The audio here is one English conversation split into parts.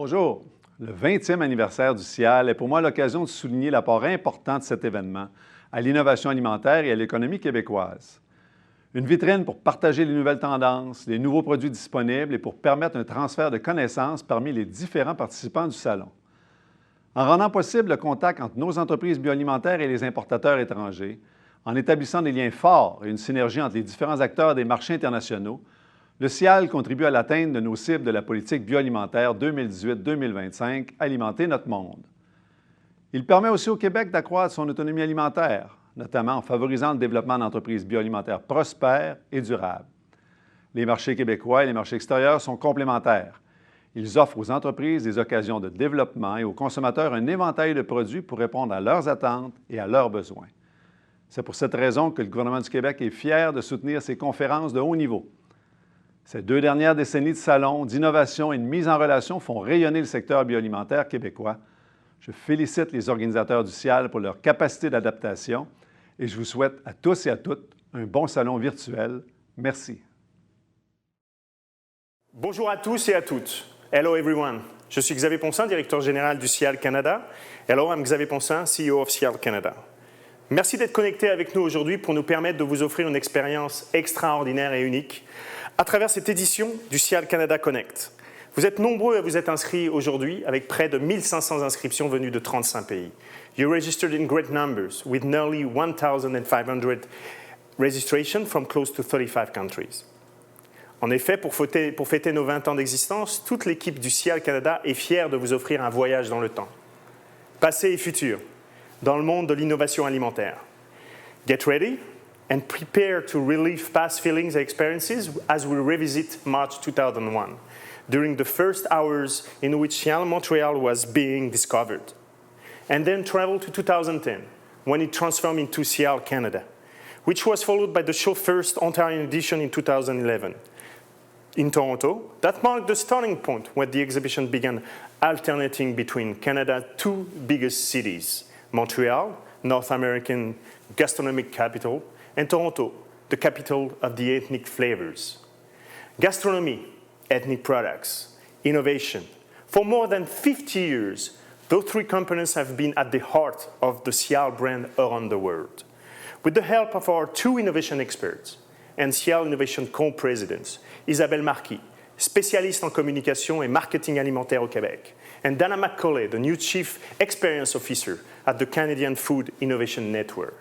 Bonjour. Le 20e anniversaire du SIAL est pour moi l'occasion de souligner l'apport important de cet événement à l'innovation alimentaire et à l'économie québécoise. Une vitrine pour partager les nouvelles tendances, les nouveaux produits disponibles et pour permettre un transfert de connaissances parmi les différents participants du salon. En rendant possible le contact entre nos entreprises bioalimentaires et les importateurs étrangers, en établissant des liens forts et une synergie entre les différents acteurs des marchés internationaux, le SIAL contribue à l'atteinte de nos cibles de la politique bioalimentaire 2018-2025, Alimenter notre monde. Il permet aussi au Québec d'accroître son autonomie alimentaire, notamment en favorisant le développement d'entreprises bioalimentaires prospères et durables. Les marchés québécois et les marchés extérieurs sont complémentaires. Ils offrent aux entreprises des occasions de développement et aux consommateurs un éventail de produits pour répondre à leurs attentes et à leurs besoins. C'est pour cette raison que le gouvernement du Québec est fier de soutenir ces conférences de haut niveau. Ces 2 dernières décennies de salons, d'innovation et de mise en relation font rayonner le secteur bioalimentaire québécois. Je félicite les organisateurs du SIAL pour leur capacité d'adaptation et je vous souhaite à tous et à toutes un bon salon virtuel. Merci. Bonjour à tous et à toutes. Hello everyone. Je suis Xavier Ponsin, directeur général du SIAL Canada. Hello, I'm Xavier Ponsin, CEO of SIAL Canada. Merci d'être connectés avec nous aujourd'hui pour nous permettre de vous offrir une expérience extraordinaire et unique à travers cette édition du SIAL Canada Connect. Vous êtes nombreux à vous être inscrits aujourd'hui avec près de 1500 inscriptions venues de 35 pays. You registered in great numbers with nearly 1,500 registrations from close to 35 countries. En effet, pour fêter nos 20 ans d'existence, toute l'équipe du SIAL Canada est fière de vous offrir un voyage dans le temps. Passé et futur, dans le monde de l'innovation alimentaire. Get ready and prepare to relive past feelings and experiences as we revisit March 2001, during the first hours in which SIAL Montreal was being discovered. And then travel to 2010, when it transformed into SIAL Canada, which was followed by the show's first Ontarian edition in 2011. In Toronto, that marked the starting point where the exhibition began alternating between Canada's 2 biggest cities, Montreal, North American gastronomic capital, and Toronto, the capital of the ethnic flavors. Gastronomy, ethnic products, innovation. For more than 50 years, those 3 components have been at the heart of the SIAL brand around the world. With the help of our 2 innovation experts and SIAL Innovation Co-Presidents, Isabelle Marqué, spécialiste en communication et marketing alimentaire au Québec, and Dana McCauley, the new Chief Experience Officer at the Canadian Food Innovation Network.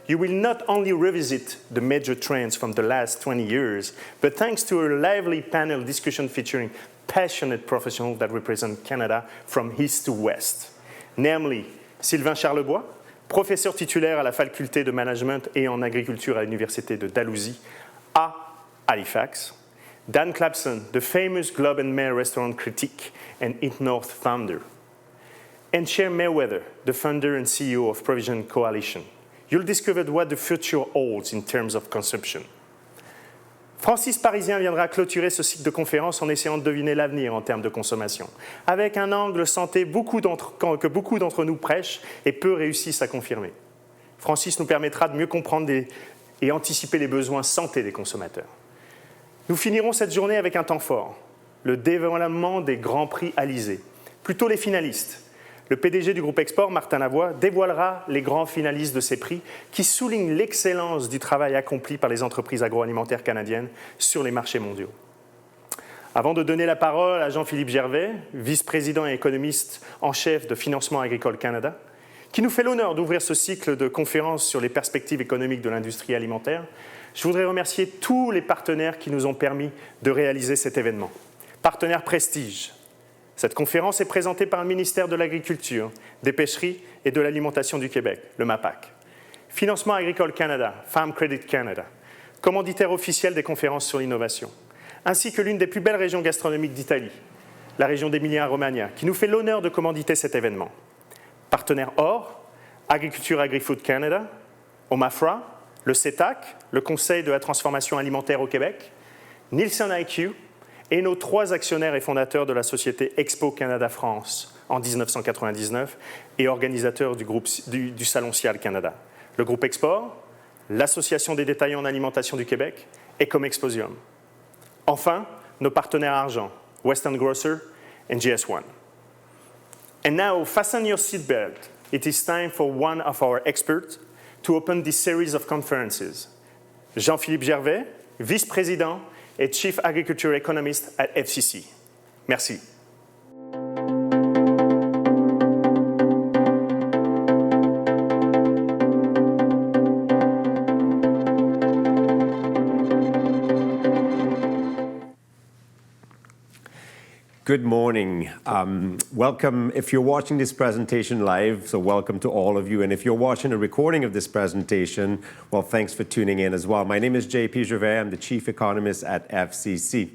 You will not only revisit the major trends from the last 20 years, but thanks to a lively panel discussion featuring passionate professionals that represent Canada from east to west, namely Sylvain Charlebois, professeur titulaire à la faculté de management et en agriculture à l'université de Dalhousie à Halifax, Dan Clapson, the famous Globe and Mail restaurant critic and Eat North founder, and Cher Mayweather, the founder and CEO of Provision Coalition. You'll discover what the future holds in terms of consumption. Francis Parisien viendra clôturer ce cycle de conférences en essayant de deviner l'avenir en termes de consommation, avec un angle santé que beaucoup d'entre nous prêchent et peu réussissent à confirmer. Francis nous permettra de mieux comprendre et anticiper les besoins santé des consommateurs. Nous finirons cette journée avec un temps fort, le dévoilement des grands prix Alizé, plutôt les finalistes. Le PDG du groupe Export, Martin Lavoie, dévoilera les grands finalistes de ces prix qui soulignent l'excellence du travail accompli par les entreprises agroalimentaires canadiennes sur les marchés mondiaux. Avant de donner la parole à Jean-Philippe Gervais, vice-président et économiste en chef de Financement Agricole Canada, qui nous fait l'honneur d'ouvrir ce cycle de conférences sur les perspectives économiques de l'industrie alimentaire, je voudrais remercier tous les partenaires qui nous ont permis de réaliser cet événement. Partenaires prestige. Cette conférence est présentée par le ministère de l'Agriculture, des Pêcheries et de l'Alimentation du Québec, le MAPAC. Financement Agricole Canada, Farm Credit Canada, commanditaire officiel des conférences sur l'innovation, ainsi que l'une des plus belles régions gastronomiques d'Italie, la région d'Emilia-Romagna, qui nous fait l'honneur de commanditer cet événement. Partenaire or, Agriculture Agri-food Canada, OMAFRA, le CETAC, le Conseil de la transformation alimentaire au Québec, Nielsen IQ, et nos 3 actionnaires et fondateurs de la société Expo Canada France en 1999 et organisateurs du Salon SIAL Canada. Le groupe Export, l'Association des détaillants en alimentation du Québec et Comexposium. Enfin, nos partenaires argent, Western Grocer et GS1. And now, fasten your seatbelt. It is time for one of our experts to open this series of conferences. Jean-Philippe Gervais, vice-président et chief agriculture economist at FCC. Merci. Good morning. Welcome if you're watching this presentation live, so welcome to all of you. And if you're watching a recording of this presentation, well, thanks for tuning in as well. My name is JP Gervais. I'm the Chief Economist at FCC.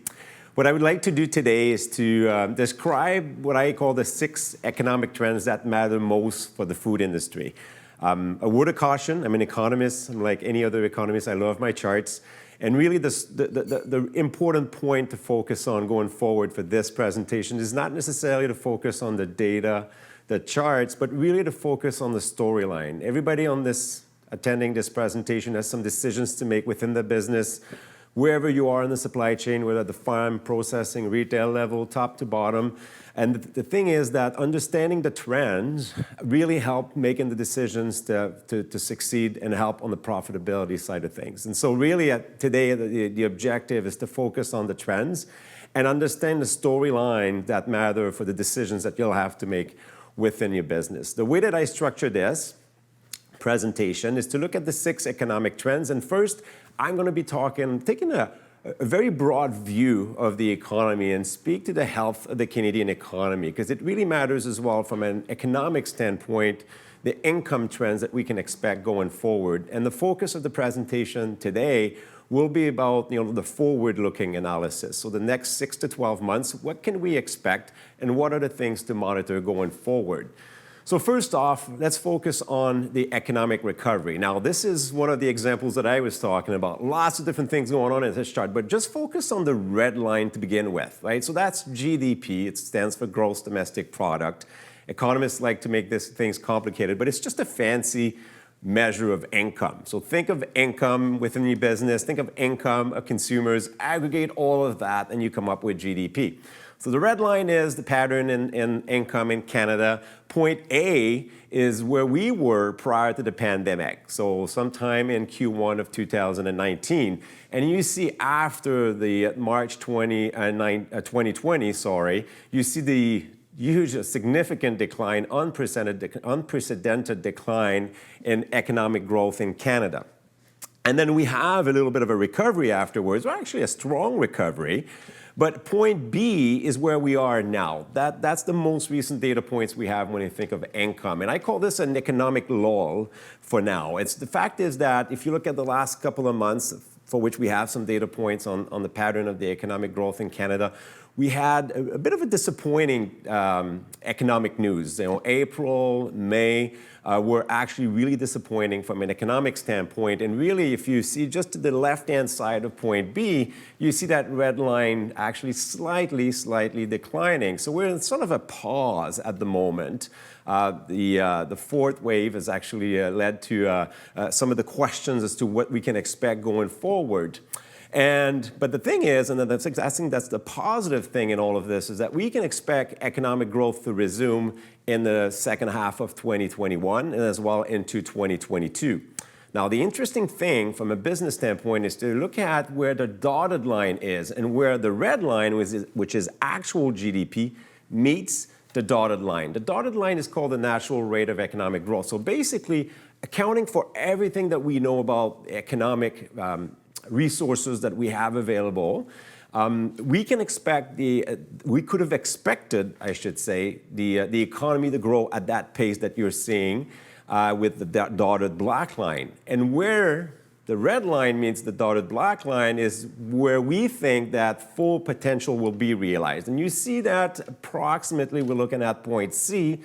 What I would like to do today is to describe what I call the 6 economic trends that matter most for the food industry. A word of caution, I'm an economist. I'm like any other economist. I love my charts. And really, the important point to focus on going forward for this presentation is not necessarily to focus on the data, the charts, but really to focus on the storyline. Everybody attending this presentation has some decisions to make within the business, wherever you are in the supply chain, whether at the farm, processing, retail level, top to bottom. And the thing is that understanding the trends really help making the decisions to succeed and help on the profitability side of things. And so really today, the objective is to focus on the trends and understand the storyline that matter for the decisions that you'll have to make within your business. The way that I structure this presentation is to look at the 6 economic trends. And first, I'm going to be taking a very broad view of the economy and speak to the health of the Canadian economy, because it really matters as well from an economic standpoint, the income trends that we can expect going forward. And the focus of the presentation today will be about the forward-looking analysis. So the next 6 to 12 months, what can we expect and what are the things to monitor going forward? So first off, let's focus on the economic recovery. Now, this is one of the examples that I was talking about. Lots of different things going on in this chart, but just focus on the red line to begin with, right? So that's GDP. It stands for Gross Domestic Product. Economists like to make things complicated, but it's just a fancy measure of income. So think of income within your business, think of income of consumers, aggregate all of that, and you come up with GDP. So the red line is the pattern in income in Canada. Point A is where we were prior to the pandemic, so sometime in Q1 of 2019. And you see after the March 2020, you see the huge, significant decline, unprecedented decline in economic growth in Canada. And then we have a little bit of a recovery afterwards, or actually a strong recovery. But point B is where we are now. That's the most recent data points we have when you think of income. And I call this an economic lull for now. The fact is that if you look at the last couple of months, for which we have some data points on the pattern of the economic growth in Canada, we had a bit of a disappointing economic news. April, May were actually really disappointing from an economic standpoint. And really, if you see just to the left-hand side of point B, you see that red line actually slightly declining. So we're in sort of a pause at the moment. The fourth wave has actually led to some of the questions as to what we can expect going forward. But the thing is, and I think that's the positive thing in all of this, is that we can expect economic growth to resume in the second half of 2021 and as well into 2022. Now, the interesting thing from a business standpoint is to look at where the dotted line is and where the red line, which is actual GDP, meets the dotted line. The dotted line is called the natural rate of economic growth. So basically, accounting for everything that we know about economic resources that we have available, we could have expected, I should say, the economy to grow at that pace that you're seeing with the dotted black line. And where the red line means the dotted black line is where we think that full potential will be realized. And you see that approximately, we're looking at point C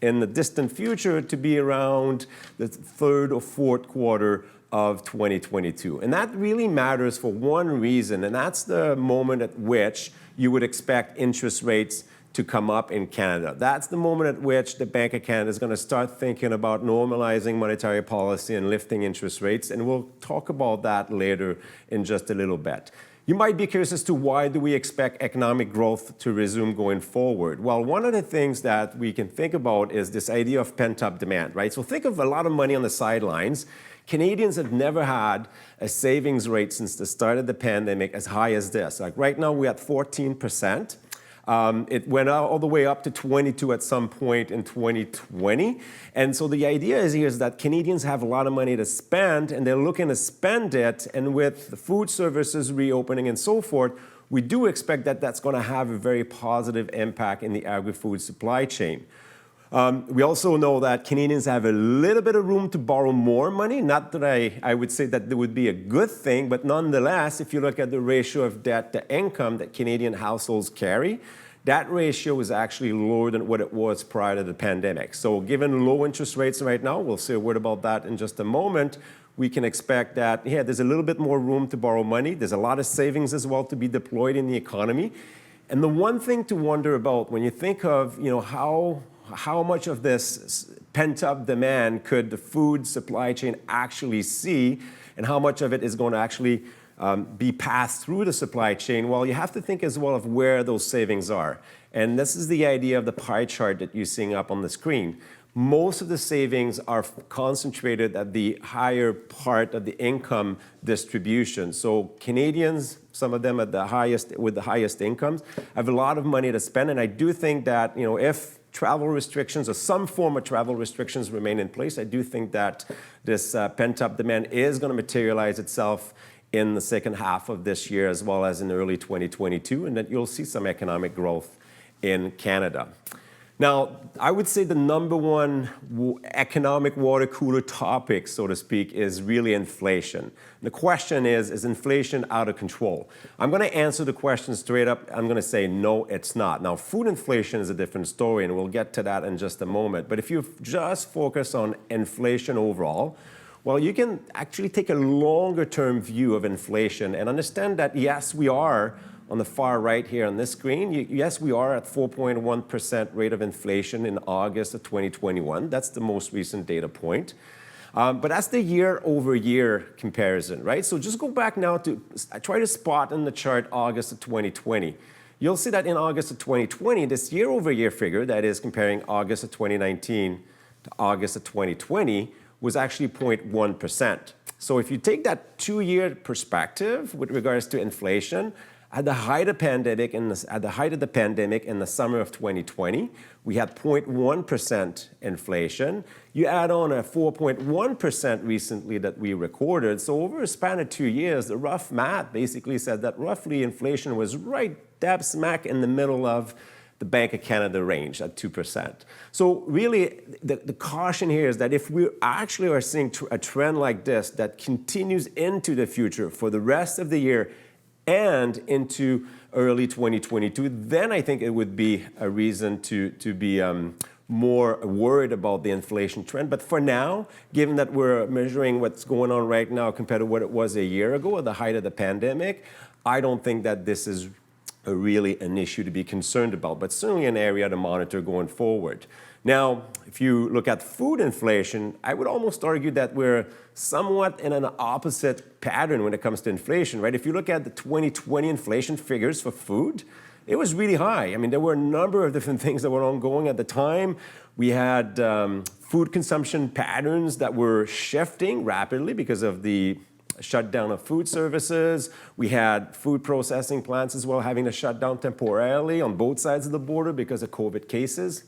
in the distant future to be around the third or fourth quarter of 2022. And that really matters for one reason, and that's the moment at which you would expect interest rates to come up in Canada. That's the moment at which the Bank of Canada is going to start thinking about normalizing monetary policy and lifting interest rates, and we'll talk about that later in just a little bit. You might be curious as to why do we expect economic growth to resume going forward? Well, one of the things that we can think about is this idea of pent-up demand, right? So think of a lot of money on the sidelines. Canadians have never had a savings rate since the start of the pandemic as high as this. Like right now, we're at 14%. It went all the way up to 22 at some point in 2020. And so the idea is that Canadians have a lot of money to spend, and they're looking to spend it. And with the food services reopening and so forth, we do expect that that's going to have a very positive impact in the agri-food supply chain. We also know that Canadians have a little bit of room to borrow more money. Not that I would say that it would be a good thing, but nonetheless, if you look at the ratio of debt to income that Canadian households carry, that ratio is actually lower than what it was prior to the pandemic. So given low interest rates right now, we'll say a word about that in just a moment, we can expect that, yeah, there's a little bit more room to borrow money. There's a lot of savings as well to be deployed in the economy. And the one thing to wonder about when you think of, how much of this pent-up demand could the food supply chain actually see, and how much of it is going to actually be passed through the supply chain? Well, you have to think as well of where those savings are. And this is the idea of the pie chart that you're seeing up on the screen. Most of the savings are concentrated at the higher part of the income distribution. So Canadians, some of them with the highest incomes, have a lot of money to spend. And I do think that, if travel restrictions or some form of travel restrictions remain in place, I do think that this pent-up demand is going to materialize itself in the second half of this year as well as in early 2022, and that you'll see some economic growth in Canada. Now, I would say the number one economic water cooler topic, so to speak, is really inflation. The question is inflation out of control? I'm going to answer the question straight up. I'm going to say, no, it's not. Now, food inflation is a different story, and we'll get to that in just a moment. But if you just focus on inflation overall, well, you can actually take a longer-term view of inflation and understand that, yes, we are on the far right here on this screen, yes, we are at 4.1% rate of inflation in August of 2021. That's the most recent data point. But that's the year-over-year comparison, right? So just go back now to try to spot in the chart August of 2020. You'll see that in August of 2020, this year-over-year figure, that is comparing August of 2019 to August of 2020, was actually 0.1%. So if you take that two-year perspective with regards to inflation, at the height of the pandemic in the summer of 2020, we had 0.1% inflation. You add on a 4.1% recently that we recorded. So over a span of 2 years, the rough math basically said that roughly inflation was right dab smack in the middle of the Bank of Canada range at 2%. So really, the caution here is that if we actually are seeing a trend like this that continues into the future for the rest of the year and into early 2022, then I think it would be a reason to be more worried about the inflation trend. But for now, given that we're measuring what's going on right now compared to what it was a year ago at the height of the pandemic, I don't think that this is really an issue to be concerned about, but certainly an area to monitor going forward. Now, if you look at food inflation, I would almost argue that we're somewhat in an opposite pattern when it comes to inflation, right? If you look at the 2020 inflation figures for food, it was really high. I mean, there were a number of different things that were ongoing at the time. We had food consumption patterns that were shifting rapidly because of the shutdown of food services. We had food processing plants as well having to shut down temporarily on both sides of the border because of COVID cases.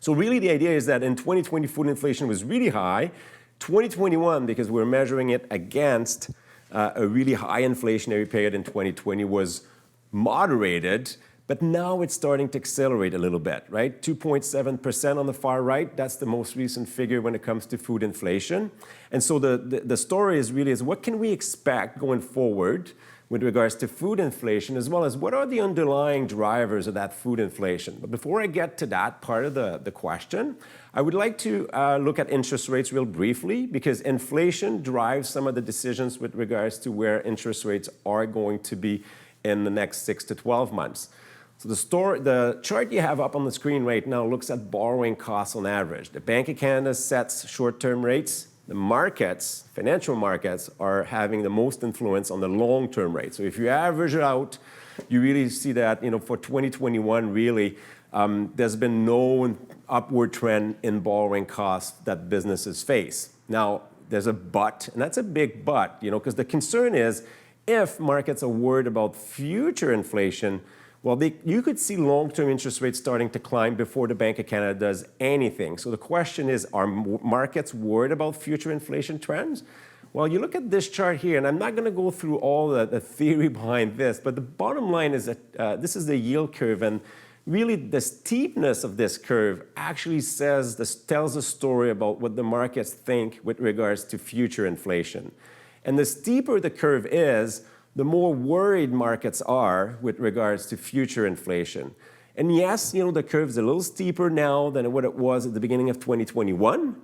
So really the idea is that in 2020, food inflation was really high. 2021, because we're measuring it against a really high inflationary period in 2020, was moderated, but now it's starting to accelerate a little bit, right? 2.7% on the far right, that's the most recent figure when it comes to food inflation. And so the story is really what can we expect going forward with regards to food inflation, as well as what are the underlying drivers of that food inflation. But before I get to that part of the question, I would like to look at interest rates real briefly, because inflation drives some of the decisions with regards to where interest rates are going to be in the next 6 to 12 months. So the chart you have up on the screen right now looks at borrowing costs on average. The Bank of Canada sets short-term rates the markets, financial markets, are having the most influence on the long-term rate. So if you average it out, you really see that, for 2021, really, there's been no upward trend in borrowing costs that businesses face. Now, there's a but, and that's a big but, because the concern is if markets are worried about future inflation, well, you could see long-term interest rates starting to climb before the Bank of Canada does anything. So the question is, are markets worried about future inflation trends? Well, you look at this chart here, and I'm not going to go through all the theory behind this, but the bottom line is that this is the yield curve, and really the steepness of this curve actually tells a story about what the markets think with regards to future inflation. And the steeper the curve is, the more worried markets are with regards to future inflation. And yes, the curve's a little steeper now than what it was at the beginning of 2021,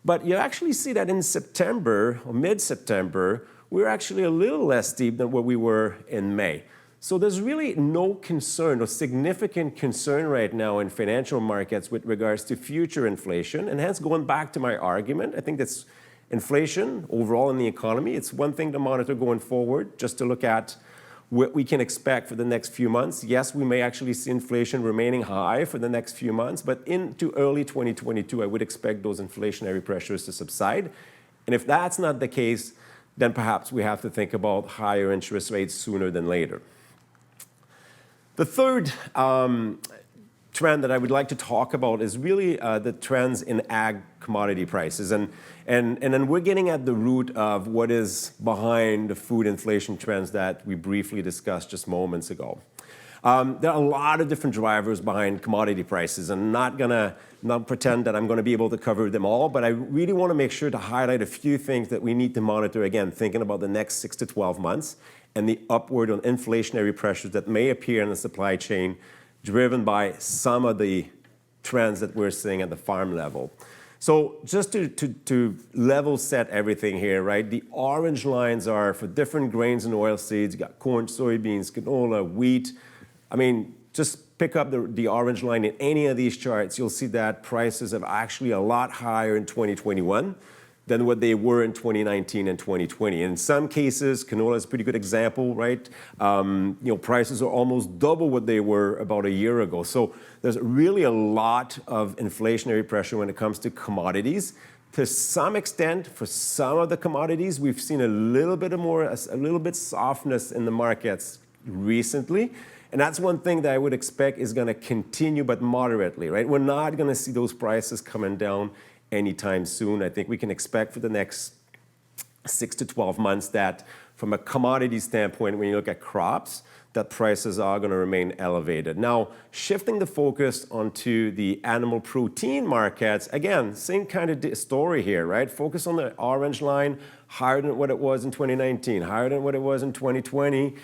but you actually see that in September, or mid-September, we're actually a little less steep than what we were in May. So there's really no concern or significant concern right now in financial markets with regards to future inflation. And hence, going back to my argument, I think that's inflation overall in the economy. It's one thing to monitor going forward, just to look at what we can expect for the next few months. Yes, we may actually see inflation remaining high for the next few months, but into early 2022, I would expect those inflationary pressures to subside. And if that's not the case, then perhaps we have to think about higher interest rates sooner than later. The third trend that I would like to talk about is really the trends in ag commodity prices. And then we're getting at the root of what is behind the food inflation trends that we briefly discussed just moments ago. There are a lot of different drivers behind commodity prices, and I'm not pretend that I'm going to be able to cover them all, but I really want to make sure to highlight a few things that we need to monitor, again, thinking about the next 6 to 12 months and the upward on inflationary pressures that may appear in the supply chain, driven by some of the trends that we're seeing at the farm level. So just to level set everything here, right? The orange lines are for different grains and oilseeds. You got corn, soybeans, canola, wheat. I mean, just pick up the orange line in any of these charts. You'll see that prices are actually a lot higher in 2021 than what they were in 2019 and 2020. In some cases, canola is a pretty good example, right? Prices are almost double what they were about a year ago. So there's really a lot of inflationary pressure when it comes to commodities. To some extent, for some of the commodities, we've seen a little bit softness in the markets recently. And that's one thing that I would expect is going to continue, but moderately, right? We're not going to see those prices coming down anytime soon. I think we can expect for the next 6 to 12 months that from a commodity standpoint, when you look at crops, that prices are going to remain elevated. Now, shifting the focus onto the animal protein markets, again, same kind of story here, right? Focus on the orange line, higher than what it was in 2019, higher than what it was in 2020.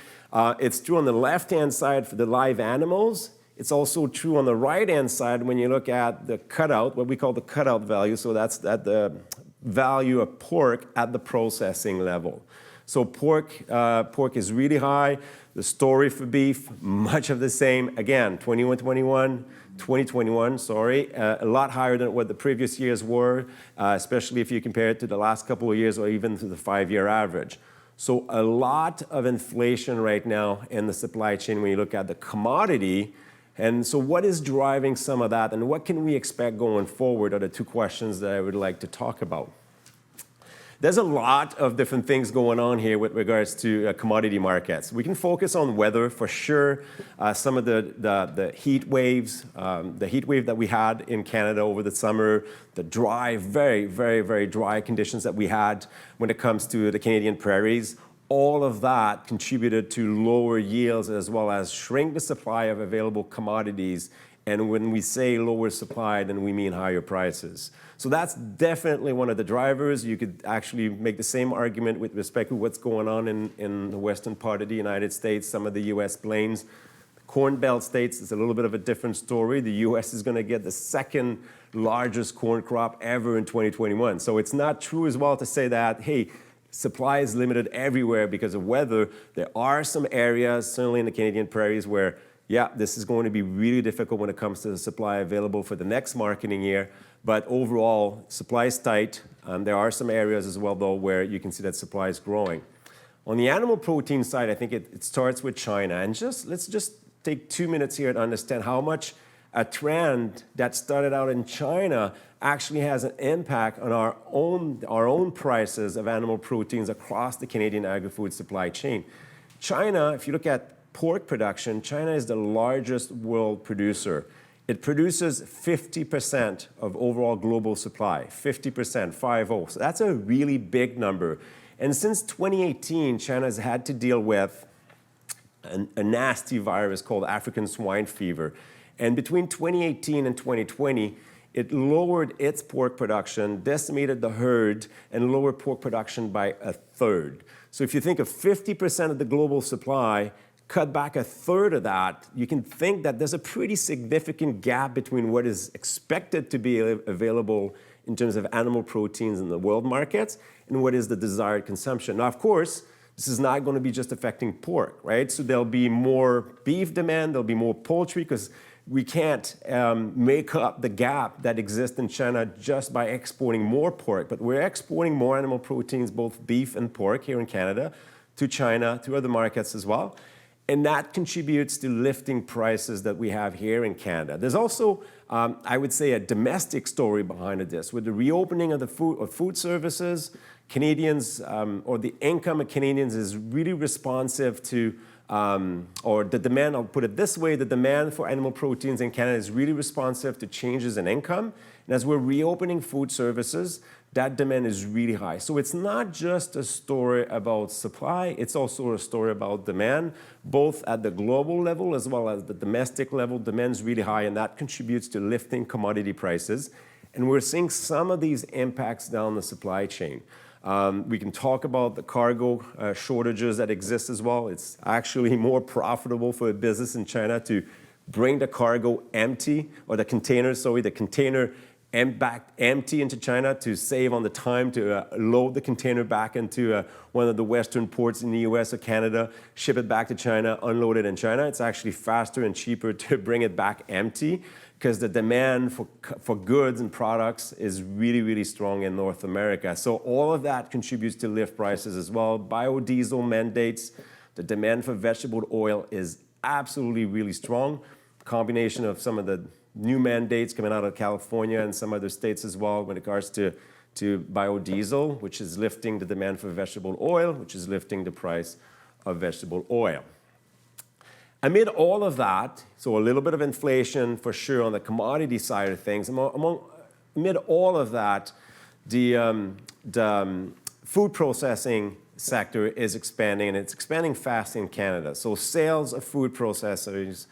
It's true on the left-hand side for the live animals. It's also true on the right-hand side when you look at the cutout, what we call the cutout value. So that's at the value of pork at the processing level. So pork is really high. The story for beef, much of the same. Again, 2021, a lot higher than what the previous years were, especially if you compare it to the last couple of years or even to the 5-year average. So a lot of inflation right now in the supply chain when you look at the commodity. And so what is driving some of that, and what can we expect going forward are the two questions that I would like to talk about. There's a lot of different things going on here with regards to commodity markets. We can focus on weather for sure. Some of the heat waves, the heat wave that we had in Canada over the summer, the dry, very, very, very dry conditions that we had when it comes to the Canadian prairies. All of that contributed to lower yields as well as shrink the supply of available commodities. And when we say lower supply, then we mean higher prices. So that's definitely one of the drivers. You could actually make the same argument with respect to what's going on in the western part of the United States, some of the U.S. plains. Corn Belt states is a little bit of a different story. The U.S. is going to get the second largest corn crop ever in 2021. So it's not true as well to say that, hey, supply is limited everywhere because of weather. There are some areas, certainly in the Canadian prairies, where, yeah, this is going to be really difficult when it comes to the supply available for the next marketing year. But overall, supply is tight. There are some areas as well, though, where you can see that supply is growing. On the animal protein side, I think it starts with China. And let's just take 2 minutes here to understand how much a trend that started out in China actually has an impact on our own prices of animal proteins across the Canadian agri-food supply chain. China, if you look at pork production, China is the largest world producer. It produces 50% of overall global supply, 50%, 50. So that's a really big number. And since 2018, China has had to deal with a nasty virus called African swine fever. And between 2018 and 2020, it lowered its pork production, decimated the herd, and lowered pork production by a third. So if you think of 50% of the global supply, cut back a third of that, you can think that there's a pretty significant gap between what is expected to be available in terms of animal proteins in the world markets and what is the desired consumption. Now, of course, this is not going to be just affecting pork, right? So there'll be more beef demand, there'll be more poultry, because we can't make up the gap that exists in China just by exporting more pork, but we're exporting more animal proteins, both beef and pork here in Canada, to China, to other markets as well. And that contributes to lifting prices that we have here in Canada. There's also, I would say, a domestic story behind this. With the reopening of the food services, Canadians, or the income of Canadians is really responsive to or the demand, I'll put it this way, the demand for animal proteins in Canada is really responsive to changes in income. And as we're reopening food services, that demand is really high. So it's not just a story about supply, it's also a story about demand, both at the global level as well as the domestic level. Demand's really high, and that contributes to lifting commodity prices. And we're seeing some of these impacts down the supply chain. We can talk about the cargo shortages that exist as well. It's actually more profitable for a business in China to bring the cargo empty, or the container back empty into China to save on the time to load the container back into one of the Western ports in the US or Canada, ship it back to China, unload it in China. It's actually faster and cheaper to bring it back empty, because the demand for goods and products is really, really strong in North America. So all of that contributes to lift prices as well. Biodiesel mandates, the demand for vegetable oil is absolutely really strong. Combination of some of the new mandates coming out of California and some other states as well when it regards to biodiesel, which is lifting the demand for vegetable oil, which is lifting the price of vegetable oil. Amid all of that, so a little bit of inflation for sure on the commodity side of things, amid all of that, the food processing sector is expanding, and it's expanding fast in Canada. So sales of food processors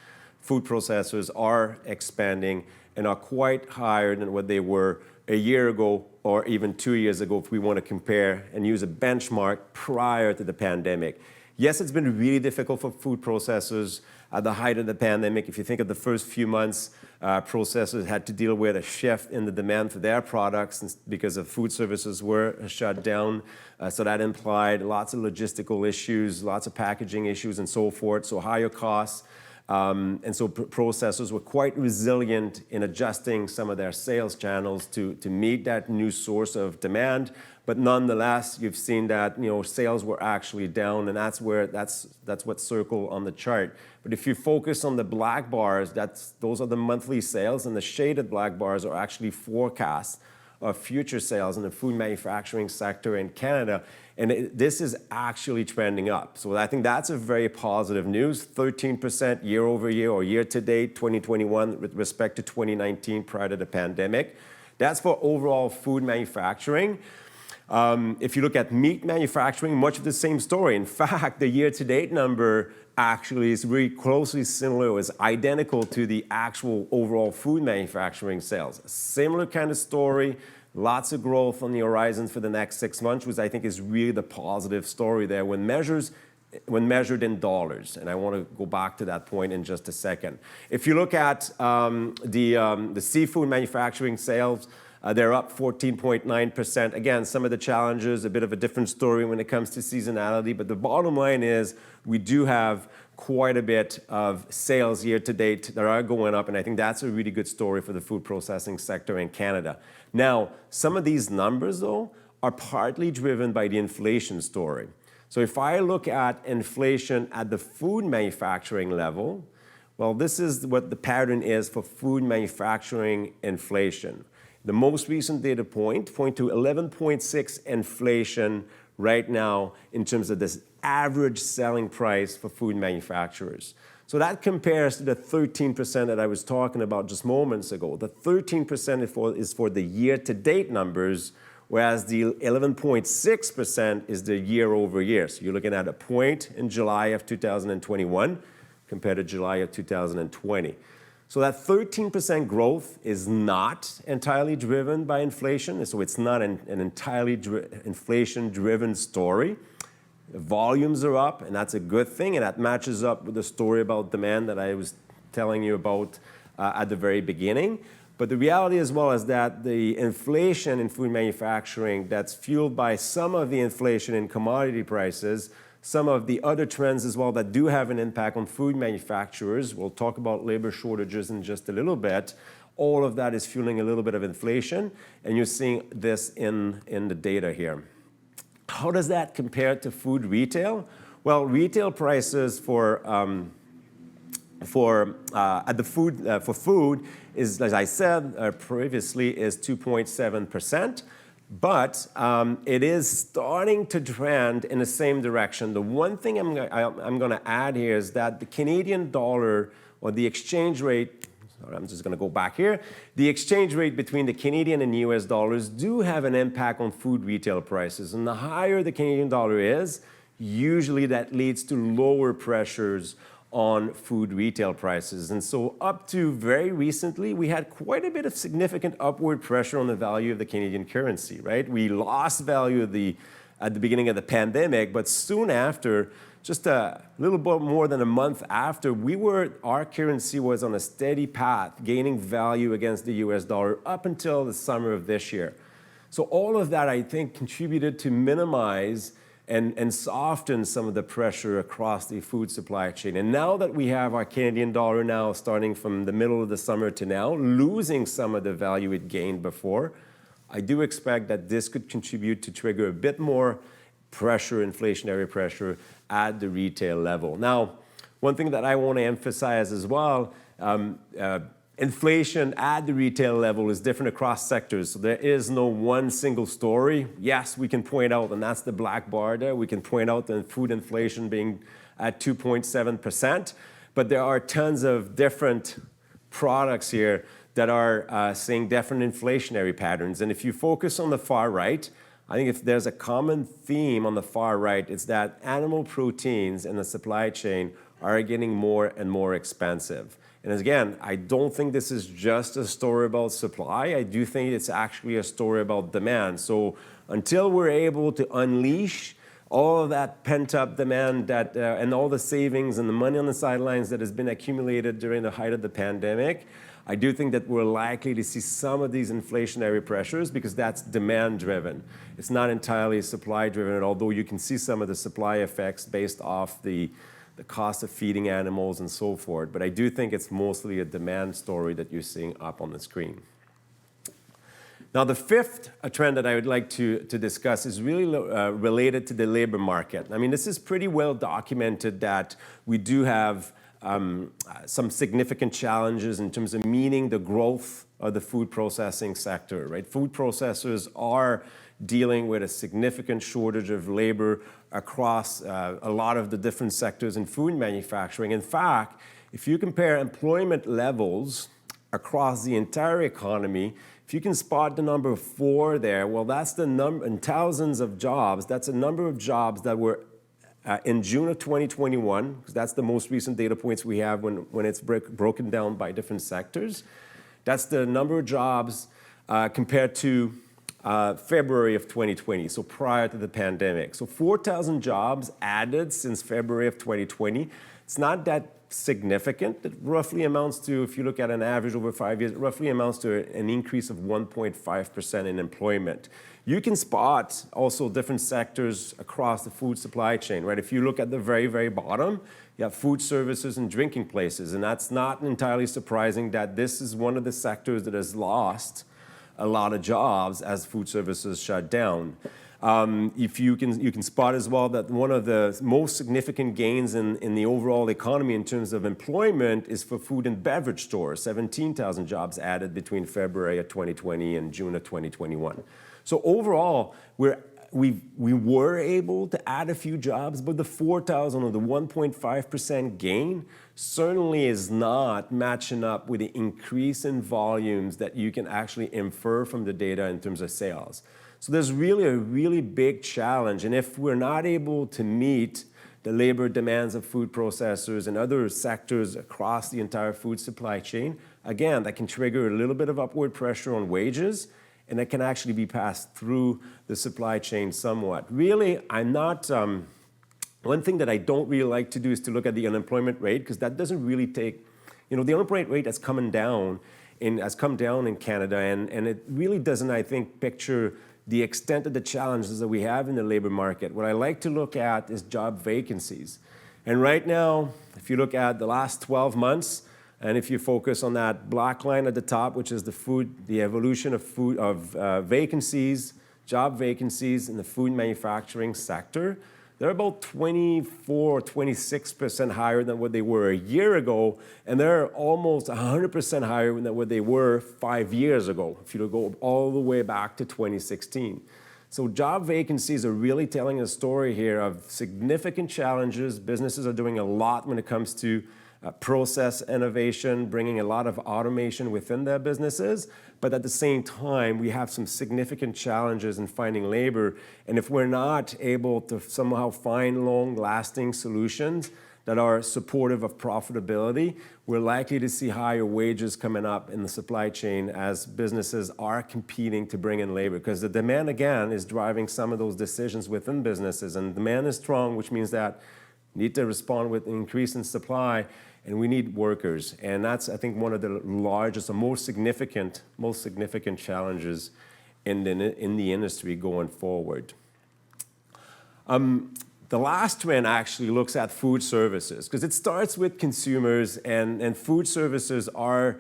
are expanding and are quite higher than what they were a year ago or even 2 years ago if we want to compare and use a benchmark prior to the pandemic. Yes, it's been really difficult for food processors at the height of the pandemic. If you think of the first few months, processors had to deal with a shift in the demand for their products because of food services were shut down. So that implied lots of logistical issues, lots of packaging issues and so forth, so higher costs. And so processors were quite resilient in adjusting some of their sales channels to meet that new source of demand. But nonetheless, you've seen that sales were actually down, and that's what's circled on the chart. But if you focus on the black bars, those are the monthly sales, and the shaded black bars are actually forecasts of future sales in the food manufacturing sector in Canada. And this is actually trending up. So I think that's a very positive news. 13% year over year or year to date 2021 with respect to 2019 prior to the pandemic. That's for overall food manufacturing. If you look at meat manufacturing, much of the same story. In fact, the year to date number actually is really closely similar, is identical to the actual overall food manufacturing sales. A similar kind of story. Lots of growth on the horizon for the next 6 months, which I think is really the positive story there when measured in dollars. And I want to go back to that point in just a second. If you look at the seafood manufacturing sales, They're up 14.9%. Again, some of the challenges, a bit of a different story when it comes to seasonality, but the bottom line is we do have quite a bit of sales year to date that are going up, and I think that's a really good story for the food processing sector in Canada. Now, some of these numbers, though, are partly driven by the inflation story. So if I look at inflation at the food manufacturing level, well, this is what the pattern is for food manufacturing inflation. The most recent data point to 11.6 inflation right now in terms of this average selling price for food manufacturers. So that compares to the 13% that I was talking about just moments ago. The 13% is for the year-to-date numbers, whereas the 11.6% is the year over year. So you're looking at a point in July of 2021 compared to July of 2020. So that 13% growth is not entirely driven by inflation. So it's not an entirely inflation-driven story. The volumes are up, and that's a good thing, and that matches up with the story about demand that I was telling you about at the very beginning. But the reality as well is that the inflation in food manufacturing that's fueled by some of the inflation in commodity prices, some of the other trends as well that do have an impact on food manufacturers. We'll talk about labor shortages in just a little bit. All of that is fueling a little bit of inflation, and you're seeing this in the data here. How does that compare to food retail? Well, retail prices for food is, as I said previously, is 2.7%. But it is starting to trend in the same direction. The one thing I'm going to add here is that the Canadian dollar, or the exchange rate, sorry, I'm just going to go back here. The exchange rate between the Canadian and US dollars do have an impact on food retail prices. And the higher the Canadian dollar is, usually that leads to lower pressures on food retail prices. And so up to very recently, we had quite a bit of significant upward pressure on the value of the Canadian currency, right? We lost value at the beginning of the pandemic, but soon after, just a little bit more than a month after, our currency was on a steady path, gaining value against the US dollar up until the summer of this year. So all of that, I think, contributed to minimize and soften some of the pressure across the food supply chain. And now that we have our Canadian dollar now starting from the middle of the summer to now, losing some of the value it gained before, I do expect that this could contribute to trigger a bit more pressure, inflationary pressure at the retail level. Now, one thing that I want to emphasize as well, inflation at the retail level is different across sectors. So there is no one single story. Yes, we can point out, and that's the black bar there, we can point out the food inflation being at 2.7%, but there are tons of different products here that are seeing different inflationary patterns. And if you focus on the far right, I think if there's a common theme on the far right, it's that animal proteins in the supply chain are getting more and more expensive. And again, I don't think this is just a story about supply. I do think it's actually a story about demand. So until we're able to unleash all of that pent-up demand and all the savings and the money on the sidelines that has been accumulated during the height of the pandemic, I do think that we're likely to see some of these inflationary pressures because that's demand-driven. It's not entirely supply-driven, although you can see some of the supply effects based off the cost of feeding animals and so forth. But I do think it's mostly a demand story that you're seeing up on the screen. Now, the fifth trend that I would like to discuss is really related to the labor market. I mean, this is pretty well documented that we do have some significant challenges in terms of meeting the growth of the food processing sector, right? Food processors are dealing with a significant shortage of labor across a lot of the different sectors in food manufacturing. In fact, if you compare employment levels across the entire economy, if you can spot the number 4 there, well, that's the number in thousands of jobs. That's a number of jobs that were in June of 2021, because that's the most recent data points we have when it's broken down by different sectors. That's the number of jobs compared to February of 2020, so prior to the pandemic. So 4,000 jobs added since February of 2020. It's not that significant. It roughly amounts to, if you look at an average over 5 years, it roughly amounts to an increase of 1.5% in employment. You can spot also different sectors across the food supply chain, right? If you look at the very, very bottom, you have food services and drinking places, and that's not entirely surprising that this is one of the sectors that has lost a lot of jobs as food services shut down. If you can spot as well that one of the most significant gains in the overall economy in terms of employment is for food and beverage stores, 17,000 jobs added between February of 2020 and June of 2021. So overall, we were able to add a few jobs, but the 4,000 or the 1.5% gain certainly is not matching up with the increase in volumes that you can actually infer from the data in terms of sales. So there's really a really big challenge, and if we're not able to meet the labor demands of food processors and other sectors across the entire food supply chain, again, that can trigger a little bit of upward pressure on wages, and that can actually be passed through the supply chain somewhat. Really, I'm not, one thing that I don't really like to do is to look at the unemployment rate, because that doesn't really take, the unemployment rate has come down in Canada, and it really doesn't, I think, picture the extent of the challenges that we have in the labor market. What I like to look at is job vacancies. And right now, if you look at the last 12 months, and if you focus on that black line at the top, which is the evolution of vacancies, job vacancies in the food manufacturing sector, they're about 24, 26% higher than what they were a year ago, and they're almost 100% higher than what they were 5 years ago, if you go all the way back to 2016. So job vacancies are really telling a story here of significant challenges. Businesses are doing a lot when it comes to process innovation, bringing a lot of automation within their businesses, but at the same time, we have some significant challenges in finding labor, and if we're not able to somehow find long-lasting solutions that are supportive of profitability, we're likely to see higher wages coming up in the supply chain as businesses are competing to bring in labor, because the demand, again, is driving some of those decisions within businesses, and demand is strong, which means that we need to respond with an increase in supply, and we need workers. And that's, I think, one of the largest or most significant challenges in the industry going forward. The last trend actually looks at food services, because it starts with consumers, and food services are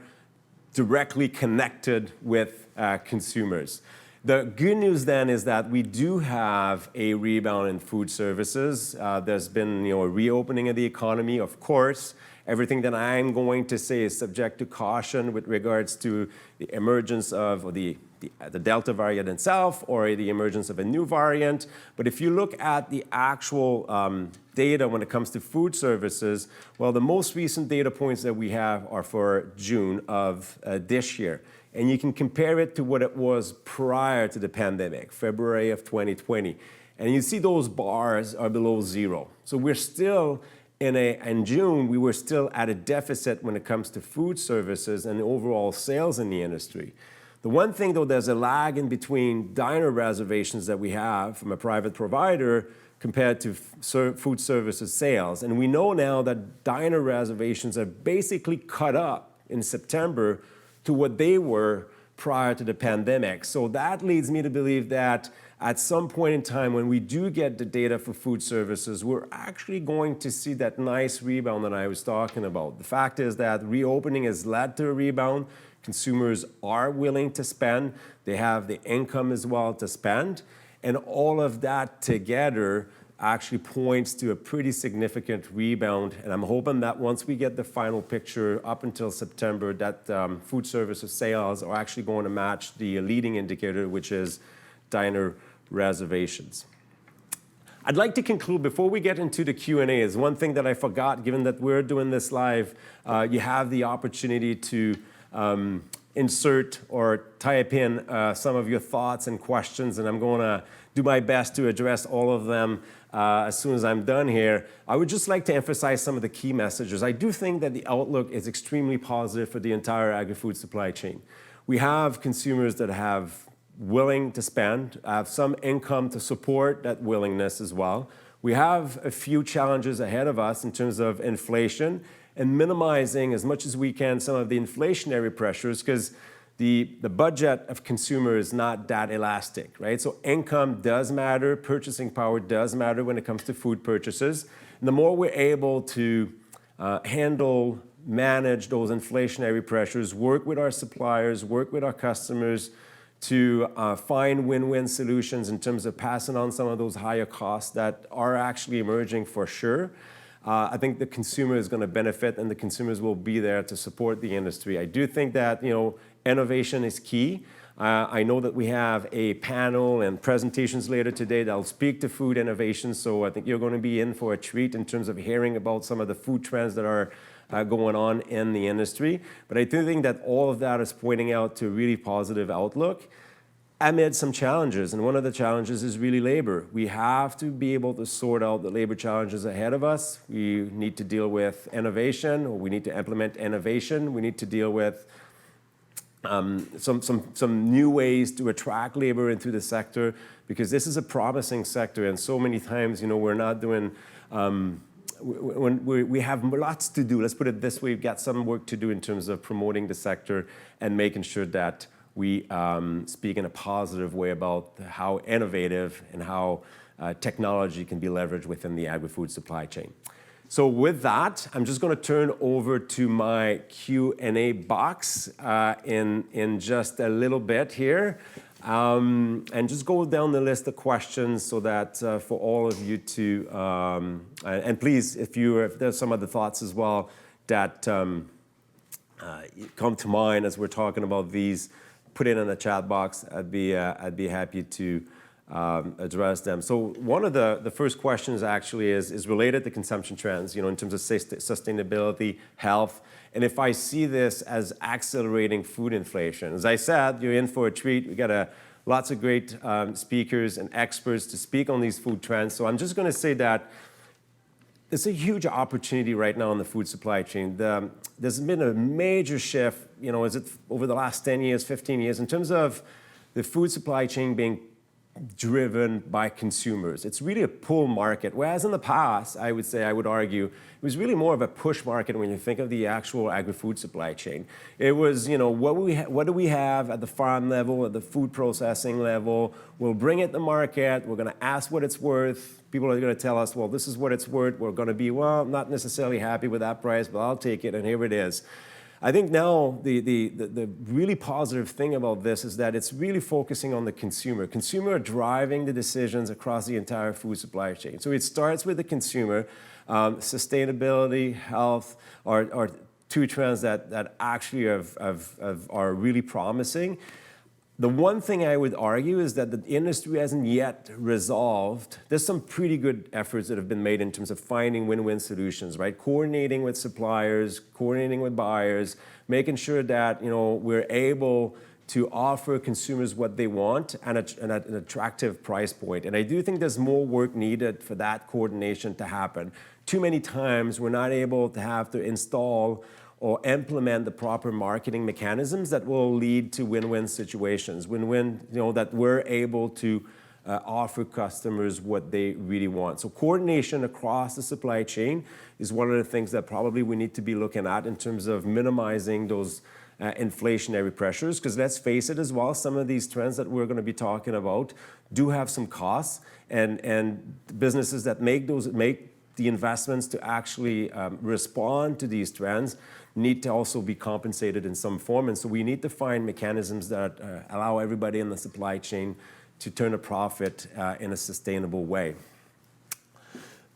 directly connected with consumers. The good news then is that we do have a rebound in food services. There's been a reopening of the economy, of course. Everything that I'm going to say is subject to caution with regards to the emergence of the Delta variant itself or the emergence of a new variant. But if you look at the actual data when it comes to food services, well, the most recent data points that we have are for June of this year. And you can compare it to what it was prior to the pandemic, February of 2020. And you see those bars are below zero. So we're still in June, we were still at a deficit when it comes to food services and overall sales in the industry. The one thing, though, there's a lag in between diner reservations that we have from a private provider compared to food services sales. And we know now that diner reservations are basically caught up in September to what they were prior to the pandemic. So that leads me to believe that at some point in time when we do get the data for food services, we're actually going to see that nice rebound that I was talking about. The fact is that reopening has led to a rebound. Consumers are willing to spend. They have the income as well to spend. And all of that together actually points to a pretty significant rebound. And I'm hoping that once we get the final picture up until September, that food services sales are actually going to match the leading indicator, which is diner reservations. I'd like to conclude before we get into the Q&A is one thing that I forgot, given that we're doing this live, you have the opportunity to insert or type in some of your thoughts and questions, and I'm going to do my best to address all of them as soon as I'm done here. I would just like to emphasize some of the key messages. I do think that the outlook is extremely positive for the entire agri-food supply chain. We have consumers that have willing to spend, have some income to support that willingness as well. We have a few challenges ahead of us in terms of inflation and minimizing as much as we can some of the inflationary pressures, because the budget of consumers is not that elastic, right? So income does matter, purchasing power does matter when it comes to food purchases. And the more we're able to manage those inflationary pressures, work with our suppliers, work with our customers to find win-win solutions in terms of passing on some of those higher costs that are actually emerging for sure. I think the consumer is going to benefit, and the consumers will be there to support the industry. I do think that innovation is key. I know that we have a panel and presentations later today that will speak to food innovation, so I think you're going to be in for a treat in terms of hearing about some of the food trends that are going on in the industry. But I do think that all of that is pointing out to a really positive outlook amid some challenges. And one of the challenges is really labor. We have to be able to sort out the labor challenges ahead of us. We need to deal with innovation, or we need to implement innovation. We need to deal with some new ways to attract labor into the sector, because this is a promising sector, and so many times, we're not doing, when we have lots to do. Let's put it this way, we've got some work to do in terms of promoting the sector and making sure that we speak in a positive way about how innovative and how technology can be leveraged within the agri-food supply chain. So with that, I'm just going to turn over to my Q&A box in just a little bit here, and just go down the list of questions so that for all of you to, and please, if there's some other thoughts as well that come to mind as we're talking about these, put it in the chat box. I'd be happy to address them. So one of the first questions actually is related to consumption trends, in terms of sustainability, health, and if I see this as accelerating food inflation. As I said, you're in for a treat. We got lots of great speakers and experts to speak on these food trends. So I'm just going to say that there's a huge opportunity right now in the food supply chain. There's been a major shift, is it over the last 10 years, 15 years, in terms of the food supply chain being driven by consumers. It's really a pull market, whereas in the past, I would argue, it was really more of a push market when you think of the actual agri-food supply chain. It was, what do we have at the farm level, at the food processing level? We'll bring it to market. We're going to ask what it's worth. People are going to tell us, well, this is what it's worth. We're going to be, well, not necessarily happy with that price, but I'll take it, and here it is. I think now the really positive thing about this is that it's really focusing on the consumer. Consumer are driving the decisions across the entire food supply chain. So it starts with the consumer. Sustainability, health are two trends that actually are really promising. The one thing I would argue is that the industry hasn't yet resolved. There's some pretty good efforts that have been made in terms of finding win-win solutions, right? Coordinating with suppliers, coordinating with buyers, making sure that we're able to offer consumers what they want and at an attractive price point. And I do think there's more work needed for that coordination to happen. Too many times we're not able to have to install or implement the proper marketing mechanisms that will lead to win-win situations, win-win, that we're able to offer customers what they really want. So coordination across the supply chain is one of the things that probably we need to be looking at in terms of minimizing those inflationary pressures, because let's face it as well, some of these trends that we're going to be talking about do have some costs, and businesses that make the investments to actually respond to these trends need to also be compensated in some form. And so we need to find mechanisms that allow everybody in the supply chain to turn a profit in a sustainable way.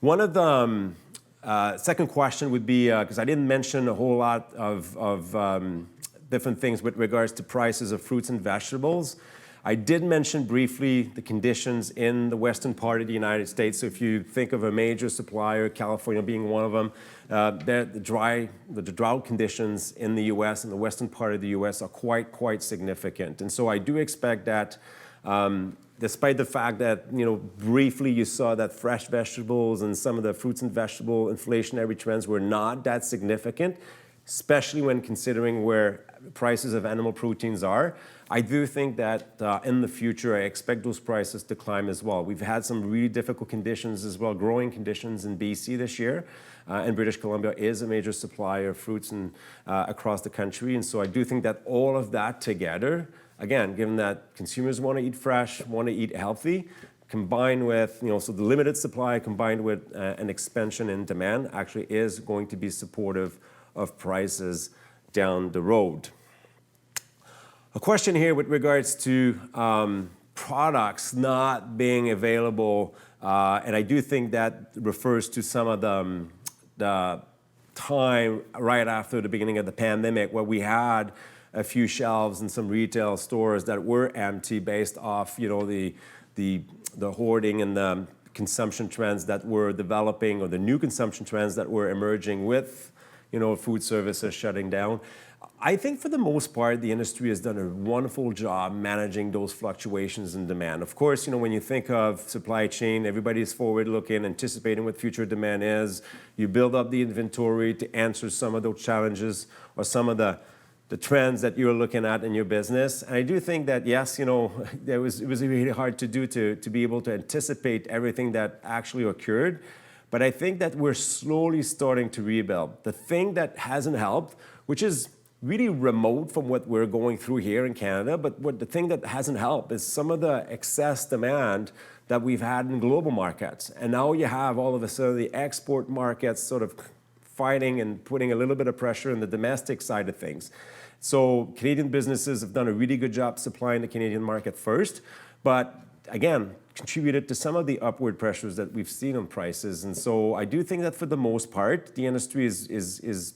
One of the second question would be, because I didn't mention a whole lot of different things with regards to prices of fruits and vegetables. I did mention briefly the conditions in the western part of the United States. So if you think of a major supplier, California being one of them, the drought conditions in the U.S. and the western part of the U.S. are quite significant. And so I do expect that, despite the fact that briefly you saw that fresh vegetables and some of the fruits and vegetable inflationary trends were not that significant, especially when considering where prices of animal proteins are. I do think that in the future, I expect those prices to climb as well. We've had some really difficult conditions as well, growing conditions in BC this year. And British Columbia is a major supplier of fruits and, across the country. And so I do think that all of that together, again, given that consumers want to eat fresh, want to eat healthy, combined with, so the limited supply combined with an expansion in demand actually is going to be supportive of prices down the road. A question here with regards to products not being available, and I do think that refers to some of the time right after the beginning of the pandemic where we had a few shelves in some retail stores that were empty based off, the hoarding and the consumption trends that were developing, or the new consumption trends that were emerging with, food services shutting down. I think for the most part, the industry has done a wonderful job managing those fluctuations in demand. Of course, when you think of supply chain, everybody's forward-looking, anticipating what future demand is. You build up the inventory to answer some of those challenges or some of the trends that you're looking at in your business. And I do think that, yes, it was really hard to do to be able to anticipate everything that actually occurred. But I think that we're slowly starting to rebuild. The thing that hasn't helped, which is really remote from what we're going through here in Canada, but the thing that hasn't helped is some of the excess demand that we've had in global markets. And now you have all of a sudden the export markets sort of fighting and putting a little bit of pressure on the domestic side of things. So Canadian businesses have done a really good job supplying the Canadian market first, but again, contributed to some of the upward pressures that we've seen on prices. And so I do think that for the most part, the industry is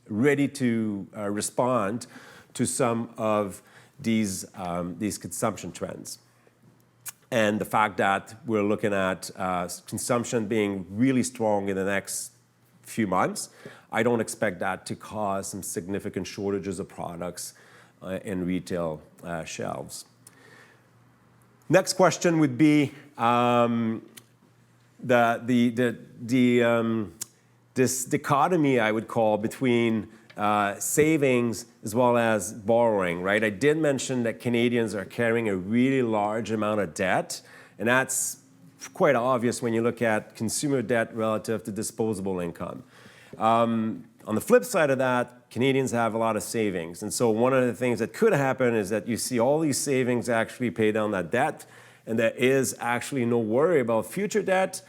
ready to respond to some of these consumption trends. And the fact that we're looking at consumption being really strong in the next few months, I don't expect that to cause some significant shortages of products in retail shelves. Next question would be this dichotomy, I would call, between savings as well as borrowing, right? I did mention that Canadians are carrying a really large amount of debt, and that's quite obvious when you look at consumer debt relative to disposable income. On the flip side of that, Canadians have a lot of savings. And so one of the things that could happen is that you see all these savings actually pay down that debt, and there is actually no worry about future debt.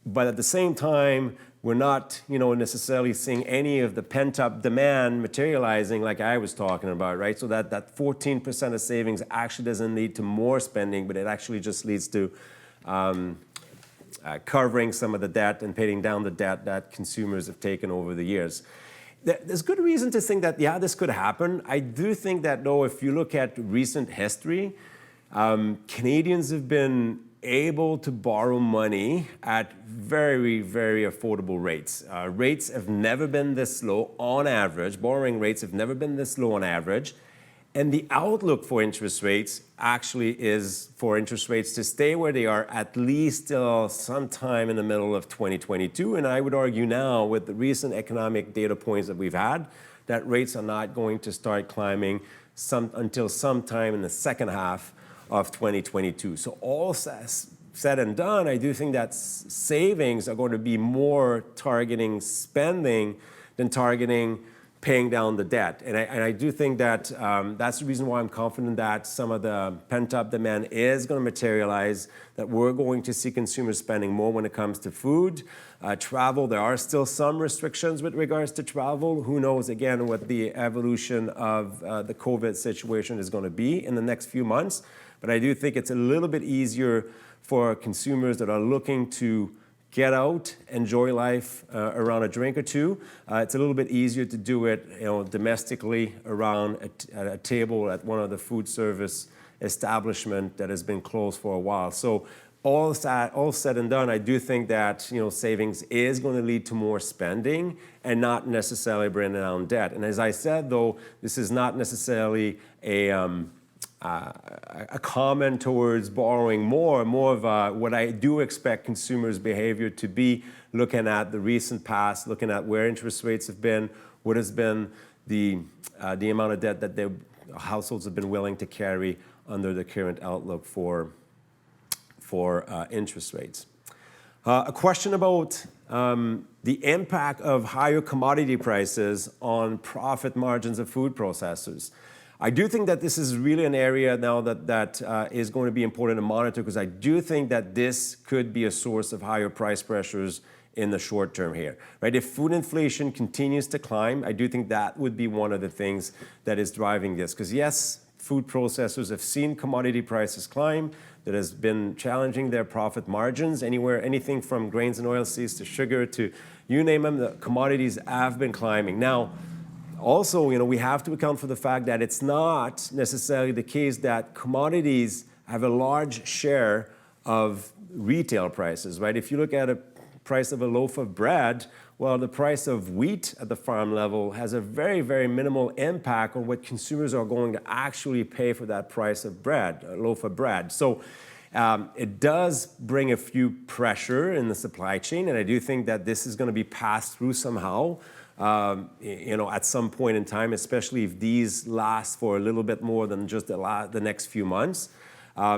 But at the same time, we're not, necessarily seeing any of the pent-up demand materializing like I was talking about, right? So that 14% of savings actually doesn't lead to more spending, but it actually just leads to covering some of the debt and paying down the debt that consumers have taken over the years. There's good reason to think that, this could happen. I do think that, though, if you look at recent history, Canadians have been able to borrow money at very, very affordable rates. Rates have never been this low on average. Borrowing rates have never been this low on average. And the outlook for interest rates actually is for interest rates to stay where they are at least till sometime in the middle of 2022. And I would argue now, with the recent economic data points that we've had, that rates are not going to start climbing until sometime in the second half of 2022. So all said and done, I do think that savings are going to be more targeting spending than targeting paying down the debt. And I do think that that's the reason why I'm confident that some of the pent-up demand is going to materialize, that we're going to see consumers spending more when it comes to food, travel. There are still some restrictions with regards to travel. Who knows, again, what the evolution of the COVID situation is going to be in the next few months. But I do think it's a little bit easier for consumers that are looking to get out, enjoy life around a drink or two. It's a little bit easier to do it, domestically around a table at one of the food service establishment that has been closed for a while. So all said and done, I do think that savings is going to lead to more spending and not necessarily bringing down debt. And as I said, though, this is not necessarily a comment towards borrowing more of what I do expect consumers' behavior to be, looking at the recent past, looking at where interest rates have been, what has been the amount of debt that they're households have been willing to carry under the current outlook for interest rates. A question about the impact of higher commodity prices on profit margins of food processors. I do think that this is really an area now that is going to be important to monitor, because I do think that this could be a source of higher price pressures in the short term here, right? If food inflation continues to climb, I do think that would be one of the things that is driving this. Because yes, food processors have seen commodity prices climb. That has been challenging their profit margins. Anything from grains and oilseeds to sugar to you name them, the commodities have been climbing. Now, also, we have to account for the fact that it's not necessarily the case that commodities have a large share of retail prices, right? If you look at a price of a loaf of bread, well, the price of wheat at the farm level has a very, very minimal impact on what consumers are going to actually pay for that price of bread, a loaf of bread. So it does bring a few pressure in the supply chain, and I do think that this is going to be passed through somehow, at some point in time, especially if these last for a little bit more than just the next few months.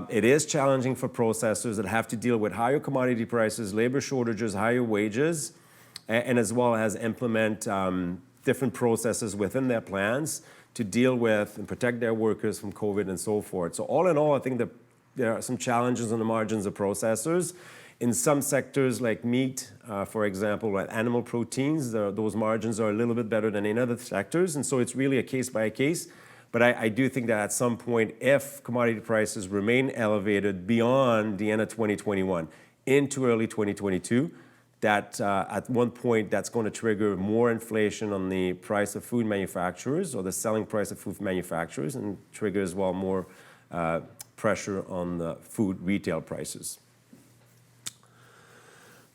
It is challenging for processors that have to deal with higher commodity prices, labor shortages, higher wages, and as well as implement different processes within their plans to deal with and protect their workers from COVID and so forth. So all in all, I think that there are some challenges on the margins of processors. In some sectors like meat, for example, like animal proteins, those margins are a little bit better than in other sectors. And so it's really a case by case. But I do think that at some point, if commodity prices remain elevated beyond the end of 2021 into early 2022, that at one point that's going to trigger more inflation on the price of food manufacturers, or the selling price of food manufacturers, and trigger as well more pressure on the food retail prices.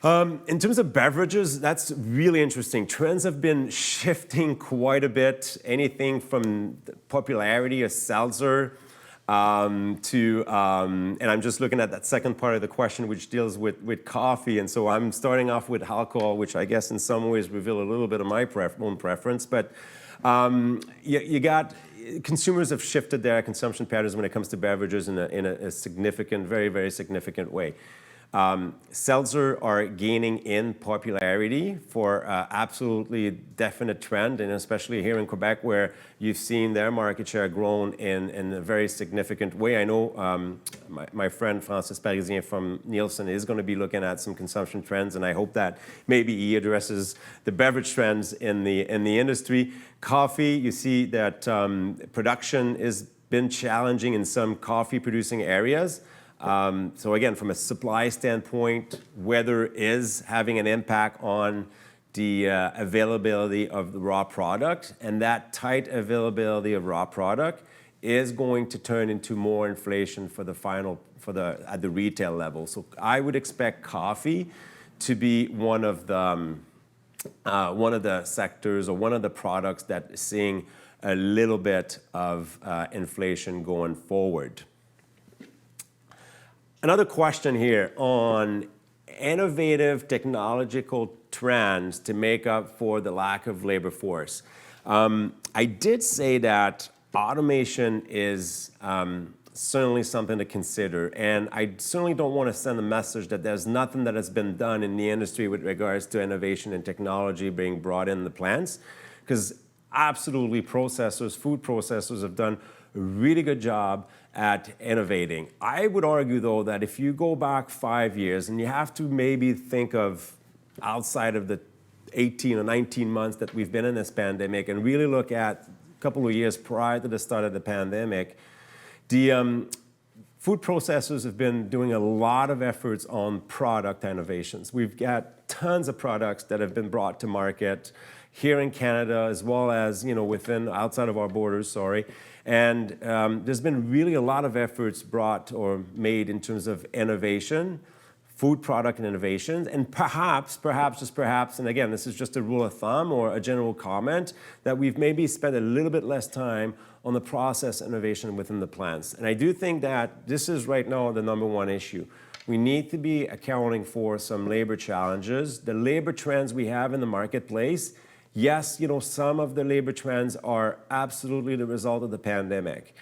In terms of beverages, that's really interesting. Trends have been shifting quite a bit. Anything from the popularity of seltzer to, and I'm just looking at that second part of the question, which deals with coffee. And so I'm starting off with alcohol, which I guess in some ways reveal a little bit of my own preference. But you got consumers have shifted their consumption patterns when it comes to beverages in a significant, very, very significant way. Seltzer are gaining in popularity for absolutely definite trend, and especially here in Quebec, where you've seen their market share grown in a very significant way. I know my friend Francis Parisien from Nielsen is going to be looking at some consumption trends, and I hope that maybe he addresses the beverage trends in the industry. Coffee, you see that production has been challenging in some coffee producing areas. So again, from a supply standpoint, weather is having an impact on the availability of the raw product, and that tight availability of raw product is going to turn into more inflation at the retail level. So I would expect coffee to be one of the sectors or one of the products that is seeing a little bit of inflation going forward. Another question here on innovative technological trends to make up for the lack of labor force. I did say that automation is certainly something to consider, and I certainly don't want to send a message that there's nothing that has been done in the industry with regards to innovation and technology being brought in the plants, because absolutely food processors have done a really good job at innovating. I would argue, though, that if you go back 5 years, and you have to maybe think of outside of the 18 or 19 months that we've been in this pandemic, and really look at a couple of years prior to the start of the pandemic, the food processors have been doing a lot of efforts on product innovations. We've got tons of products that have been brought to market here in Canada, as well as outside of our borders, And there's been really a lot of efforts brought or made in terms of innovation, food product and innovations, and perhaps, and again, this is just a rule of thumb or a general comment, that we've maybe spent a little bit less time on the process innovation within the plants. And I do think that this is right now the number one issue. We need to be accounting for some labor challenges. The labor trends we have in the marketplace Yes, some of the labor trends are absolutely the result of the pandemic.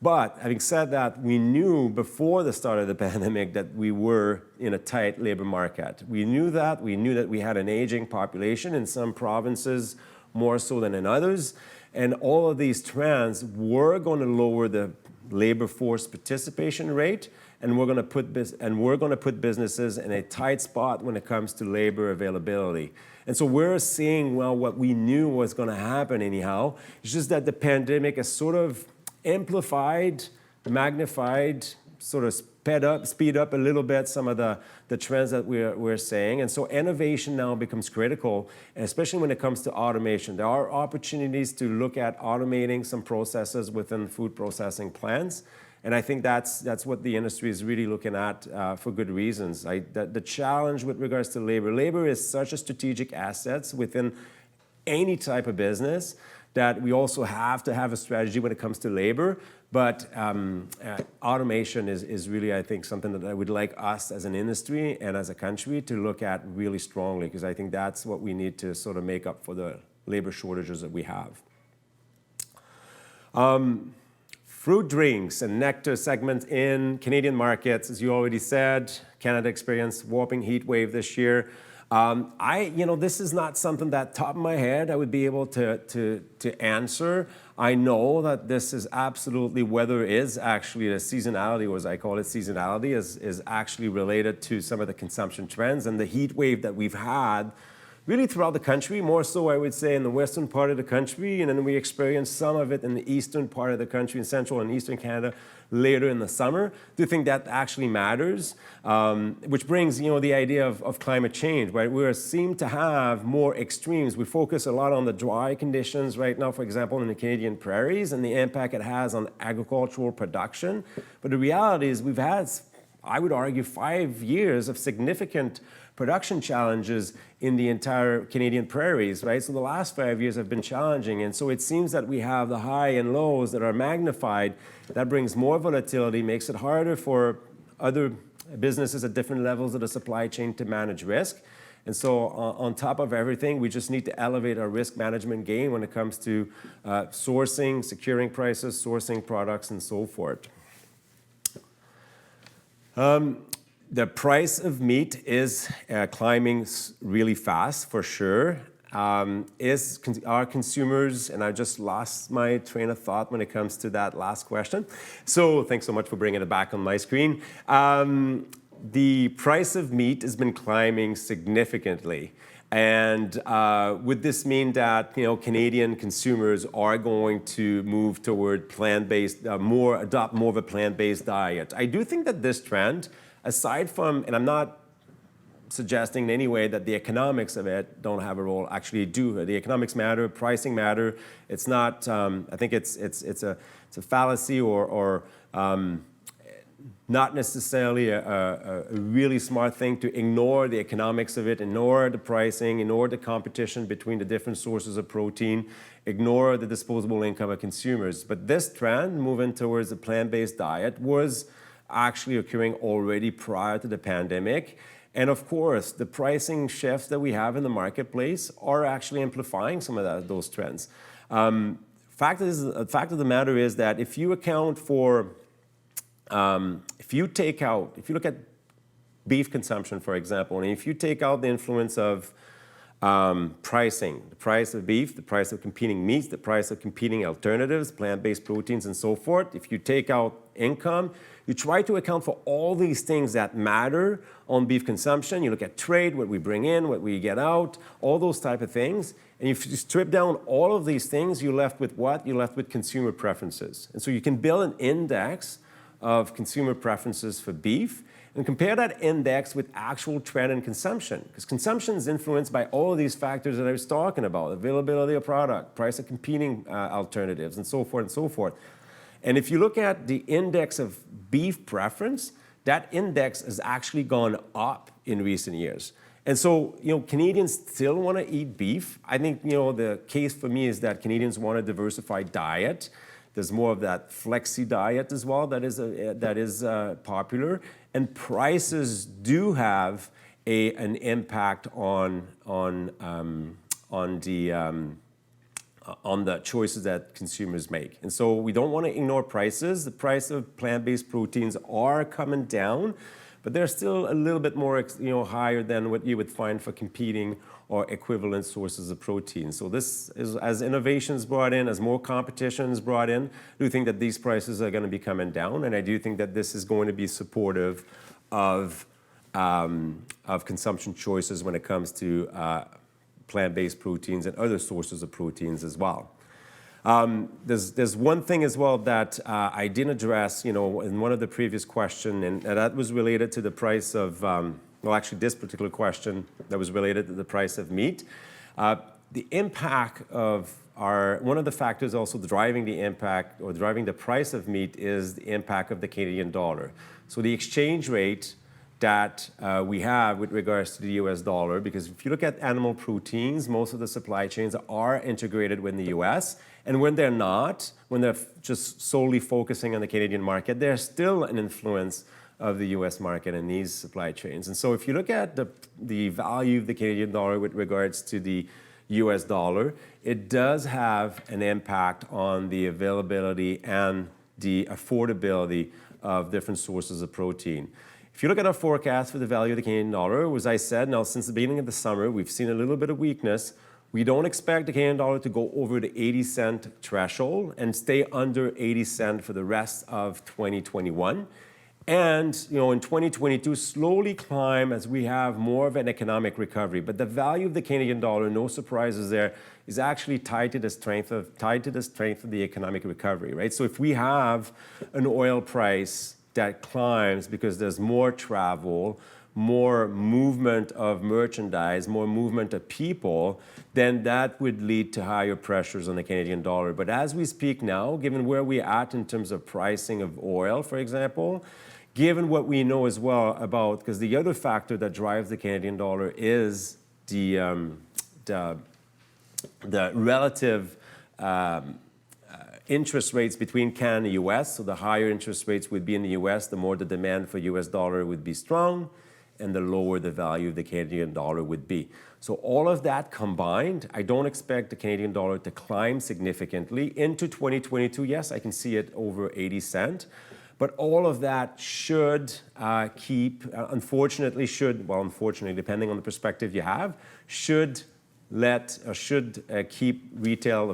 But having said that, we knew before the start of the pandemic that we were in a tight labor market. We knew that. We knew that we had an aging population in some provinces more so than in others. And all of these trends were going to lower the labor force participation rate, and we're going to put businesses in a tight spot when it comes to labor availability. And so we're seeing, well, what we knew was going to happen anyhow. It's just that the pandemic has sort of amplified, magnified, sort of speed up a little bit some of the trends that we're saying. And so innovation now becomes critical, and especially when it comes to automation. There are opportunities to look at automating some processes within food processing plants. And I think that's what the industry is really looking at for good reasons. The challenge with regards to labor is such a strategic asset within any type of business that we also have to have a strategy when it comes to labor. But automation is really, I think, something that I would like us as an industry and as a country to look at really strongly, because I think that's what we need to sort of make up for the labor shortages that we have. Fruit drinks and nectar segment in Canadian markets, as you already said, Canada experienced whopping heat wave this year. This is not something that top of my head I would be able to answer. I know that this is absolutely, weather is actually a seasonality, or as I call it, seasonality is actually related to some of the consumption trends and the heat wave that we've had really throughout the country, more so I would say in the western part of the country, and then we experienced some of it in the eastern part of the country, in central and eastern Canada, later in the summer. Do you think that actually matters? Which brings, the idea of climate change, right? We seem to have more extremes. We focus a lot on the dry conditions right now, for example, in the Canadian prairies and the impact it has on agricultural production. But the reality is we've had, I would argue, 5 years of significant production challenges in the entire Canadian prairies, right? So the last 5 years have been challenging. And so it seems that we have the high and lows that are magnified. That brings more volatility, makes it harder for other businesses at different levels of the supply chain to manage risk. And so on top of everything, we just need to elevate our risk management game when it comes to sourcing, securing prices, sourcing products, and so forth. The price of meat is climbing really fast, for sure. Are consumers, and I just lost my train of thought when it comes to that last question. So thanks so much for bringing it back on my screen. The price of meat has been climbing significantly. And would this mean that Canadian consumers are going to move toward plant-based, adopt more of a plant-based diet? I do think that this trend, aside from, and I'm not suggesting in any way that the economics of it don't have a role, actually do. The economics matter, pricing matter. It's not, I think it's a fallacy or not necessarily a really smart thing to ignore the economics of it, ignore the pricing, ignore the competition between the different sources of protein, ignore the disposable income of consumers. But this trend, moving towards a plant-based diet, was actually occurring already prior to the pandemic. And of course, the pricing shifts that we have in the marketplace are actually amplifying some of those trends. Fact of the matter is that if you account for, if you look at beef consumption, for example, and if you take out the influence of pricing, the price of beef, the price of competing meats, the price of competing alternatives, plant-based proteins, and so forth, if you take out income, you try to account for all these things that matter on beef consumption. You look at trade, what we bring in, what we get out, all those type of things. And if you strip down all of these things, you're left with what? You're left with consumer preferences. And so you can build an index of consumer preferences for beef and compare that index with actual trend in consumption. Because consumption is influenced by all of these factors that I was talking about: availability of product, price of competing alternatives, and so forth and so forth. And if you look at the index of beef preference, that index has actually gone up in recent years. And so, Canadians still want to eat beef. I think, the case for me is that Canadians want a diversified diet. There's more of that flexi diet as well that is popular. And prices do have an impact on on the choices that consumers make. And so we don't want to ignore prices. The price of plant-based proteins are coming down, but they're still a little bit more higher than what you would find for competing or equivalent sources of protein. So this is, as innovations brought in, as more competition is brought in, I do think that these prices are going to be coming down, and I do think that this is going to be supportive of consumption choices when it comes to plant-based proteins and other sources of proteins as well. There's one thing as well that I didn't address, in one of the previous questions, and that was related to the price of, this particular question that was related to the price of meat. The impact of one of the factors also driving the impact or driving the price of meat is the impact of the Canadian dollar. So the exchange rate that we have with regards to the US dollar, because if you look at animal proteins, most of the supply chains are integrated with the US, and when they're not, when they're just solely focusing on the Canadian market, there's still an influence of the US market in these supply chains. And so if you look at the value of the Canadian dollar with regards to the US dollar, it does have an impact on the availability and the affordability of different sources of protein. If you look at our forecast for the value of the Canadian dollar, as I said, now since the beginning of the summer, we've seen a little bit of weakness. We don't expect the Canadian dollar to go over the 80-cent threshold and stay under 80 cents for the rest of 2021. And, in 2022, slowly climb as we have more of an economic recovery. But the value of the Canadian dollar, no surprises there, is actually tied to the strength of the economic recovery, right? So if we have an oil price that climbs because there's more travel, more movement of merchandise, more movement of people, then that would lead to higher pressures on the Canadian dollar. But as we speak now, given where we're at in terms of pricing of oil, for example, given what we know as well about, because the other factor that drives the Canadian dollar is the relative interest rates between Canada and the US. So the higher interest rates would be in the US, the more the demand for US dollar would be strong, and the lower the value of the Canadian dollar would be. So all of that combined, I don't expect the Canadian dollar to climb significantly into 2022. Yes, I can see it over 80 cents. But all of that should unfortunately, depending on the perspective you have, should keep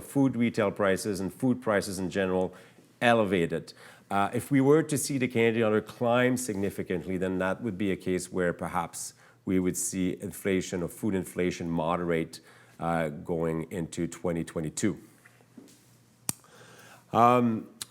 food retail prices and food prices in general elevated. If we were to see the Canadian dollar climb significantly, then that would be a case where perhaps we would see inflation or food inflation moderate going into 2022.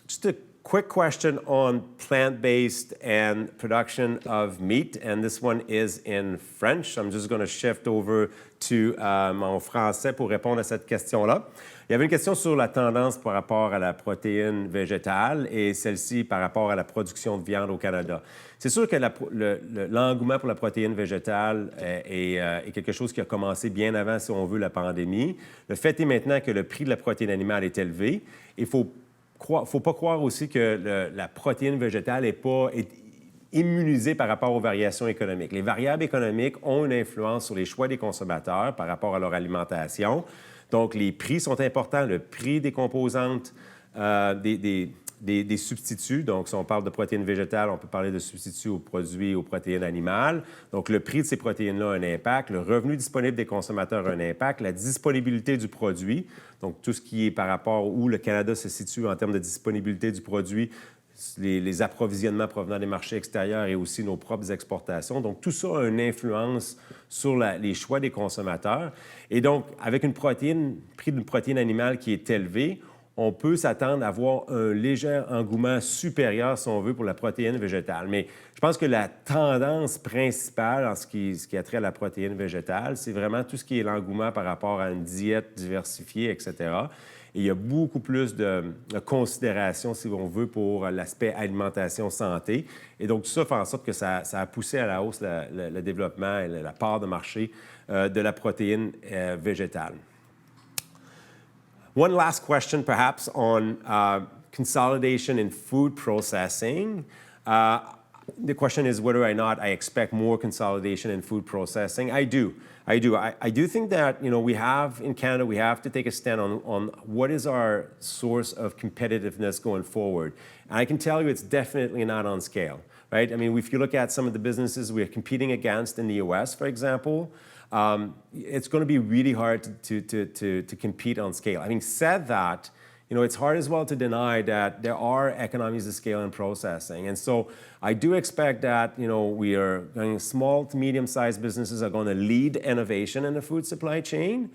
Just a quick question on plant-based and production of meat, and this one is in French. I'm just going to shift over to mon français pour répondre à cette question-là. Il y avait une question sur la tendance par rapport à la protéine végétale et celle-ci par rapport à la production de viande au Canada. C'est sûr que l'engouement pour la protéine végétale est quelque chose qui a commencé bien avant, si on veut, la pandémie. Le fait est maintenant que le prix de la protéine animale est élevé. Il faut pas croire aussi que la protéine végétale est immunisée par rapport aux variations économiques. Les variables économiques ont une influence sur les choix des consommateurs par rapport à leur alimentation. Donc, les prix sont importants, le prix des composantes, des substituts. Donc, si on parle de protéines végétales, on peut parler de substituts aux produits, aux protéines animales. Donc, le prix de ces protéines-là a un impact. Le revenu disponible des consommateurs a un impact. La disponibilité du produit, donc tout ce qui est par rapport où le Canada se situe en termes de disponibilité du produit, les approvisionnements provenant des marchés extérieurs et aussi nos propres exportations. Donc, tout ça a une influence sur les choix des consommateurs. Et donc, avec un prix d'une protéine animale qui est élevé, on peut s'attendre à avoir un léger engouement supérieur, si on veut, pour la protéine végétale. Mais je pense que la tendance principale en ce qui a trait à la protéine végétale, c'est vraiment tout ce qui est l'engouement par rapport à une diète diversifiée, etc. Et il y a beaucoup plus de considération, si on veut, pour l'aspect alimentation santé. Et donc, tout ça fait en sorte que ça a poussé à la hausse le développement et la part de marché de la protéine végétale. One last question, perhaps, on consolidation in food processing. the question is whether or not I expect more consolidation in food processing. I do. I do think that, we have, in Canada, we have to take a stand on what is our source of competitiveness going forward. And I can tell you it's definitely not on scale, right? I mean, if you look at some of the businesses we're competing against in the US, for example, it's going to be really hard to compete on scale. Having said that, it's hard as well to deny that there are economies of scale in processing. And so I do expect that, we are going small to medium-sized businesses are going to lead innovation in the food supply chain.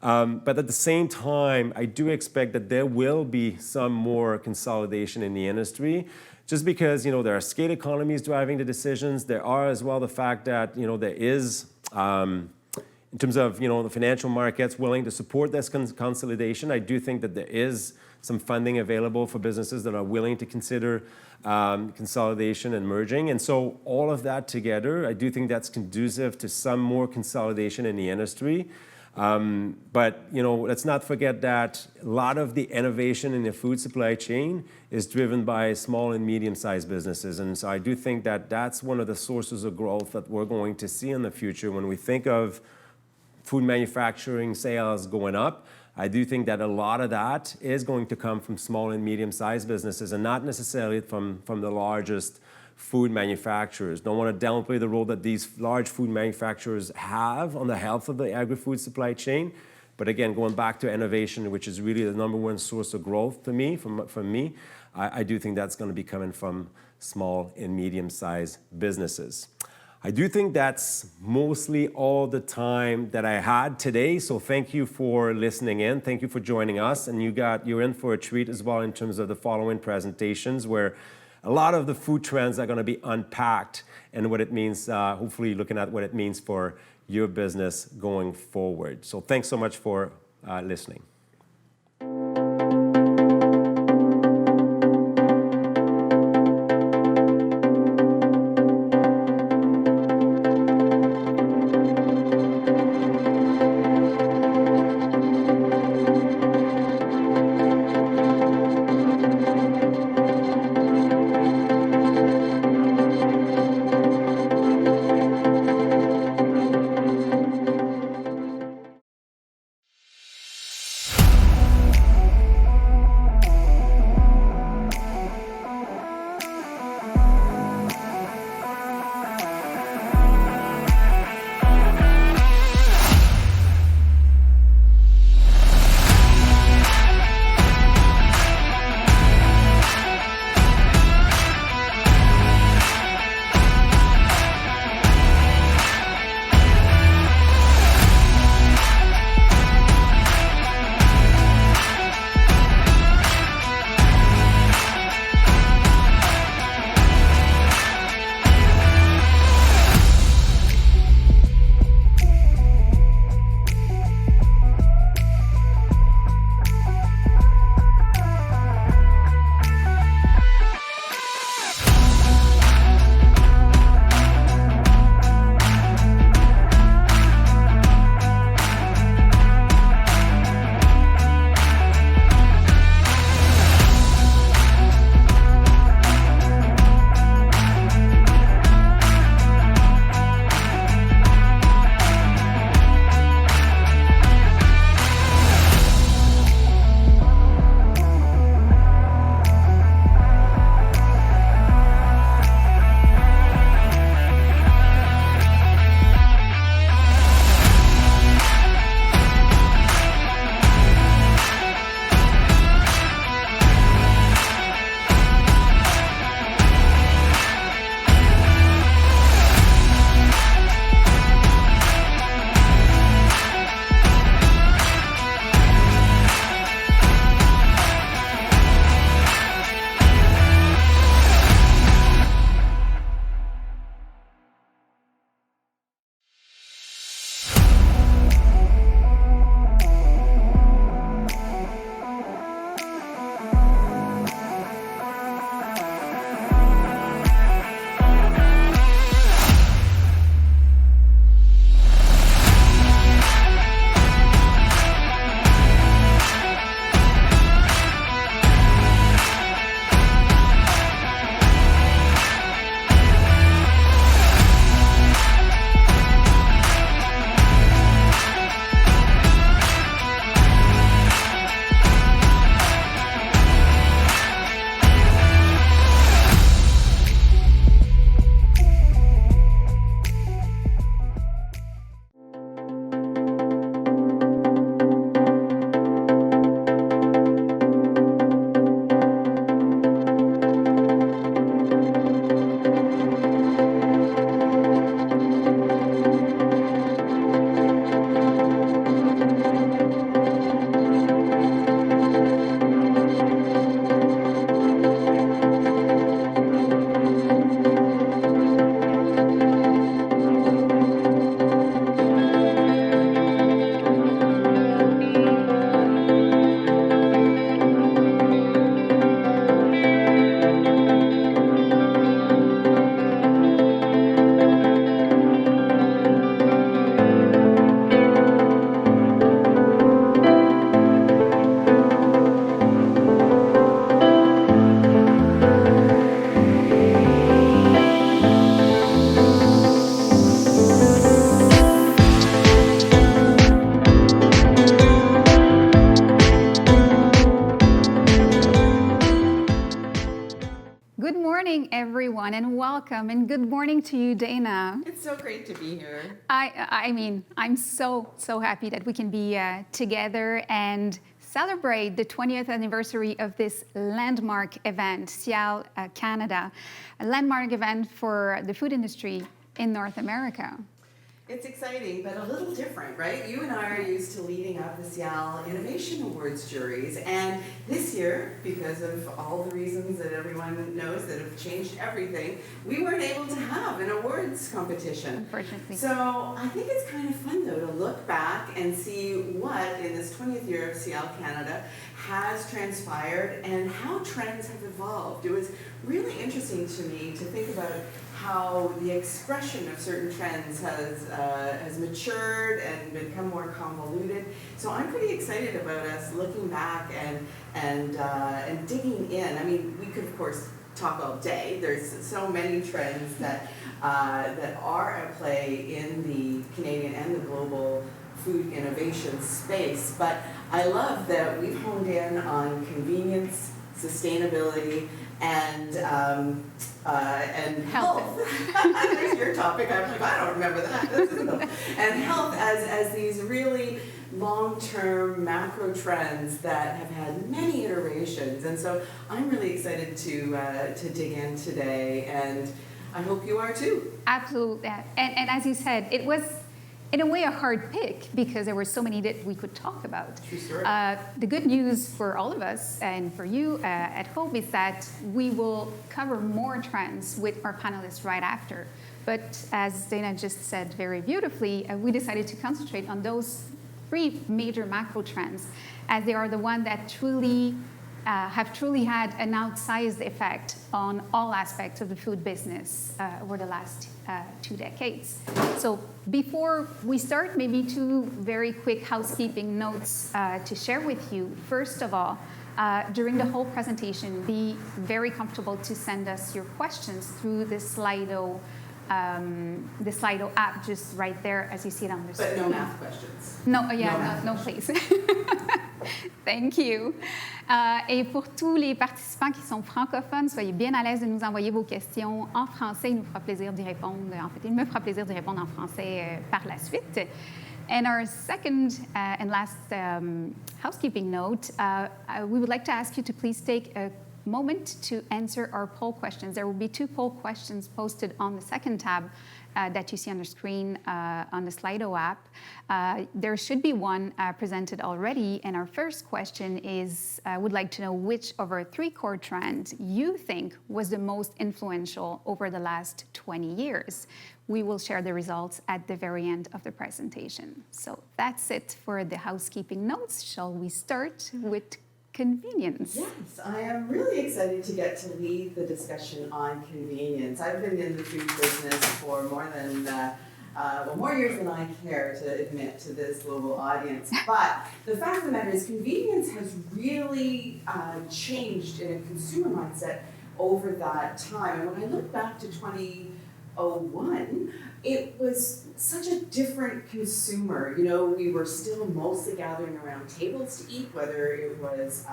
But at the same time, I do expect that there will be some more consolidation in the industry, just because, there are scale economies driving the decisions. There are as well the fact that, there is, in terms of, the financial markets willing to support this consolidation. I do think that there is some funding available for businesses that are willing to consider consolidation and merging. And so all of that together, I do think that's conducive to some more consolidation in the industry. But, let's not forget that a lot of the innovation in the food supply chain is driven by small and medium-sized businesses. And so I do think that that's one of the sources of growth that we're going to see in the future when we think of food manufacturing sales going up. I do think that a lot of that is going to come from small and medium-sized businesses and not necessarily from the largest food manufacturers. Don't want to downplay the role that these large food manufacturers have on the health of the agri-food supply chain. But again, going back to innovation, which is really the number one source of growth to me, from me, I do think that's going to be coming from small and medium-sized businesses. I do think that's mostly all the time that I had today. So thank you for listening in. Thank you for joining us. And you're in for a treat as well in terms of the following presentations, where a lot of the food trends are going to be unpacked and what it means, hopefully looking at what it means for your business going forward. So thanks so much for listening. welcome and good morning to you, Dana. It's so great to be here. I mean, I'm so happy that we can be together and celebrate the 20th anniversary of this landmark event, SIAL Canada, a landmark event for the food industry in North America. It's exciting, but a little different, right? You and I are used to leading up the SIAL Innovation Awards juries, and this year, because of all the reasons that everyone knows that have changed everything, we weren't able to have an awards competition. Unfortunately. So I think it's kind of fun, though, to look back and see what, in this 20th year of SIAL Canada, has transpired and how trends have evolved. It was really interesting to me to think about how the expression of certain trends has matured and become more convoluted. So I'm pretty excited about us looking back and digging in. I mean, we could of course talk all day. There's so many trends that are at play in the Canadian and the global food innovation space. But I love that we've honed in on convenience, sustainability, and health. There's your topic. I'm like, I don't remember that. And health as these really long-term macro trends that have had many iterations. And so I'm really excited to dig in today, and I hope you are too. Absolutely. And as you said, it was in a way a hard pick because there were so many that we could talk about. True story. The good news for all of us and for you at home is that we will cover more trends with our panelists right after. But as Dana just said very beautifully, we decided to concentrate on those 3 major macro trends as they are the ones that have truly had an outsized effect on all aspects of the food business over the last 2 decades. So before we start, maybe 2 very quick housekeeping notes to share with you. First of all, during the whole presentation, be very comfortable to send us your questions through the Slido app, just right there as you see it on the screen. But no math questions. No, please. Thank you. Et pour tous les participants qui sont francophones, soyez bien à l'aise de nous envoyer vos questions en français. Il nous fera plaisir d'y répondre. En fait, il me fera plaisir d'y répondre en français par la suite. And our second and last housekeeping note, we would like to ask you to please take a moment to answer our poll questions. There will be 2 poll questions posted on the second tab that you see on the screen on the Slido app. There should be one presented already, and our first question is, would like to know which of our 3 core trends you think was the most influential over the last 20 years. We will share the results at the very end of the presentation. So that's it for the housekeeping notes. Shall we start with convenience? Yes, I am really excited to get to lead the discussion on convenience. I've been in the food business for more years than I care to admit to this global audience. But the fact of the matter is convenience has really changed in a consumer mindset over that time. And when I look back to 2001, it was such a different consumer. You know, we were still mostly gathering around tables to eat, whether it was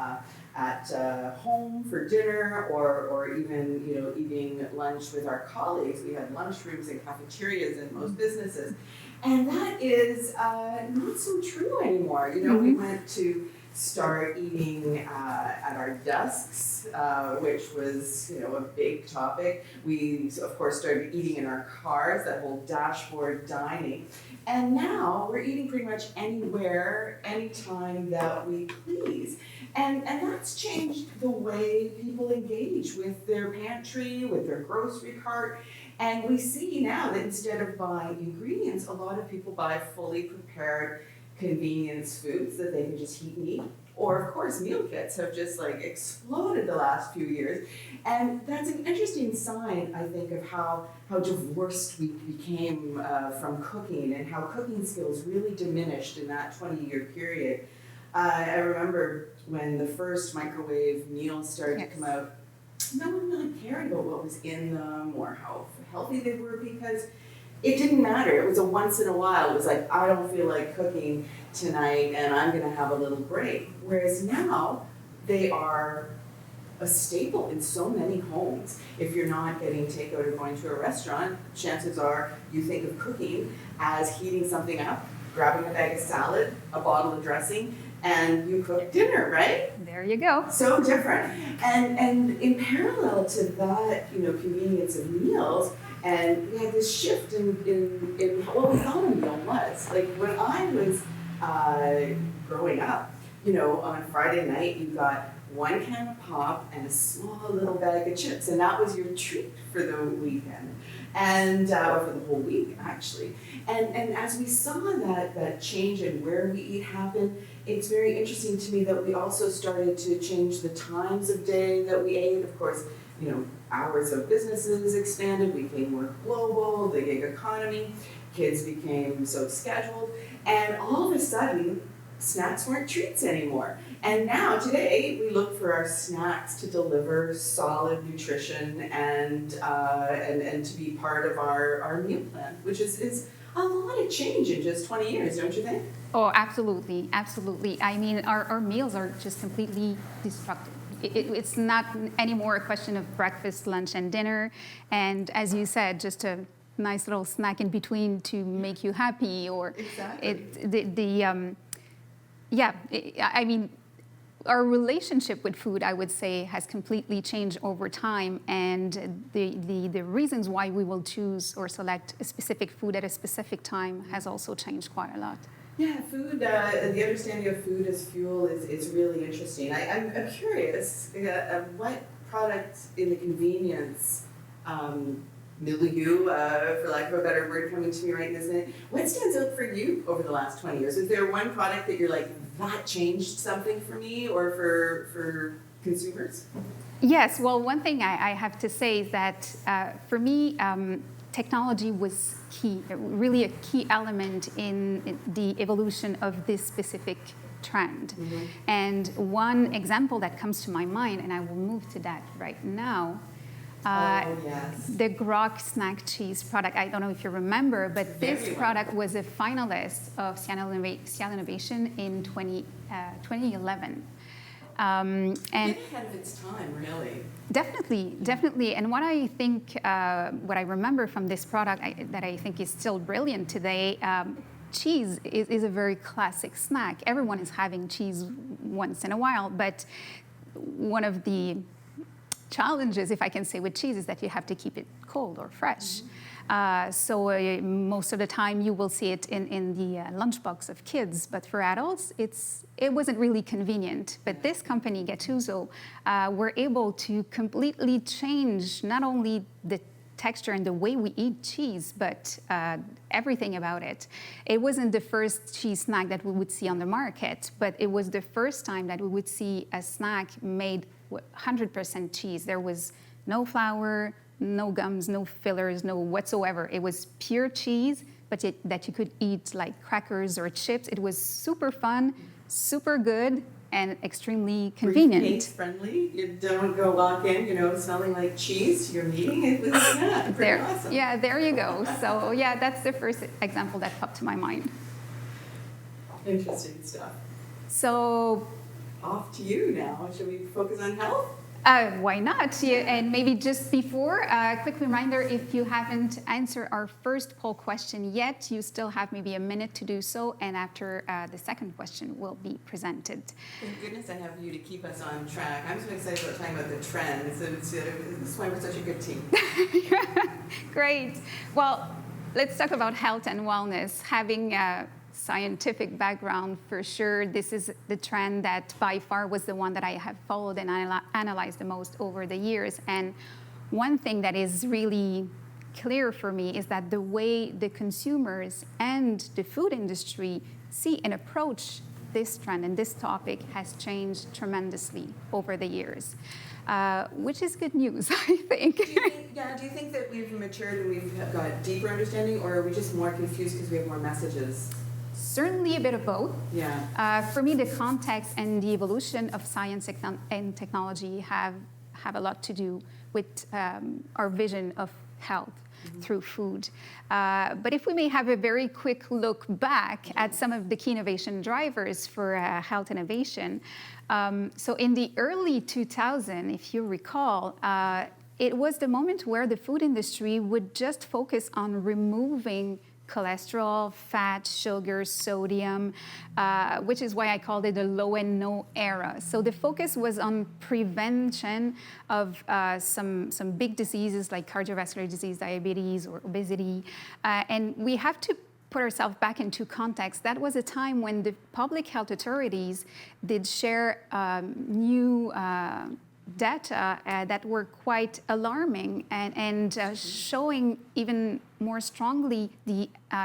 at home for dinner or even, you know, eating lunch with our colleagues. We had lunchrooms and cafeterias in most businesses. And that is not so true anymore. You know, we went to start eating at our desks, which was, you know, a big topic. We, of course, started eating in our cars, that whole dashboard dining. And now we're eating pretty much anywhere, anytime that we please. And that's changed the way people engage with their pantry, with their grocery cart. And we see now that instead of buying ingredients, a lot of people buy fully prepared convenience foods that they can just heat and eat. Or, of course, meal kits have just like exploded the last few years. And that's an interesting sign, I think, of how divorced we became from cooking and how cooking skills really diminished in that 20-year period. I remember when the first microwave meals started to come out, no one really cared about what was in them or how healthy they were because it didn't matter. It was a once in a while. It was like, I don't feel like cooking tonight and I'm going to have a little break. Whereas now, they are a staple in so many homes. If you're not getting takeout or going to a restaurant, chances are you think of cooking as heating something up, grabbing a bag of salad, a bottle of dressing, and you cook dinner, right? There you go. So different. And in parallel to that, convenience of meals, and we had this shift in what we thought a meal was. Like when I was growing up, on Friday night you got one can of pop and a small little bag of chips, and that was your treat for the weekend, and or for the whole week actually. And as we saw that change in where we eat happen, it's very interesting to me that we also started to change the times of day that we ate. Of course, hours of businesses expanded, we became more global, the gig economy, kids became so scheduled, and all of a sudden, snacks weren't treats anymore. And now, today, we look for our snacks to deliver solid nutrition and to be part of our meal plan, which is a lot of change in just 20 years, don't you think? Oh, absolutely, absolutely. I mean, our meals are just completely disrupted. It's not anymore a question of breakfast, lunch, and dinner. And as you said, just a nice little snack in between to make you happy, or exactly. I mean, our relationship with food, I would say, has completely changed over time, and the reasons why we will choose or select a specific food at a specific time has also changed quite a lot. Yeah, food, the understanding of food as fuel is really interesting. I'm curious, what product in the convenience milieu, for lack of a better word coming to me right this minute, what stands out for you over the last 20 years? Is there one product that you're like, that changed something for me or for consumers? Yes, well, one thing I have to say is that for me, technology was key, really a key element in the evolution of this specific trend. Mm-hmm. And one example that comes to my mind, and I will move to that right now, yes. The Grok snack cheese product. I don't know if you remember, but this product was a finalist of SIAL Innovation in 2011. And ahead of its time, really. Definitely. And what I think, what I remember from this product that I think is still brilliant today, cheese is a very classic snack. Everyone is having cheese once in a while, but one of the challenges, if I can say, with cheese is that you have to keep it cold or fresh. So most of the time you will see it in the lunchbox of kids, but for adults, it wasn't really convenient. But this company, Gattuso, were able to completely change not only the texture and the way we eat cheese, but everything about it. It wasn't the first cheese snack that we would see on the market, but it was the first time that we would see a snack made 100% cheese. There was no flour, no gums, no fillers, no whatsoever. It was pure cheese, but that you could eat like crackers or chips. It was super fun, super good, and extremely convenient. Briefcase friendly. You don't go walk in, smelling like cheese to your meeting. It was pretty awesome. Yeah, there you go. So yeah, that's the first example that popped to my mind. Interesting stuff. So off to you now. Should we focus on health? Why not? Yeah, and maybe just before, a quick reminder, if you haven't answered our first poll question yet, you still have maybe a minute to do so, and after the second question will be presented. Thank goodness I have you to keep us on track. I'm so excited about talking about the trends. This is why we're such a good team. Great. Well, let's talk about health and wellness. Having scientific background, for sure, this is the trend that by far was the one that I have followed and analyzed the most over the years. And one thing that is really clear for me is that the way the consumers and the food industry see and approach this trend and this topic has changed tremendously over the years, which is good news, I think. Do you think that we've matured and we've got deeper understanding, or are we just more confused because we have more messages? Certainly a bit of both. Yeah. For me, the context and the evolution of science and technology have a lot to do with our vision of health. through food. But if we may have a very quick look back at some of the key innovation drivers for health innovation. So in the early 2000s, if you recall, it was the moment where the food industry would just focus on removing cholesterol, fat, sugar, sodium, which is why I called it the low and no era. So the focus was on prevention of some big diseases like cardiovascular disease, diabetes, or obesity. And we have to put ourselves back into context. That was a time when the public health authorities did share new data that were quite alarming and showing even more strongly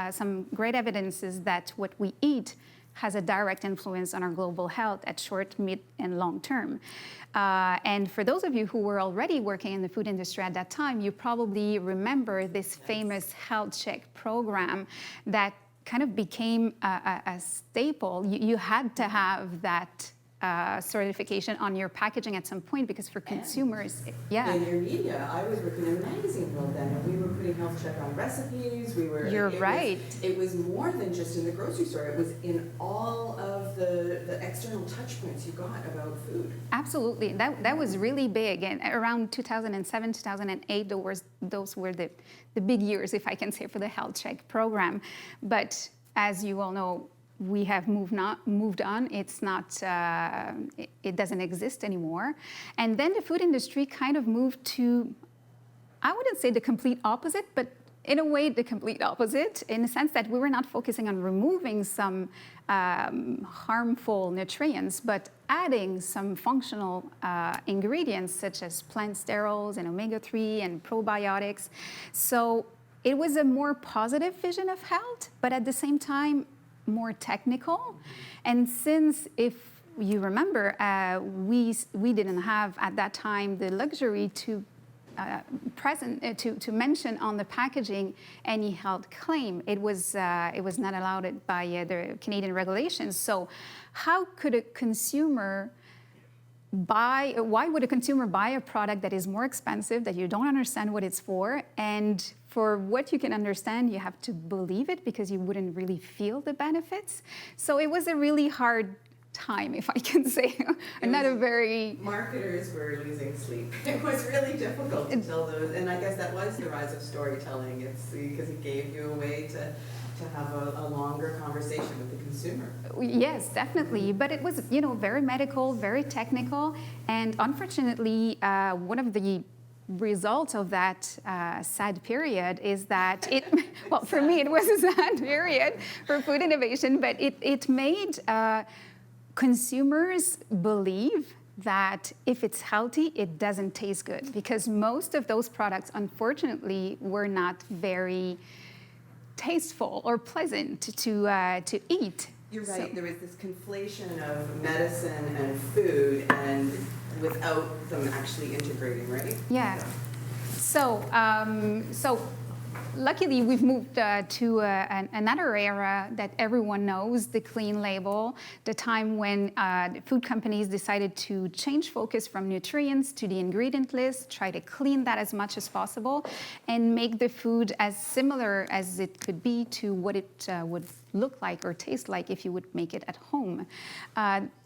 some great evidences that what we eat has a direct influence on our global health at short, mid, and long term. And for those of you who were already working in the food industry at that time, you probably remember this famous health check program that kind of became a staple. You had to have that certification on your packaging at some point, because for consumers, in your media, I was working in the magazine world then, and we were putting health check on recipes. You're right. It was more than just in the grocery store. It was in all of the external touch points you got about food. Absolutely. That was really big. And around 2007, 2008, those were the big years, if I can say, for the health check program. But as you all know, we have moved on. It's not, it doesn't exist anymore. And then the food industry kind of moved to, I wouldn't say the complete opposite, but in a way the complete opposite, in the sense that we were not focusing on removing some harmful nutrients, but adding some functional ingredients such as plant sterols and omega-3 and probiotics. So it was a more positive vision of health, but at the same time, more technical. And since, if you remember, we didn't have at that time the luxury to to mention on the packaging any health claim. It was not allowed by the Canadian regulations. So how could a consumer why would a consumer buy a product that is more expensive, that you don't understand what it's for, and for what you can understand, you have to believe it because you wouldn't really feel the benefits? So it was a really hard time, if I can say. Not a very... Marketers were losing sleep. It was really difficult to tell those, and I guess that was the rise of storytelling. It's because it gave you a way to have a longer conversation with the consumer. Yes, definitely. But it was, very medical, very technical. And unfortunately, one of the results of that sad period is that for me, it was a sad period for food innovation, but it made consumers believe that if it's healthy, it doesn't taste good, because most of those products, unfortunately, were not very tasteful or pleasant to eat. You're right. So, there was this conflation of medicine and food, and without them actually integrating, right? Yeah. So luckily, we've moved to another era that everyone knows, the clean label, the time when food companies decided to change focus from nutrients to the ingredient list, try to clean that as much as possible, and make the food as similar as it could be to what it would look like or taste like if you would make it at home.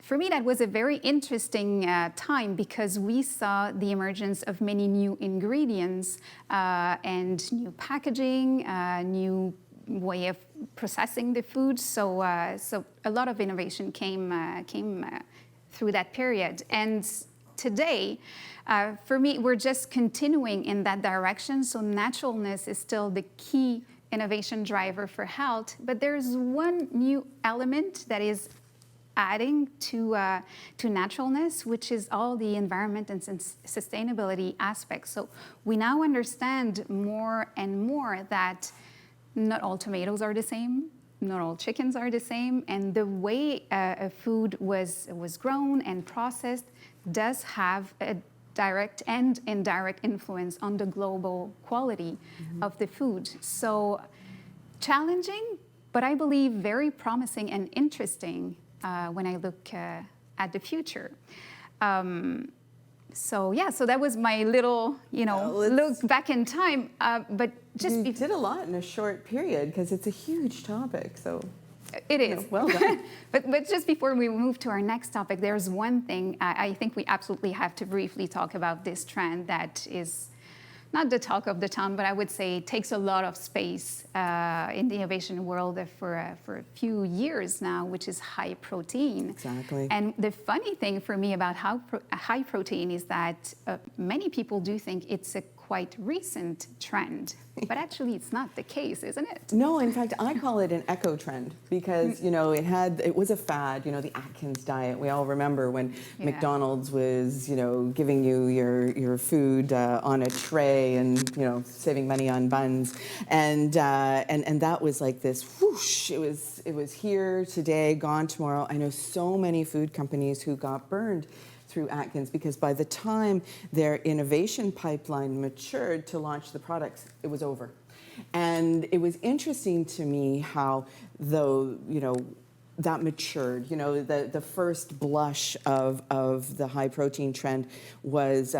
For me, that was a very interesting time, because we saw the emergence of many new ingredients and new packaging, new way of processing the food. So a lot of innovation came through that period. And today, for me, we're just continuing in that direction. So naturalness is still the key innovation driver for health, but there's one new element that is adding to naturalness, which is all the environment and sustainability aspects. So we now understand more and more that not all tomatoes are the same, not all chickens are the same, and the way a food was grown and processed does have a direct and indirect influence on the global quality of the food. So challenging, but I believe very promising and interesting when I look at the future. So that was my little, look back in time. But You did a lot in a short period because it's a huge topic. So it is. Well done. but just before we move to our next topic, there's one thing I think we absolutely have to briefly talk about this trend that is not the talk of the town, but I would say it takes a lot of space in the innovation world for a few years now, which is high protein. Exactly. And the funny thing for me about high protein is that many people do think it's a quite recent trend, but actually it's not the case, isn't it? No, in fact, I call it an echo trend because, it was a fad, the Atkins diet. We all remember when McDonald's was, giving you your food on a tray and, saving money on buns. And that was like this whoosh, it was here today, gone tomorrow. I know so many food companies who got burned through Atkins because by the time their innovation pipeline matured to launch the products, it was over. And it was interesting to me how, though, that matured. The first blush of the high protein trend was,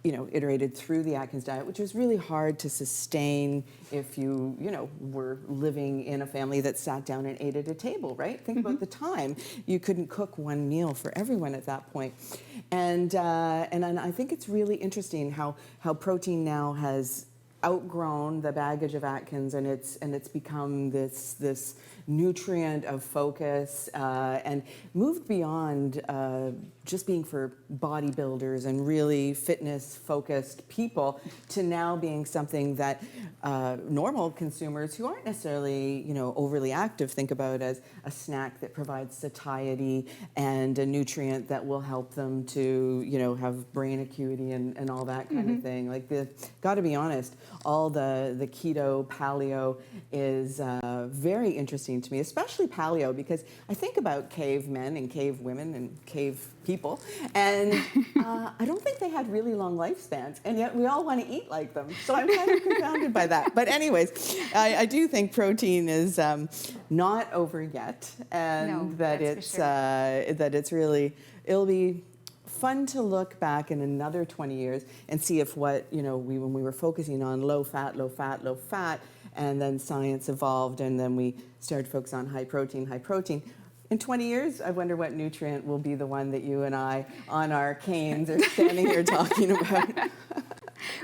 iterated through the Atkins diet, which was really hard to sustain if you, were living in a family that sat down and ate at a table, right? Think about the time. You couldn't cook one meal for everyone at that point. And I think it's really interesting how protein now has outgrown the baggage of Atkins, and it's become this nutrient of focus and moved beyond just being for bodybuilders and really fitness-focused people to now being something that normal consumers who aren't necessarily overly active think about as a snack that provides satiety and a nutrient that will help them to have brain acuity and all that kind of thing. Like got to be honest, all the keto, paleo is very interesting to me, especially paleo, because I think about cavemen and cave women and cave people, and I don't think they had really long lifespans, and yet we all want to eat like them. So I'm kind of confounded by that. But anyways, I do think protein is not over yet, and that it's really, it'll be fun to look back in another 20 years and see if what, when we were focusing on low fat, and then science evolved, and then we started to focus on high protein. In 20 years, I wonder what nutrient will be the one that you and I, on our canes, are standing here talking about.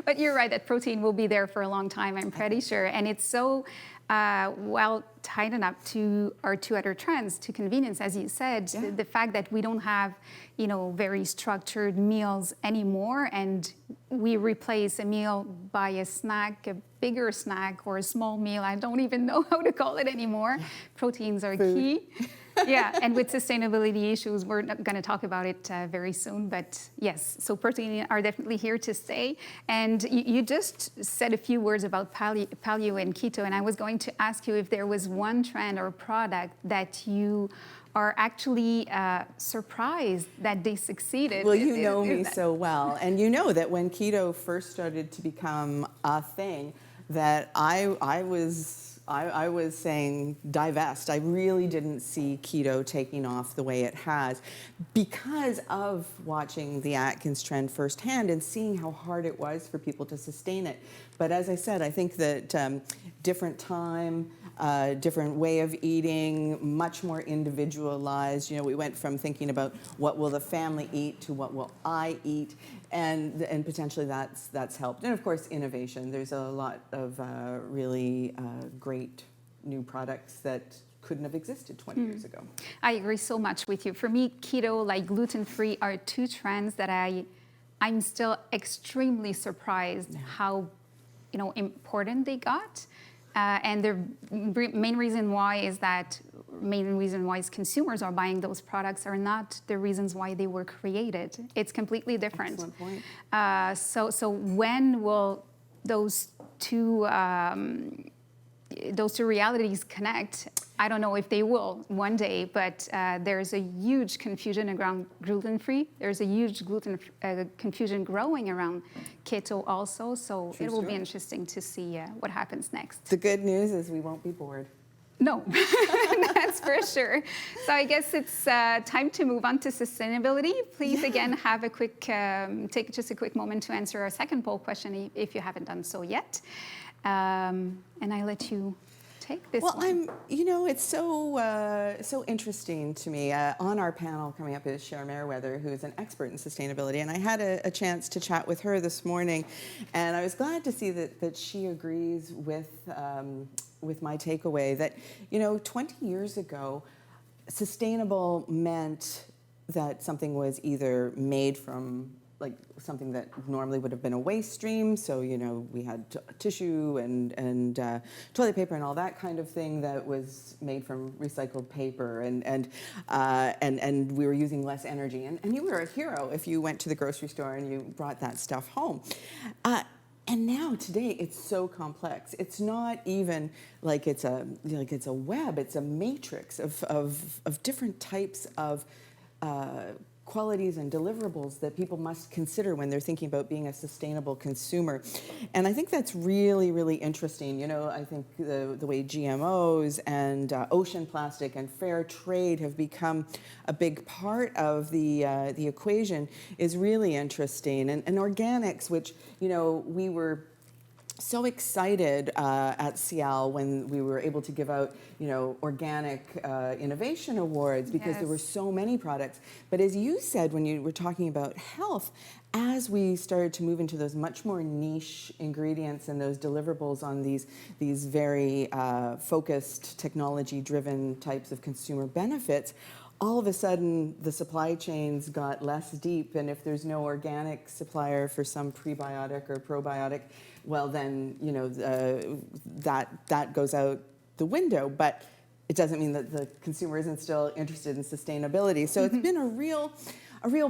But you're right, that protein will be there for a long time, I'm pretty sure. And it's so well tied up to our two other trends, to convenience, as you said. The fact that we don't have, very structured meals anymore, and we replace a meal by a snack, a bigger snack, or a small meal. I don't even know how to call it anymore. Proteins are key. And with sustainability issues, we're not going to talk about it very soon, but yes, so protein are definitely here to stay. And you just said a few words about paleo and keto, and I was going to ask you if there was one trend or product that you are actually surprised that they succeeded. Well, you know me so well, and you know that when keto first started to become a thing, that I was saying divest. I really didn't see keto taking off the way it has because of watching the Atkins trend firsthand and seeing how hard it was for people to sustain it. But as I said, I think that different time, different way of eating, much more individualized. We went from thinking about what will the family eat to what will I eat, and potentially that's helped. And of course, innovation. There's a lot of really great new products that couldn't have existed 20 years ago. I agree so much with you. For me, keto, like gluten-free, are two trends that I'm still extremely surprised how important they got. And the main reason why is consumers are buying those products are not the reasons why they were created. It's completely different. Excellent point. So when will those two realities connect? I don't know if they will one day, but there's a huge confusion around gluten-free. There's a huge confusion growing around keto also. So it will be interesting to see what happens next. The good news is we won't be bored. No, that's for sure. So I guess it's time to move on to sustainability. Please, again, have a quick, take just a quick moment to answer our second poll question if you haven't done so yet. And I let you take this Well, one. it's so interesting to me. On our panel coming up is Cher Merriweather, who's an expert in sustainability, and I had a chance to chat with her this morning, and I was glad to see that she agrees with my takeaway that 20 years ago, sustainable meant that something was either made from like something that normally would have been a waste stream, so we had tissue and toilet paper and all that kind of thing that was made from recycled paper, and we were using less energy, and you were a hero if you went to the grocery store and you brought that stuff home. And now today it's so complex. It's not even like it's a web. It's a matrix of different types of qualities and deliverables that people must consider when they're thinking about being a sustainable consumer. And I think that's really, really interesting. I think the way GMOs and ocean plastic and fair trade have become a big part of the equation is really interesting. And organics, which, we were so excited at SIAL when we were able to give out, organic innovation awards because there were so many products. But as you said when you were talking about health, as we started to move into those much more niche ingredients and those deliverables on these very focused, technology-driven types of consumer benefits, all of a sudden the supply chains got less deep, and if there's no organic supplier for some prebiotic or probiotic, well then that goes out the window. But it doesn't mean that the consumer isn't still interested in sustainability. So it's been a real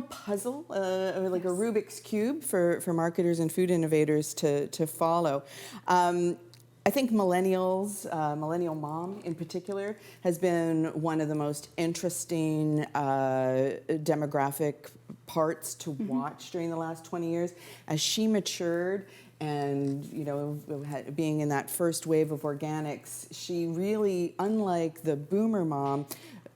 puzzle, like a Rubik's Cube for marketers and food innovators to follow. I think millennials, millennial mom in particular, has been one of the most interesting demographic parts to watch during the last 20 years. As she matured and, being in that first wave of organics, she really, unlike the boomer mom,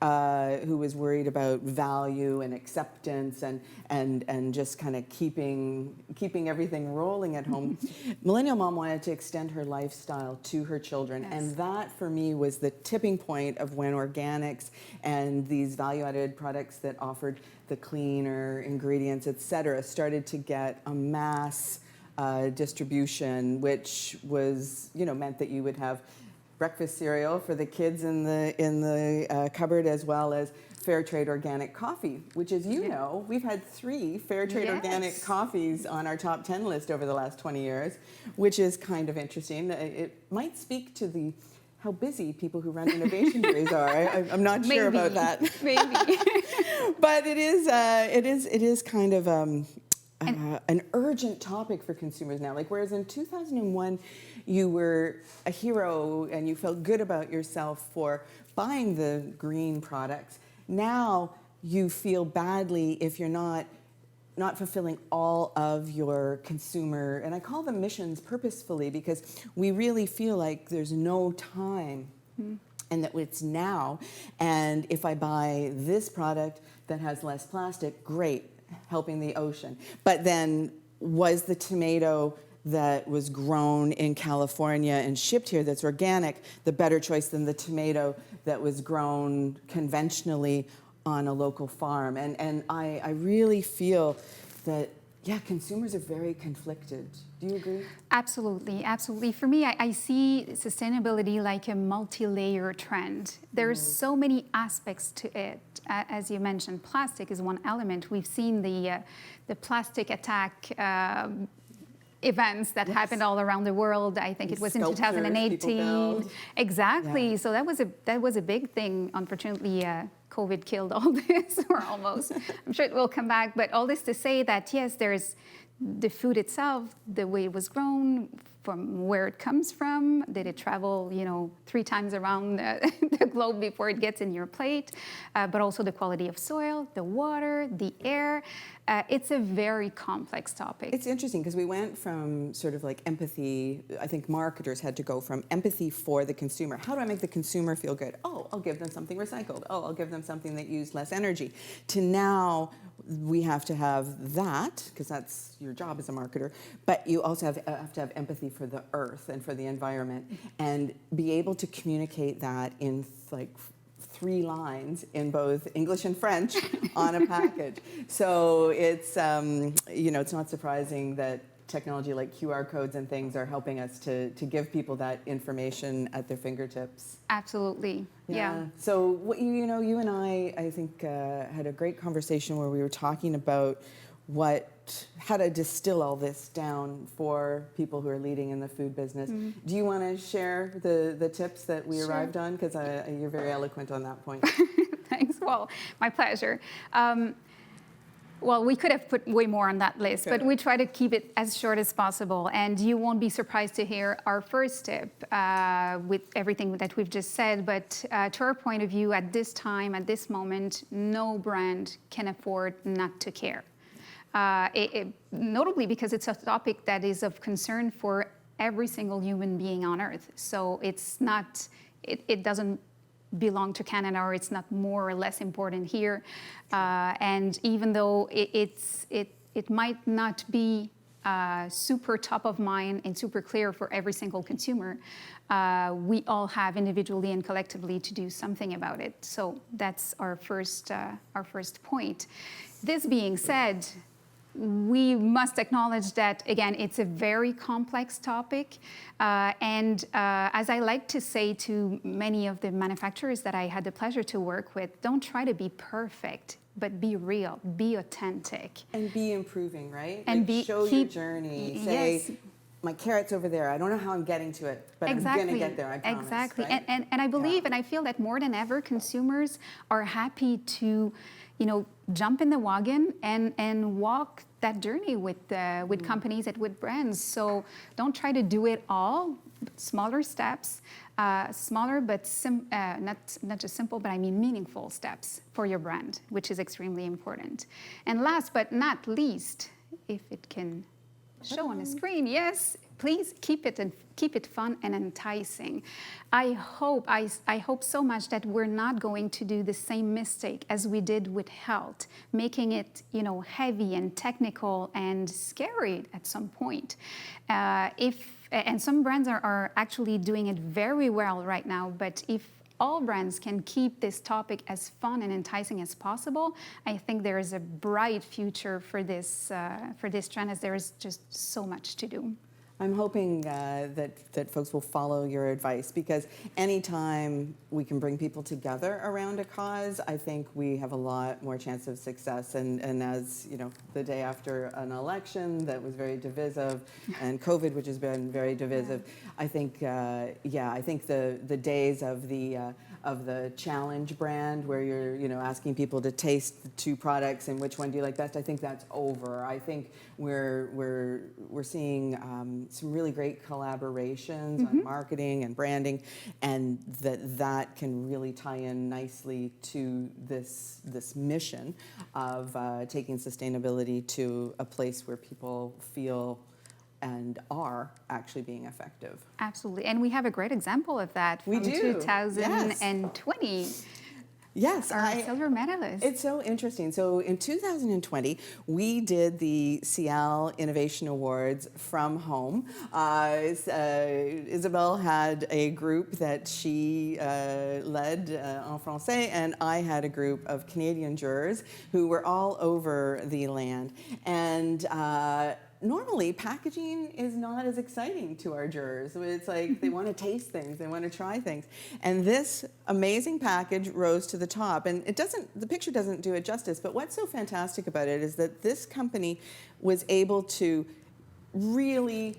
who was worried about value and acceptance and just kind of keeping everything rolling at home. Millennial mom wanted to extend her lifestyle to her children, and that for me was the tipping point of when organics and these value-added products that offered the cleaner ingredients, etc., started to get a mass distribution, which was meant that you would have breakfast cereal for the kids in the cupboard, as well as fair trade organic coffee, which, as you know, we've had 3 fair trade organic coffees on our top 10 list over the last 20 years, which is kind of interesting. It might speak to how busy people who run innovation days are. I'm not sure about that. Maybe. But it is kind of an urgent topic for consumers now. Like, whereas in 2001, you were a hero and you felt good about yourself for buying the green products, now you feel badly if you're not fulfilling all of your consumer, and I call them missions purposefully, because we really feel like there's no time and that it's now. And if I buy this product that has less plastic, great, helping the ocean. But then, was the tomato that was grown in California and shipped here that's organic the better choice than the tomato that was grown conventionally on a local farm? And I really feel that, consumers are very conflicted. Do you agree? Absolutely, absolutely. For me, I see sustainability like a multi-layer trend. There's so many aspects to it. As you mentioned, plastic is one element. We've seen the plastic attack events that happened all around the world. I think it was in 2018. Exactly. Yeah. So that was a big thing. Unfortunately, COVID killed all this, or almost. I'm sure it will come back. But all this to say that, yes, there's the food itself, the way it was grown, from where it comes from. Did it travel, 3 times around the globe before it gets in your plate? But also the quality of soil, the water, the air. It's a very complex topic. It's interesting because we went from sort of like empathy. I think marketers had to go from empathy for the consumer. How do I make the consumer feel good? Oh, I'll give them something recycled. Oh, I'll give them something that used less energy. To now, we have to have that, because that's your job as a marketer, but you also have to have empathy for the earth and for the environment, and be able to communicate that in like 3 lines in both English and French on a package. So it's, it's not surprising that technology like QR codes and things are helping us to give people that information at their fingertips. Absolutely, yeah. So what, you and I think, had a great conversation where we were talking about how to distill all this down for people who are leading in the food business. Do you want to share the tips that we arrived on? Because you're very eloquent on that point. Thanks. Well, my pleasure. Well, we could have put way more on that list, but we try to keep it as short as possible. And you won't be surprised to hear our first tip with everything that we've just said. But to our point of view, at this time, at this moment, no brand can afford not to care. Notably because it's a topic that is of concern for every single human being on Earth. So it's not, it doesn't belong to Canada, or it's not more or less important here. And even though it might not be super top of mind and super clear for every single consumer, we all have individually and collectively to do something about it. So that's our first point. This being said, we must acknowledge that, again, it's a very complex topic. And as I like to say to many of the manufacturers that I had the pleasure to work with, don't try to be perfect, but be real, be authentic. And be improving, right? And show your journey. Say, my carrot's over there. I don't know how I'm getting to it, but I'm going to get there, I promise. Exactly. Right? And I believe, and I feel that more than ever, consumers are happy to, jump in the wagon and walk that journey with companies and with brands. So don't try to do it all. Smaller steps, smaller but not just simple, but I mean meaningful steps for your brand, which is extremely important. And last but not least, if it can show on the screen, yes, please keep it fun and enticing. I hope so much that we're not going to do the same mistake as we did with health, making it heavy and technical and scary at some point. And some brands are actually doing it very well right now, but if all brands can keep this topic as fun and enticing as possible, I think there is a bright future for this trend, as there is just so much to do. I'm hoping that folks will follow your advice, because anytime we can bring people together around a cause, I think we have a lot more chance of success. And as the day after an election that was very divisive, and COVID, which has been very divisive, I think I think the days of the challenge brand where you're asking people to taste the 2 products and which one do you like best, I think that's over. I think we're seeing some really great collaborations on marketing and branding, and that can really tie in nicely to this mission of taking sustainability to a place where people feel and are actually being effective. Absolutely, and we have a great example of that from 2020. Yes, our silver medalist. It's so interesting. So in 2020, we did the SIAL Innovation Awards from home. Isabelle had a group that she led en français, and I had a group of Canadian jurors who were all over the land. And normally, packaging is not as exciting to our jurors. It's like they want to taste things, they want to try things. And this amazing package rose to the top. And the picture doesn't do it justice, but what's so fantastic about it is that this company was able to really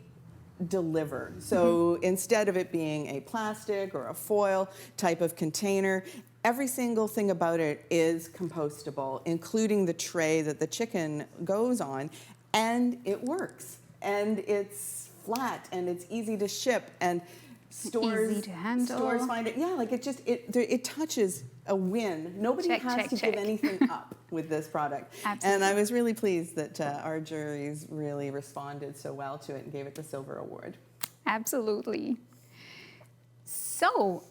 deliver. So instead of it being a plastic or a foil type of container, every single thing about it is compostable, including the tray that the chicken goes on. And it works, and it's flat, and it's easy to ship, and stores easy to handle. Stores find it. Yeah, like it touches a win. Nobody has to give anything up with this product. Absolutely. And I was really pleased that our juries really responded so well to it and gave it the silver award. Absolutely. So.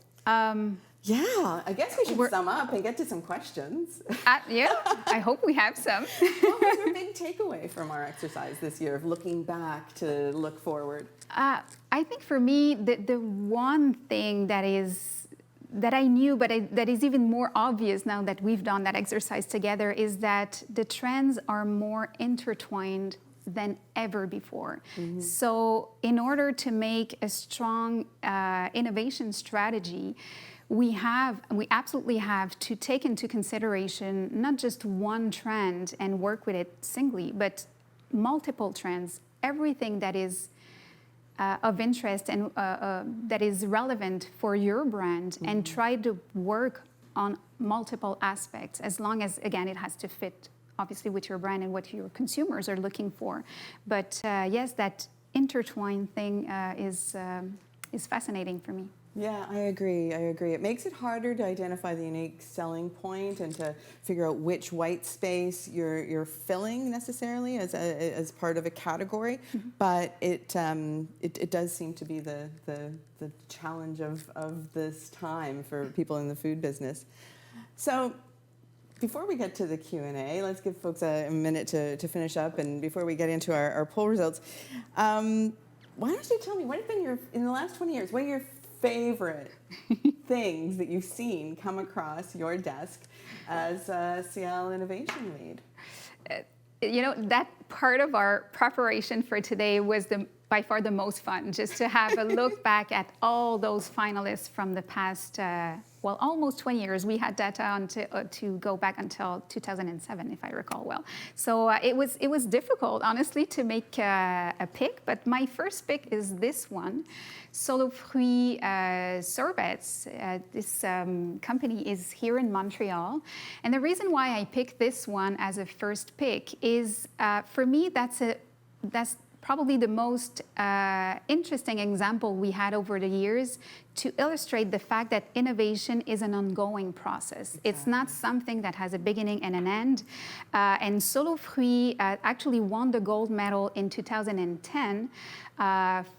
Yeah, I guess we should sum up and get to some questions. Yeah, I hope we have some. What was your big takeaway from our exercise this year of looking back to look forward? I think for me, the one thing that I knew, but that is even more obvious now that we've done that exercise together, is that the trends are more intertwined than ever before. Mm-hmm. So in order to make a strong innovation strategy, we absolutely have to take into consideration not just one trend and work with it singly, but multiple trends, everything that is of interest and that is relevant for your brand, and try to work on multiple aspects, as long as, again, it has to fit obviously with your brand and what your consumers are looking for. But yes, that intertwined thing is fascinating for me. Yeah, I agree. It makes it harder to identify the unique selling point and to figure out which white space you're filling necessarily as part of a category. Mm-hmm. But it does seem to be the challenge of this time for people in the food business. So before we get to the Q&A, let's give folks a minute to finish up, and before we get into our poll results, why don't you tell me, what have been in the last 20 years, what are your favorite things that you've seen come across your desk as SIAL Innovation Lead? That part of our preparation for today was by far the most fun, just to have a look back at all those finalists from the past, almost 20 years. We had data to go back until 2007, if I recall well. So it was difficult, honestly, to make a pick, but my first pick is this one. Solo Fruit sorbets. This company is here in Montreal. And the reason why I picked this one as a first pick is, for me, that's probably the most interesting example we had over the years to illustrate the fact that innovation is an ongoing process. Exactly. It's not something that has a beginning and an end. And Solo Fruit actually won the gold medal in 2010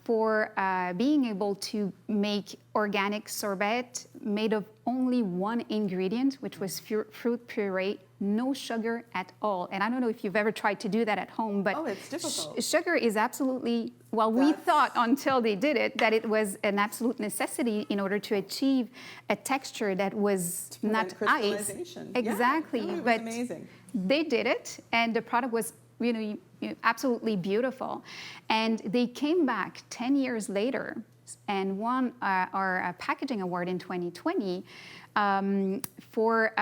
for being able to make organic sorbet made of only one ingredient, which was fruit puree, no sugar at all. And I don't know if you've ever tried to do that at home, but it's difficult. Sugar is absolutely, we thought until they did it that it was an absolute necessity in order to achieve a texture that was not ice. Exactly. Yeah, it was amazing. They did it, and the product was absolutely beautiful. And they came back 10 years later and won our packaging award in 2020 for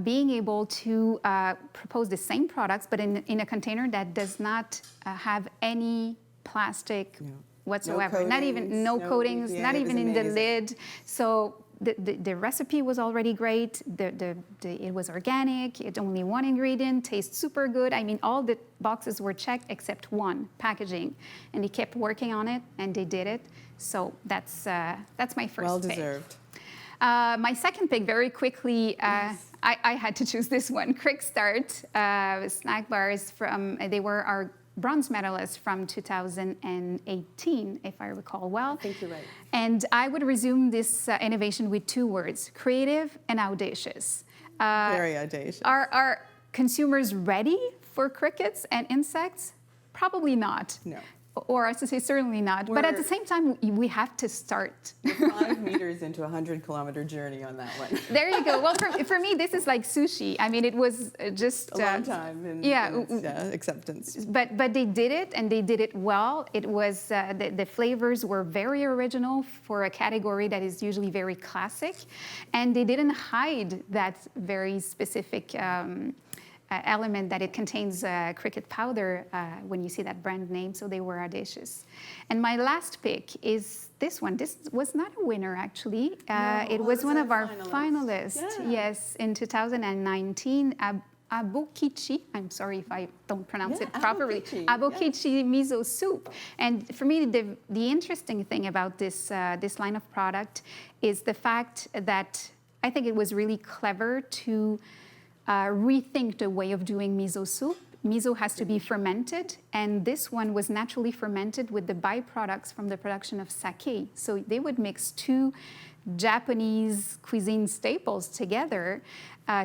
being able to propose the same products, but in a container that does not have any plastic whatsoever. No coatings, not even in the lid. So the recipe was already great. It was organic. It's only one ingredient. Tastes super good. I mean, all the boxes were checked except one, packaging, and they kept working on it, and they did it. So that's my first. Well deserved. My second pick, very quickly, yes. I had to choose this one. Quick Start snack bars they were our bronze medalists from 2018, if I recall well. I think you're right. And I would resume this innovation with two words: creative and audacious. Very audacious. Are consumers ready for crickets and insects? Probably not. No. Or I should say certainly not. But at the same time, we have to start. We're 5 meters into a 100-kilometer journey on that one. There you go. Well, for me, this is like sushi. I mean, it was just a long time in acceptance. But they did it, and they did it well. It was the flavors were very original for a category that is usually very classic, and they didn't hide that very specific element that it contains cricket powder when you see that brand name, so they were audacious. And my last pick is this one. This was not a winner, actually. It was one of our finalists, yes, in 2019. Abokichi, I'm sorry if I don't pronounce it properly. Abokichi miso soup. And for me, the interesting thing about this line of product is the fact that I think it was really clever to rethink the way of doing miso soup miso has to be fermented, and this one was naturally fermented with the byproducts from the production of sake. So they would mix two Japanese cuisine staples together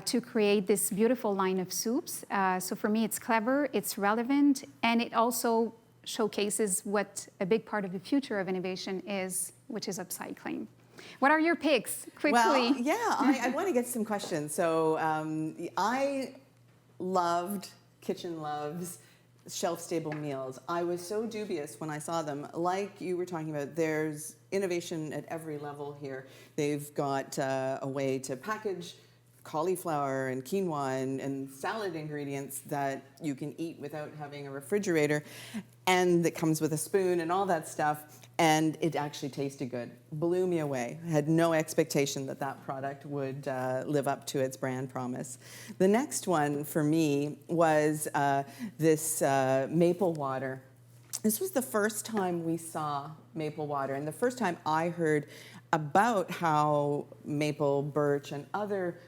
to create this beautiful line of soups. So for me, it's clever, it's relevant, and it also showcases what a big part of the future of innovation is, which is upcycling. What are your picks? Quickly. Well, yeah, I want to get some questions. So I loved Kitchen Love's shelf-stable meals. I was so dubious when I saw them. Like you were talking about, there's innovation at every level here. They've got a way to package cauliflower and quinoa and salad ingredients that you can eat without having a refrigerator, and that comes with a spoon and all that stuff, and it actually tasted good. Blew me away. I had no expectation that that product would live up to its brand promise. The next one for me was this maple water. This was the first time we saw maple water, and the first time I heard about how maple, birch, and other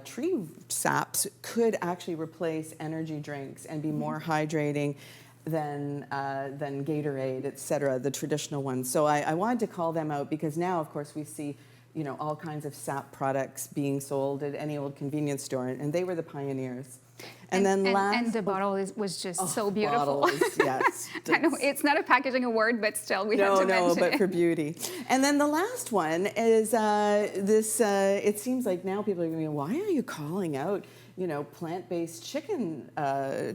tree saps could actually replace energy drinks and be more hydrating than Gatorade, et cetera, the traditional ones. So I wanted to call them out because now, of course, we see all kinds of sap products being sold at any old convenience store, and they were the pioneers. And then the bottle was just so beautiful. Bottles, yes. I know it's not a packaging award, but still we have to mention it. No, but for beauty. And then the last one is this. It seems like now people are going to be, why are you calling out, plant-based chicken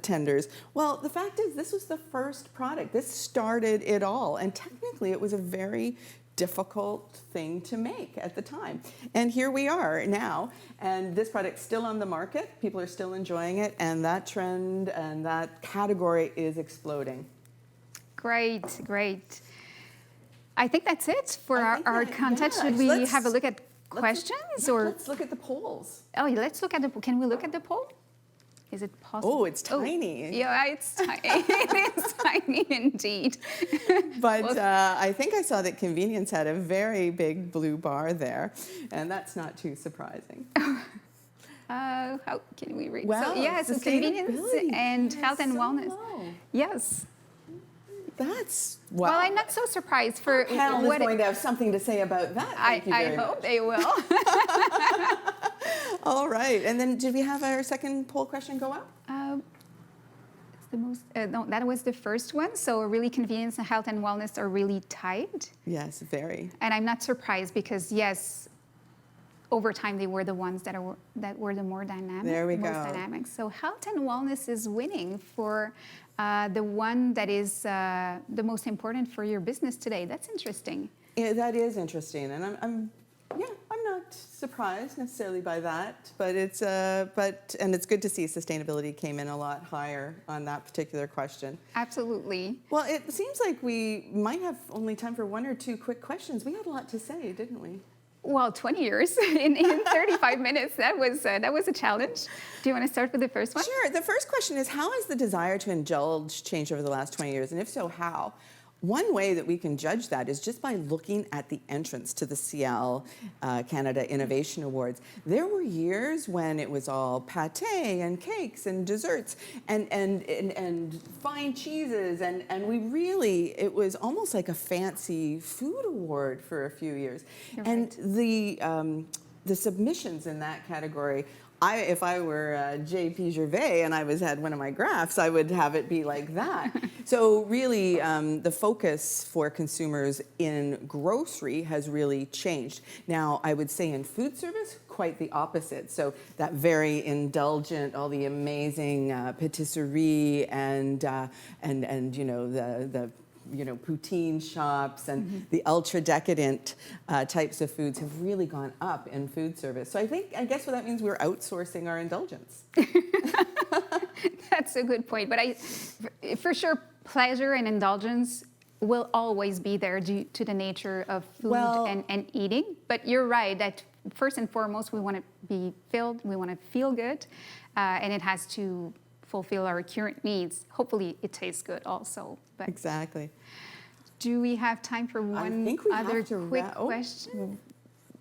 tenders? Well, the fact is, this was the first product. This started it all, and technically, it was a very difficult thing to make at the time. And here we are now, and this product's still on the market. People are still enjoying it, and that trend and that category is exploding. Great, great. I think that's it for our content. Yeah. Should we have a look at questions? Let's look at the polls. Oh, let's look at the poll. Can we look at the poll? Is it possible? Oh, it's tiny. Oh, yeah, it's tiny. It is tiny indeed. But I think I saw that convenience had a very big blue bar there, and that's not too surprising. How can we read? Well, so, yes, so convenience and health and wellness. Low. Yes. That's wow. Well, I'm not so surprised for panel is going to have something to say about that. I hope they will. All right, and then did we have our second poll question go up? It's the most. No, that was the first one. So really, convenience and health and wellness are really tied. Yes, very. And I'm not surprised because yes, over time they were the ones that were the more dynamic. There we go. Most dynamic. So health and wellness is winning for the one that is the most important for your business today. That's interesting. Yeah, that is interesting, and I'm not surprised necessarily by that, but it's good to see sustainability came in a lot higher on that particular question. Absolutely. Well, it seems like we might have only time for one or two quick questions. We had a lot to say, didn't we? Well, 20 years in 35 minutes, that was a challenge. Do you want to start with the first one? Sure. The first question is, how has the desire to indulge changed over the last 20 years? And if so, how? One way that we can judge that is just by looking at the entrance to the SIAL Canada Innovation Awards. There were years when it was all pâté and cakes and desserts and fine cheeses, and it was almost like a fancy food award for a few years. You're and right. The submissions in that category, if I were JP Gervais and I had one of my graphs, I would have it be like that. So really, the focus for consumers in grocery has really changed. Now, I would say in food service, quite the opposite. So that very indulgent, all the amazing patisserie and the poutine shops and the ultra decadent types of foods have really gone up in food service. So I guess what that means, we're outsourcing our indulgence. That's a good point. But for sure, pleasure and indulgence will always be there due to the nature of food and eating. But you're right that first and foremost, we want to be filled, we want to feel good, and it has to fulfill our current needs. Hopefully it tastes good also. But exactly. Do we have time for one other quick question?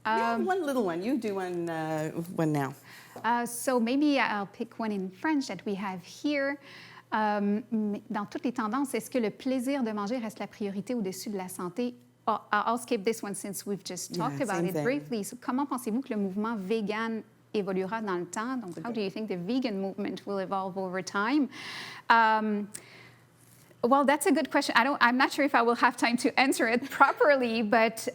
Yeah, one little one. You do one now. So maybe I'll pick one in French that we have here. Mais dans toutes les tendances, est-ce que le plaisir de manger reste la priorité au-dessus de la santé? Oh, I'll skip this one since we've just talked about it briefly. So, comment pensez-vous que le mouvement vegan évoluera dans le temps? Donc, how do you think the vegan movement will evolve over time? Well, that's a good question. I'm not sure if I will have time to answer it properly, but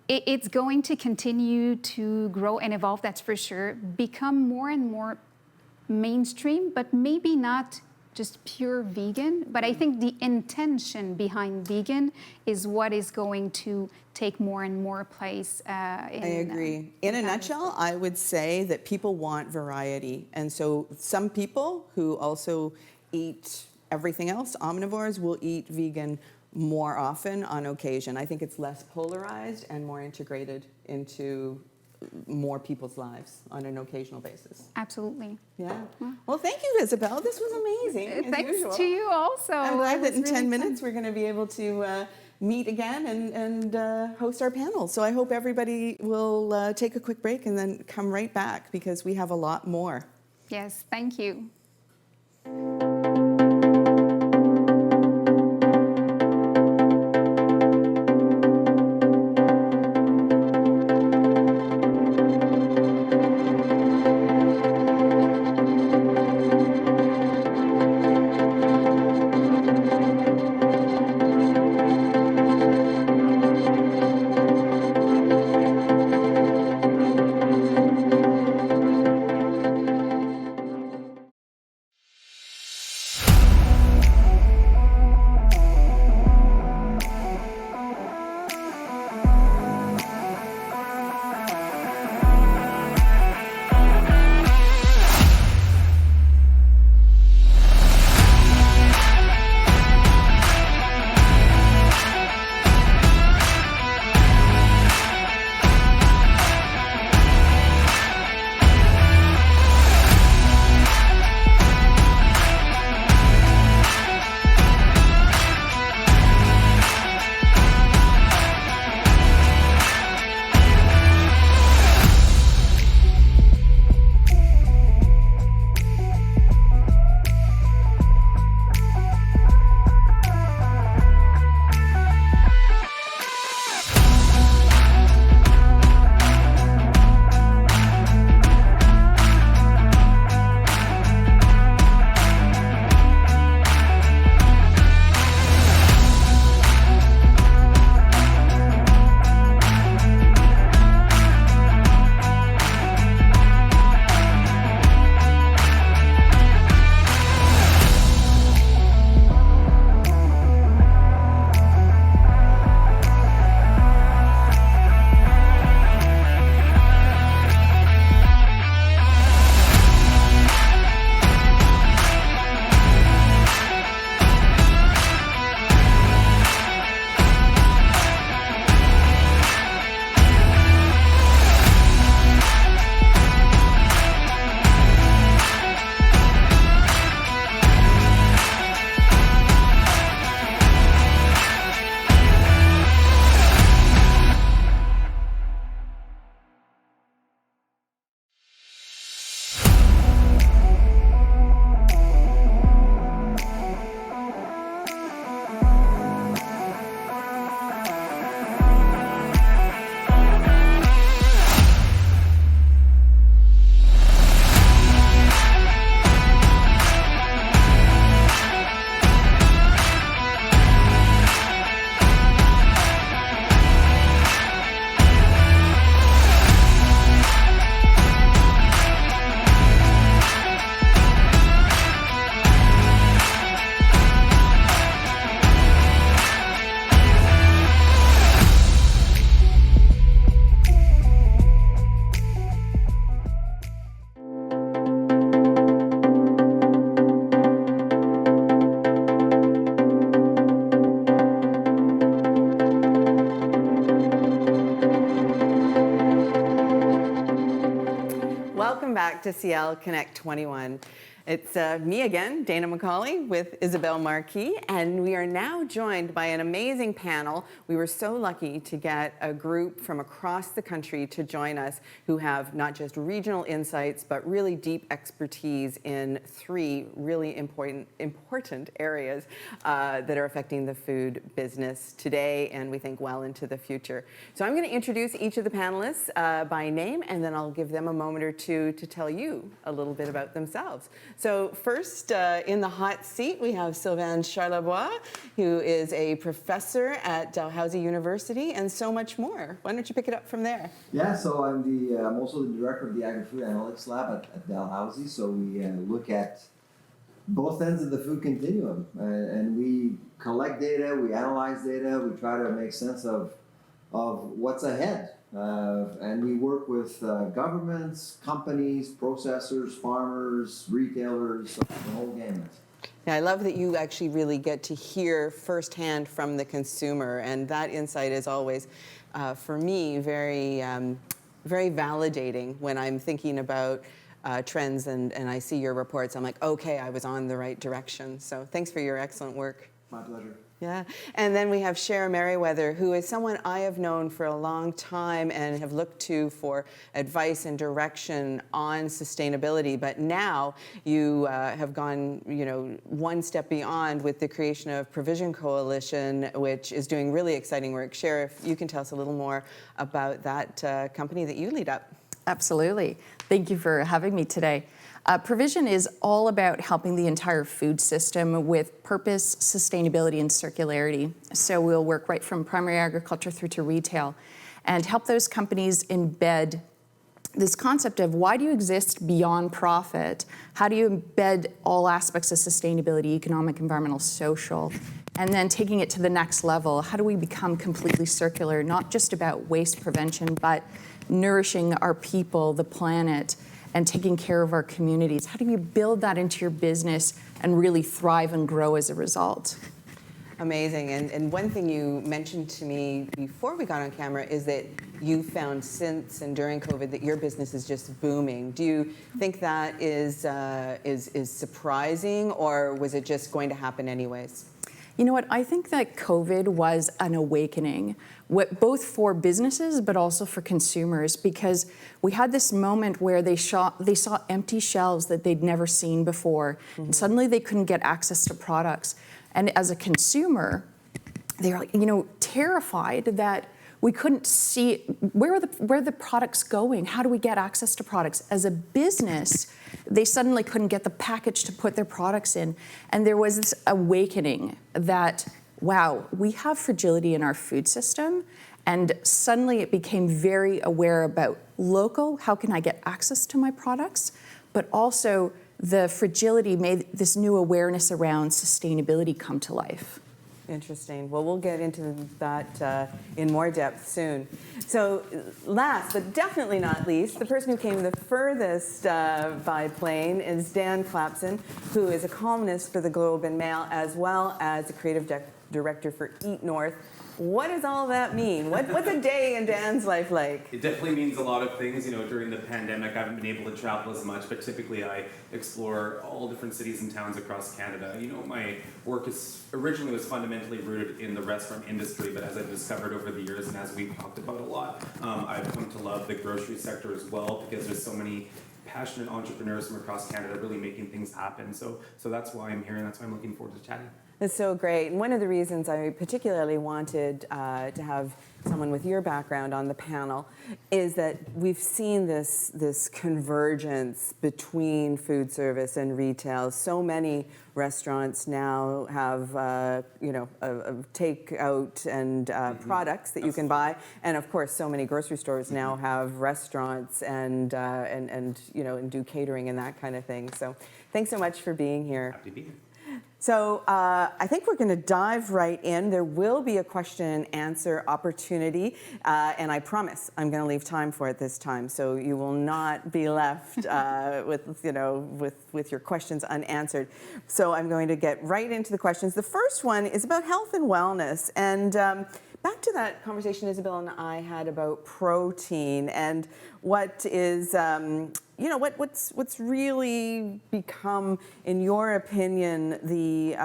it's going to continue to grow and evolve, that's for sure, become more and more mainstream, but maybe not just pure vegan. But I think the intention behind vegan is what is going to take more and more place. I agree. In a nutshell, I would say that people want variety. And so some people who also eat everything else, omnivores, will eat vegan more often on occasion. I think it's less polarized and more integrated into more people's lives on an occasional basis. Absolutely. Yeah. Well, thank you, Isabel. This was amazing. Thanks usual. to you also. I'm glad that in 10 minutes we're going to be able to meet again and host our panel. So I hope everybody will take a quick break and then come right back because we have a lot more. Yes, thank you. Welcome back to SIAL Connect 21. It's me again, Dana McCauley with Isabel Marquis, and we are now joined by an amazing panel. We were so lucky to get a group from across the country to join us who have not just regional insights, but really deep expertise in 3 really important areas that are affecting the food business today and we think well into the future. So I'm going to introduce each of the panelists by name, and then I'll give them a moment or two to tell you a little bit about themselves. So first, in the hot seat, we have Sylvain Charlebois, who is a professor at Dalhousie University, and so much more. Why don't you pick it up from there? Yeah, so I'm also the director of the agri-food analytics lab at Dalhousie. So we look at both ends of the food continuum, and we collect data, we analyze data, we try to make sense of what's ahead. And we work with governments, companies, processors, farmers, retailers, the whole gamut. Yeah, I love that you actually really get to hear firsthand from the consumer, and that insight is always, for me, very validating when I'm thinking about trends and I see your reports. I'm like, okay, I was on the right direction. So thanks for your excellent work. My pleasure. Yeah, and then we have Cher Merriweather, who is someone I have known for a long time and have looked to for advice and direction on sustainability. But now you have gone, one step beyond with the creation of Provision Coalition, which is doing really exciting work. Cher, if you can tell us a little more about that company that you lead up. Absolutely. Thank you for having me today. Provision is all about helping the entire food system with purpose, sustainability, and circularity. So we'll work right from primary agriculture through to retail and help those companies embed this concept of why do you exist beyond profit? How do you embed all aspects of sustainability, economic, environmental, social? And then taking it to the next level, how do we become completely circular, not just about waste prevention, but nourishing our people, the planet, and taking care of our communities? How do you build that into your business and really thrive and grow as a result? Amazing. And one thing you mentioned to me before we got on camera is that you found since and during COVID that your business is just booming. Do you think that is surprising, or was it just going to happen anyways? You know what, I think that COVID was an awakening, both for businesses but also for consumers, because we had this moment where they saw empty shelves that they'd never seen before, and suddenly they couldn't get access to products. And as a consumer, they were terrified that we couldn't see where are the products going? How do we get access to products? As a business, they suddenly couldn't get the package to put their products in. And there was this awakening that, wow, we have fragility in our food system. And suddenly it became very aware about local, how can I get access to my products? But also the fragility made this new awareness around sustainability come to life. Interesting. Well, we'll get into that in more depth soon. So last, but definitely not least, the person who came the furthest by plane is Dan Clapson, who is a columnist for the Globe and Mail, as well as a creative director for Eat North. What does all that mean? What's a day in Dan's life like? It definitely means a lot of things. During the pandemic, I haven't been able to travel as much, but typically I explore all different cities and towns across Canada. My work originally was fundamentally rooted in the restaurant industry, but as I've discovered over the years and as we've talked about a lot, I've come to love the grocery sector as well, because there's so many passionate entrepreneurs from across Canada really making things happen. So that's why I'm here, and that's why I'm looking forward to chatting. That's so great. And one of the reasons I particularly wanted to have someone with your background on the panel is that we've seen this convergence between food service and retail. So many restaurants now have a takeout and products that you can buy, and of course, so many grocery stores now have restaurants and do catering and that kind of thing. So, thanks so much for being here. Happy to be here. So I think we're going to dive right in. There will be a question and answer opportunity, and I promise I'm going to leave time for it this time, so you will not be left with your questions unanswered. So I'm going to get right into the questions. The first one is about health and wellness, and back to that conversation Isabel and I had about protein and what is, what's really become, in your opinion, the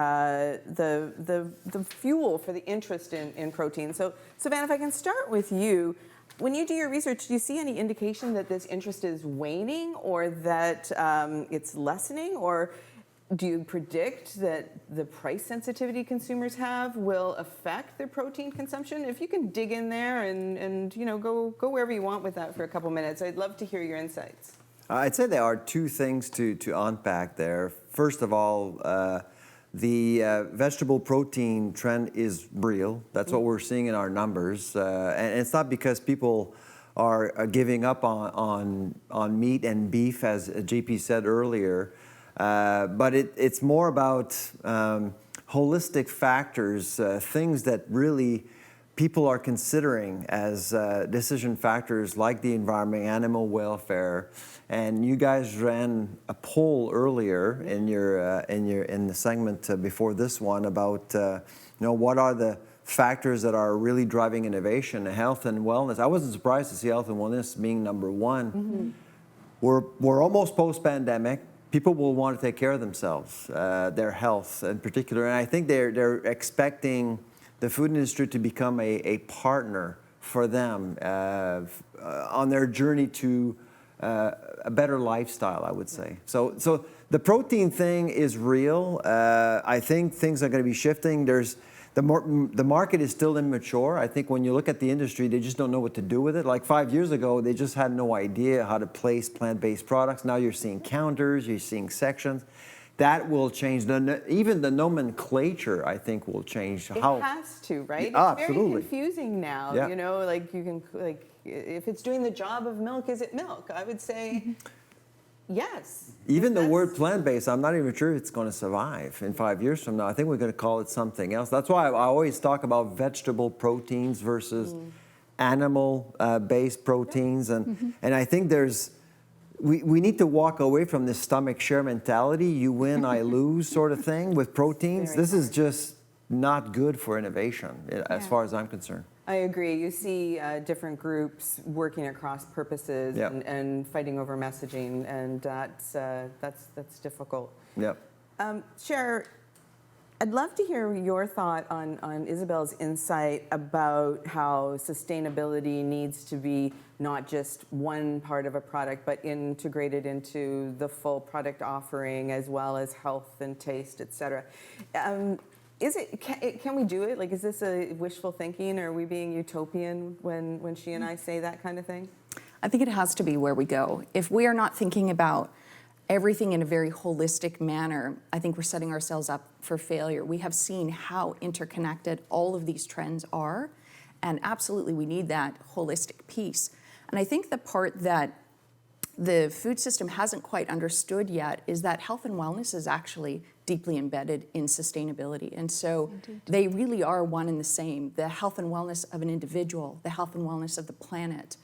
fuel for the interest in protein. So, Savannah, if I can start with you, when you do your research, do you see any indication that this interest is waning or that it's lessening, or do you predict that the price sensitivity consumers have will affect their protein consumption? If you can dig in there and go wherever you want with that for a couple minutes, I'd love to hear your insights. I'd say there are two things to unpack there. First of all, the vegetable protein trend is real. That's what we're seeing in our numbers. And it's not because people are giving up on meat and beef, as JP said earlier, but it's more about holistic factors, things that really people are considering as decision factors like the environment, animal welfare. And you guys ran a poll earlier in the segment before this one about what are the factors that are really driving innovation, health and wellness. I wasn't surprised to see health and wellness being number one. We're almost post-pandemic. People will want to take care of themselves, their health in particular, and I think they're expecting the food industry to become a partner for them on their journey to a better lifestyle, I would say. So the protein thing is real. I think things are going to be shifting. The market is still immature. I think when you look at the industry, they just don't know what to do with it. Like 5 years ago, they just had no idea how to place plant-based products. Now you're seeing counters, you're seeing sections. That will change. Even the nomenclature, I think, will change. It has to, right? It's absolutely. very confusing now. Yeah. If it's doing the job of milk, is it milk? I would say yes. Even the word plant-based, I'm not even sure it's going to survive in 5 years from now. I think we're going to call it something else. That's why I always talk about vegetable proteins versus animal-based proteins. And I think we need to walk away from this stomach share mentality, you win, I lose sort of thing with proteins. This is just not good for innovation as far as I'm concerned. I agree. You see different groups working across purposes and fighting over messaging, and that's difficult. Yep. Cher, I'd love to hear your thought on Isabel's insight about how sustainability needs to be not just one part of a product, but integrated into the full product offering, as well as health and taste, et cetera. Can we do it? Like, is this a wishful thinking? Or are we being utopian when she and I say that kind of thing? I think it has to be where we go. If we are not thinking about everything in a very holistic manner, I think we're setting ourselves up for failure. We have seen how interconnected all of these trends are, and absolutely we need that holistic piece. And I think the part that the food system hasn't quite understood yet is that health and wellness is actually deeply embedded in sustainability. And so they really are one and the same. The health and wellness of an individual, the health and wellness of the planet,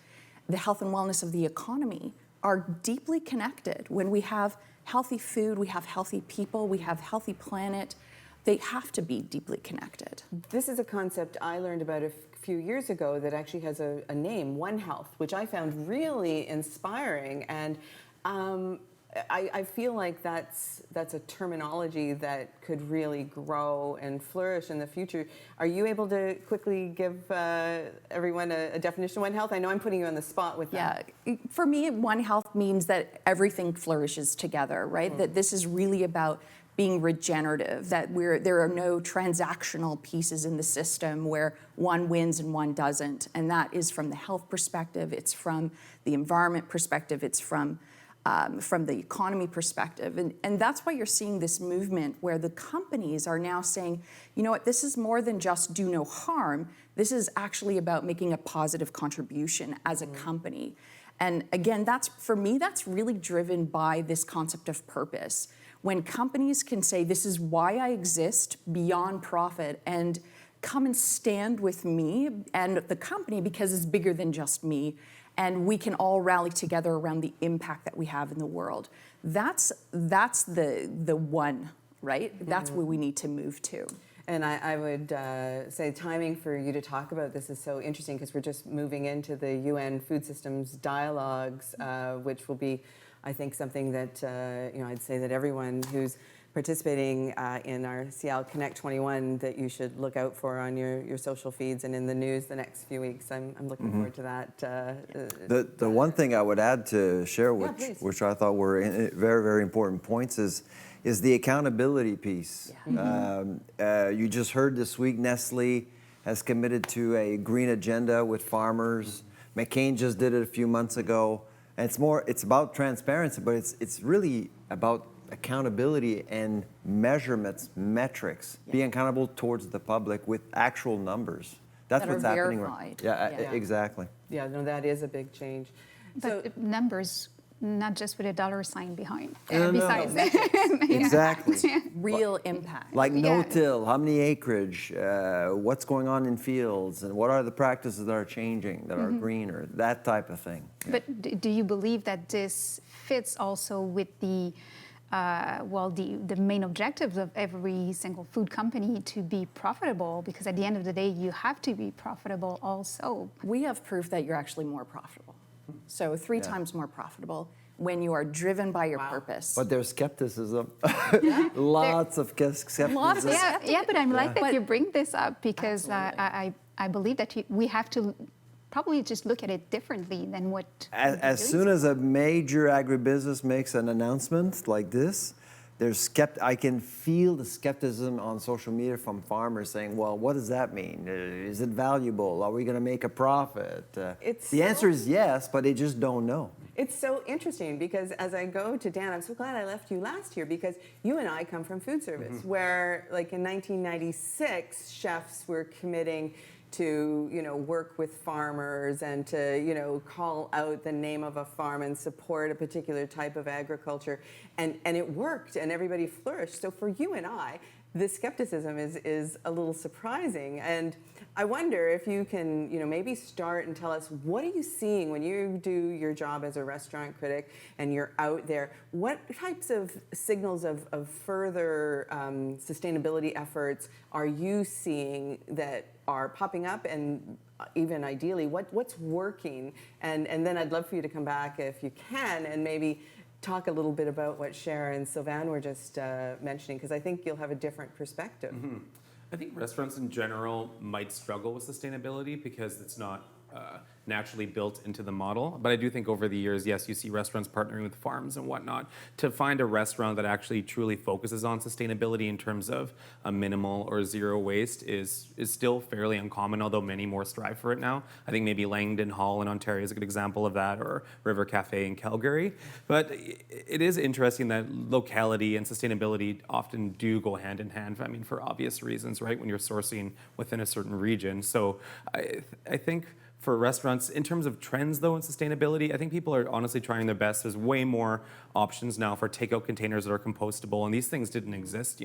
the health and wellness of the economy are deeply connected. When we have healthy food, we have healthy people, we have healthy planet, they have to be deeply connected. This is a concept I learned about a few years ago that actually has a name, One Health, which I found really inspiring. And I feel like that's a terminology that could really grow and flourish in the future. Are you able to quickly give everyone a definition of One Health? I know I'm putting you on the spot with that. Yeah, for me, One Health means that everything flourishes together, right? That this is really about being regenerative, that there are no transactional pieces in the system where one wins and one doesn't. And that is from the health perspective, it's from the environment perspective, it's from the economy perspective. And that's why you're seeing this movement where the companies are now saying, you know what, this is more than just do no harm. This is actually about making a positive contribution as a company. And again, for me, that's really driven by this concept of purpose. When companies can say, this is why I exist beyond profit, and come and stand with me and the company because it's bigger than just me, and we can all rally together around the impact that we have in the world. That's the one, right? That's where we need to move to. And I would say timing for you to talk about this is so interesting because we're just moving into the UN Food Systems Dialogues, which will be, I think, something that, I'd say that everyone who's participating in our SIAL Connect 21 that you should look out for on your social feeds and in the news the next few weeks. I'm looking forward to that. The one thing I would add to share, which I thought were very, very important points, is the accountability piece. Yeah. You just heard this week Nestle has committed to a green agenda with farmers. McCain just did it a few months ago. And it's about transparency, but it's really about accountability and measurements, metrics, being accountable towards the public with actual numbers. That's what's happening. Verified. Yeah, exactly. Yeah, no, that is a big change. But numbers, not just with a dollar sign behind. No, besides no. Exactly. Real impact. Like no-till, how many acreage, what's going on in fields, and what are the practices that are changing, that are greener, that type of thing. Yeah. But do you believe that this fits also with the main objectives of every single food company to be profitable? Because at the end of the day, you have to be profitable also. We have proof that you're actually more profitable. So 3 times more profitable when you are driven by your purpose. But there's skepticism. Lots of skepticism. Yeah, but I'm like that you bring this up because I believe that we have to probably just look at it differently than what... As soon as a major agribusiness makes an announcement like this, I can feel the skepticism on social media from farmers saying, well, what does that mean? Is it valuable? Are we going to make a profit? The answer is yes, but they just don't know. It's so interesting because as I go to Dan, I'm so glad I left you last year because you and I come from food service where like in 1996, chefs were committing to work with farmers and to call out the name of a farm and support a particular type of agriculture, and it worked and everybody flourished. So for you and I, this skepticism is a little surprising, and I wonder if you can maybe start and tell us, what are you seeing when you do your job as a restaurant critic and you're out there? What types of signals of further sustainability efforts are you seeing that are popping up, and even ideally, what's working? And then I'd love for you to come back if you can and maybe talk a little bit about what Cher and Sylvain were just mentioning, because I think you'll have a different perspective. I think restaurants in general might struggle with sustainability because it's not naturally built into the model. But I do think over the years, yes, you see restaurants partnering with farms and whatnot to find a restaurant that actually truly focuses on sustainability in terms of a minimal or zero waste is still fairly uncommon, although many more strive for it now. I think maybe Langdon Hall in Ontario is a good example of that, or River Cafe in Calgary. But it is interesting that locality and sustainability often do go hand in hand, I mean, for obvious reasons, right, when you're sourcing within a certain region. So I think for restaurants, in terms of trends, though, in sustainability, I think people are honestly trying their best. There's way more options now for takeout containers that are compostable, and these things didn't exist,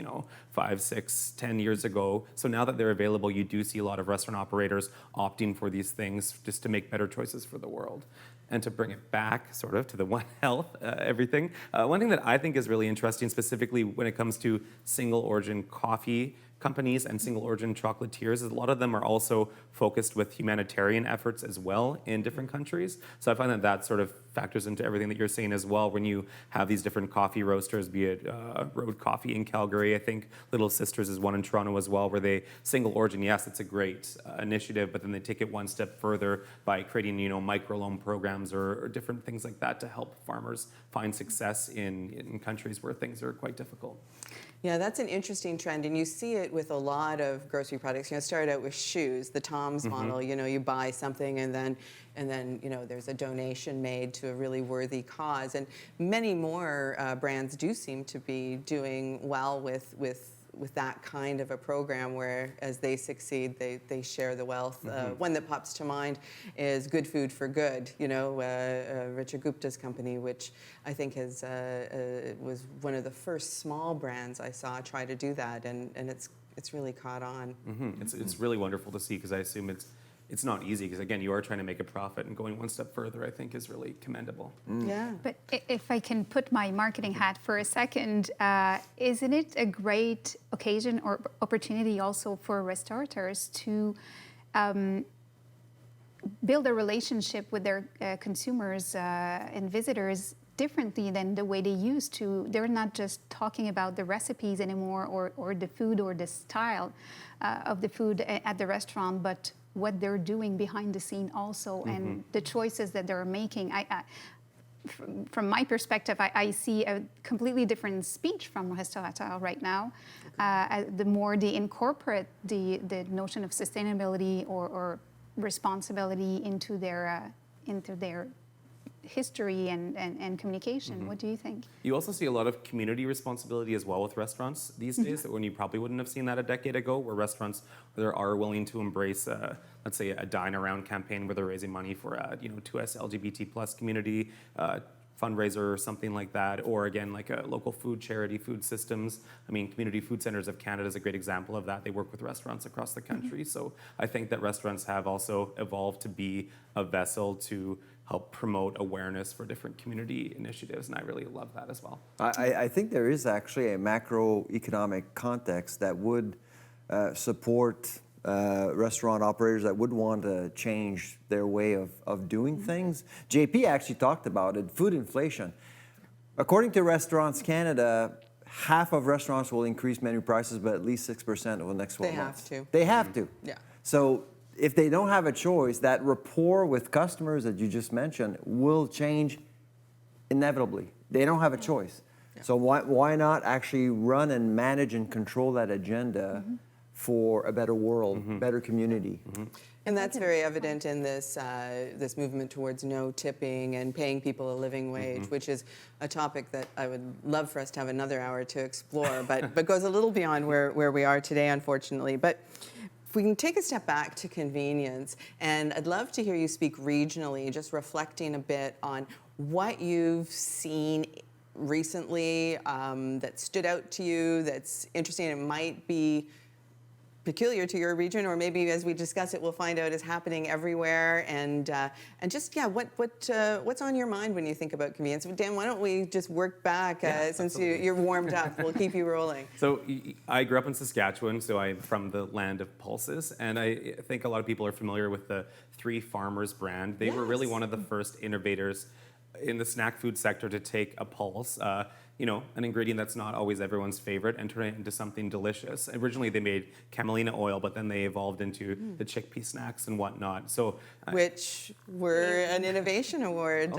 5, 6, 10 years ago. So now that they're available, you do see a lot of restaurant operators opting for these things just to make better choices for the world. And to bring it back, sort of, to the One Health, everything, one thing that I think is really interesting, specifically when it comes to single-origin coffee companies and single-origin chocolatiers, is a lot of them are also focused with humanitarian efforts as well in different countries. So I find that sort of factors into everything that you're saying as well. When you have these different coffee roasters, be it Road Coffee in Calgary, I think Little Sisters is one in Toronto as well, where they single origin. Yes, it's a great initiative, but then they take it one step further by creating microloan programs or different things like that to help farmers find success in countries where things are quite difficult. Yeah, that's an interesting trend, and you see it with a lot of grocery products. It started out with shoes, the Tom's model. You buy something and then there's a donation made to a really worthy cause. And many more brands do seem to be doing well with that kind of a program where, as they succeed, they share the wealth. One that pops to mind is Good Food for Good, Richard Gupta's company, which I think was one of the first small brands I saw try to do that, and it's really caught on. It's really wonderful to see, because I assume it's not easy because, again, you are trying to make a profit, and going one step further, I think, is really commendable. Yeah. But if I can put my marketing hat for a second, isn't it a great occasion or opportunity also for restaurateurs to build a relationship with their consumers and visitors differently than the way they used to? They're not just talking about the recipes anymore or the food or the style of the food at the restaurant, but what they're doing behind the scene also, and the choices that they're making. From my perspective, I see a completely different speech from restaurateurs right now. The more they incorporate the notion of sustainability or responsibility into their history and communication. What do you think? You also see a lot of community responsibility as well with restaurants these days, that when you probably wouldn't have seen that a decade ago, where restaurants are willing to embrace, let's say, a dine around campaign where they're raising money for, 2S LGBT plus community fundraiser or something like that, or again, like a local food charity, Food Systems. I mean, Community Food Centers of Canada is a great example of that. They work with restaurants across the country. So I think that restaurants have also evolved to be a vessel to help promote awareness for different community initiatives, and I really love that as well. I think there is actually a macroeconomic context that would support restaurant operators that would want to change their way of doing things. JP actually talked about it, food inflation. According to Restaurants Canada, half of restaurants will increase menu prices by at least 6% over the next 12 months. They have to. They have to. Yeah. So if they don't have a choice, that rapport with customers that you just mentioned will change inevitably. They don't have a choice. Yeah. So why not actually run and manage and control that agenda for a better world, better community? And that's very evident in this this movement towards no tipping and paying people a living wage, which is a topic that I would love for us to have another hour to explore, but goes a little beyond where we are today, unfortunately. But if we can take a step back to convenience, and I'd love to hear you speak regionally, just reflecting a bit on what you've seen recently that stood out to you, that's interesting. It might be peculiar to your region, or maybe as we discuss it, we'll find out is happening everywhere. And just what's on your mind when you think about convenience? Dan, why don't we just work back since you're warmed up? We'll keep you rolling. So I grew up in Saskatchewan, so I'm from the land of pulses, and I think a lot of people are familiar with the Three Farmers brand. They were really one of the first innovators in the snack food sector to take a pulse, an ingredient that's not always everyone's favorite, and turn it into something delicious. Originally, they made camelina oil, but then they evolved into the chickpea snacks and whatnot. So, which were an Innovation Award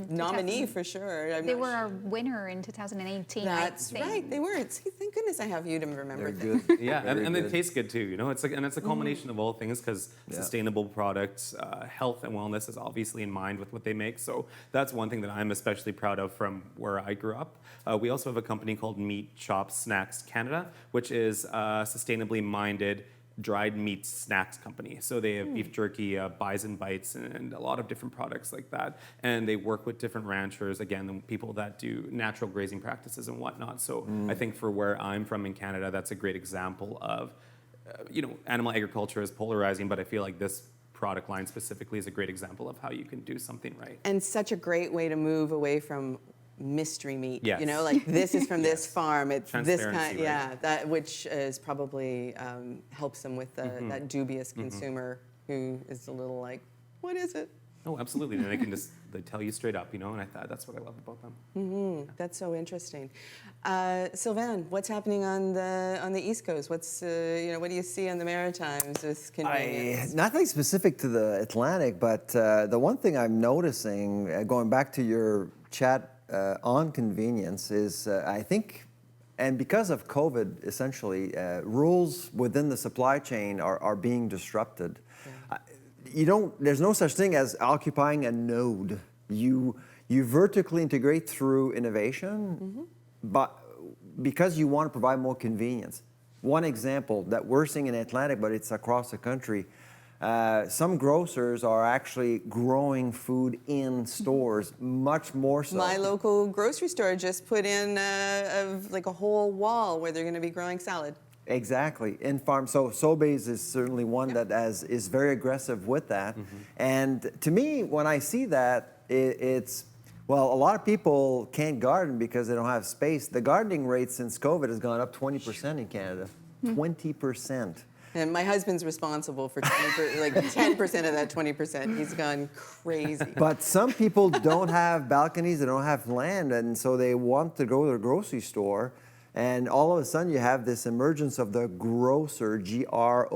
nominee for sure. They were our winner in 2018. That's right, they were. See, thank goodness I have you to remember They're things. good. Yeah, and they taste good too. It's a culmination of all things, because sustainable products, health and wellness is obviously in mind with what they make. So that's one thing that I'm especially proud of from where I grew up. We also have a company called Meat Shop Snacks Canada, which is a sustainably minded dried meat snacks company. So they have beef jerky, bison bites, and a lot of different products like that. And they work with different ranchers, again, the people that do natural grazing practices and whatnot. So I think for where I'm from in Canada, that's a great example of, animal agriculture is polarizing, but I feel like this product line specifically is a great example of how you can do something right. And such a great way to move away from mystery meat. Yes. Like this is from this farm. It's this kind. Transparency, right? That which is probably helps them with that dubious consumer who is a little like, what is it? Oh, absolutely. And they tell you straight up, and that's what I love about them. That's so interesting. Sylvain, what's happening on the East Coast? What's what do you see on the Maritimes with convenience? Nothing specific to the Atlantic, but the one thing I'm noticing, going back to your chat on convenience, is I think, and because of COVID, essentially, rules within the supply chain are being disrupted. Yeah. There's no such thing as occupying a node. You vertically integrate through innovation, but because you want to provide more convenience. One example that we're seeing in Atlantic, but it's across the country, some grocers are actually growing food in stores, much more so. My local grocery store just put in like a whole wall where they're going to be growing salad. Exactly, in-farm. So Sobeys is certainly one that is very aggressive with that. And to me, when I see that, it's, well, a lot of people can't garden because they don't have space. The gardening rate since COVID has gone up 20% in Canada. 20%. And my husband's responsible for 10% of that 20%. He's gone crazy. But some people don't have balconies, they don't have land, and so they want to go to the grocery store. And all of a sudden, you have this emergence of the grocer, Growcr,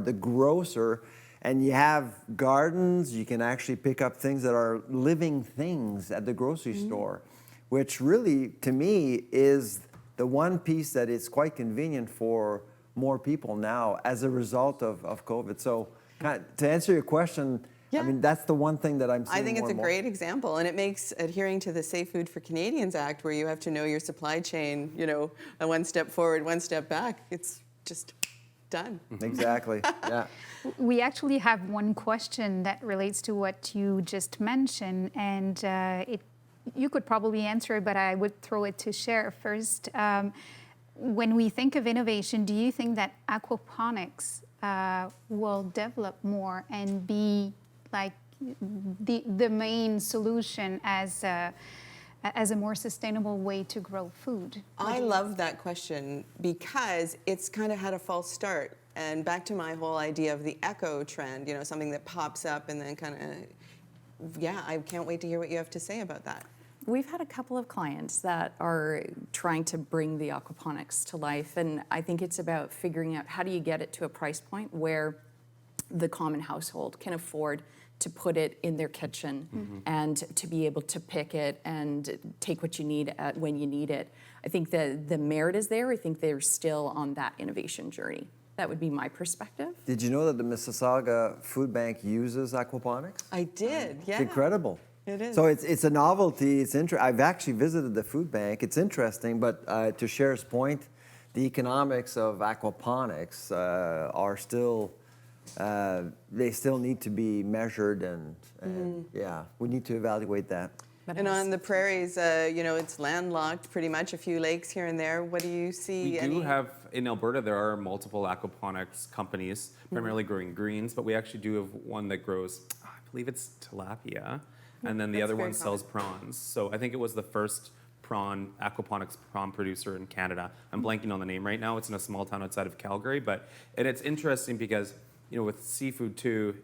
the grocer. And you have gardens, you can actually pick up things that are living things at the grocery store, which really, to me, is the one piece that is quite convenient for more people now as a result of COVID. So to answer your question, I mean, that's the one thing that I'm seeing I think it's more a and more. great example, and it makes adhering to the Safe Food for Canadians Act, where you have to know your supply chain, you know, one step forward, one step back. It's just done. Exactly, yeah. We actually have one question that relates to what you just mentioned, and you could probably answer it, but I would throw it to Cher first. When we think of innovation, do you think that aquaponics will develop more and be like the main solution as a more sustainable way to grow food? I love that question because it's kind of had a false start. And back to my whole idea of the echo trend, you know, something that pops up and then kind of, yeah, I can't wait to hear what you have to say about that. We've had a couple of clients that are trying to bring the aquaponics to life, and I think it's about figuring out how do you get it to a price point where the common household can afford to put it in their kitchen and to be able to pick it and take what you need when you need it. I think the merit is there. I think they're still on that innovation journey. That would be my perspective. Did you know that the Mississauga Food Bank uses aquaponics? I did, yeah. It's incredible. It is. So it's a novelty. It's I've actually visited the food bank. It's interesting, but to Cher's point, the economics of aquaponics are still they still need to be measured, and yeah, we need to evaluate that. And on the prairies, you know, it's landlocked pretty much, a few lakes here and there. What do you see? We do have, in Alberta, there are multiple aquaponics companies, primarily growing greens, but we actually do have one that grows, I believe it's tilapia, and then the other one sells prawns. So I think it was the first aquaponics prawn producer in Canada. I'm blanking on the name right now. It's in a small town outside of Calgary, and it's interesting because, you know, with seafood too,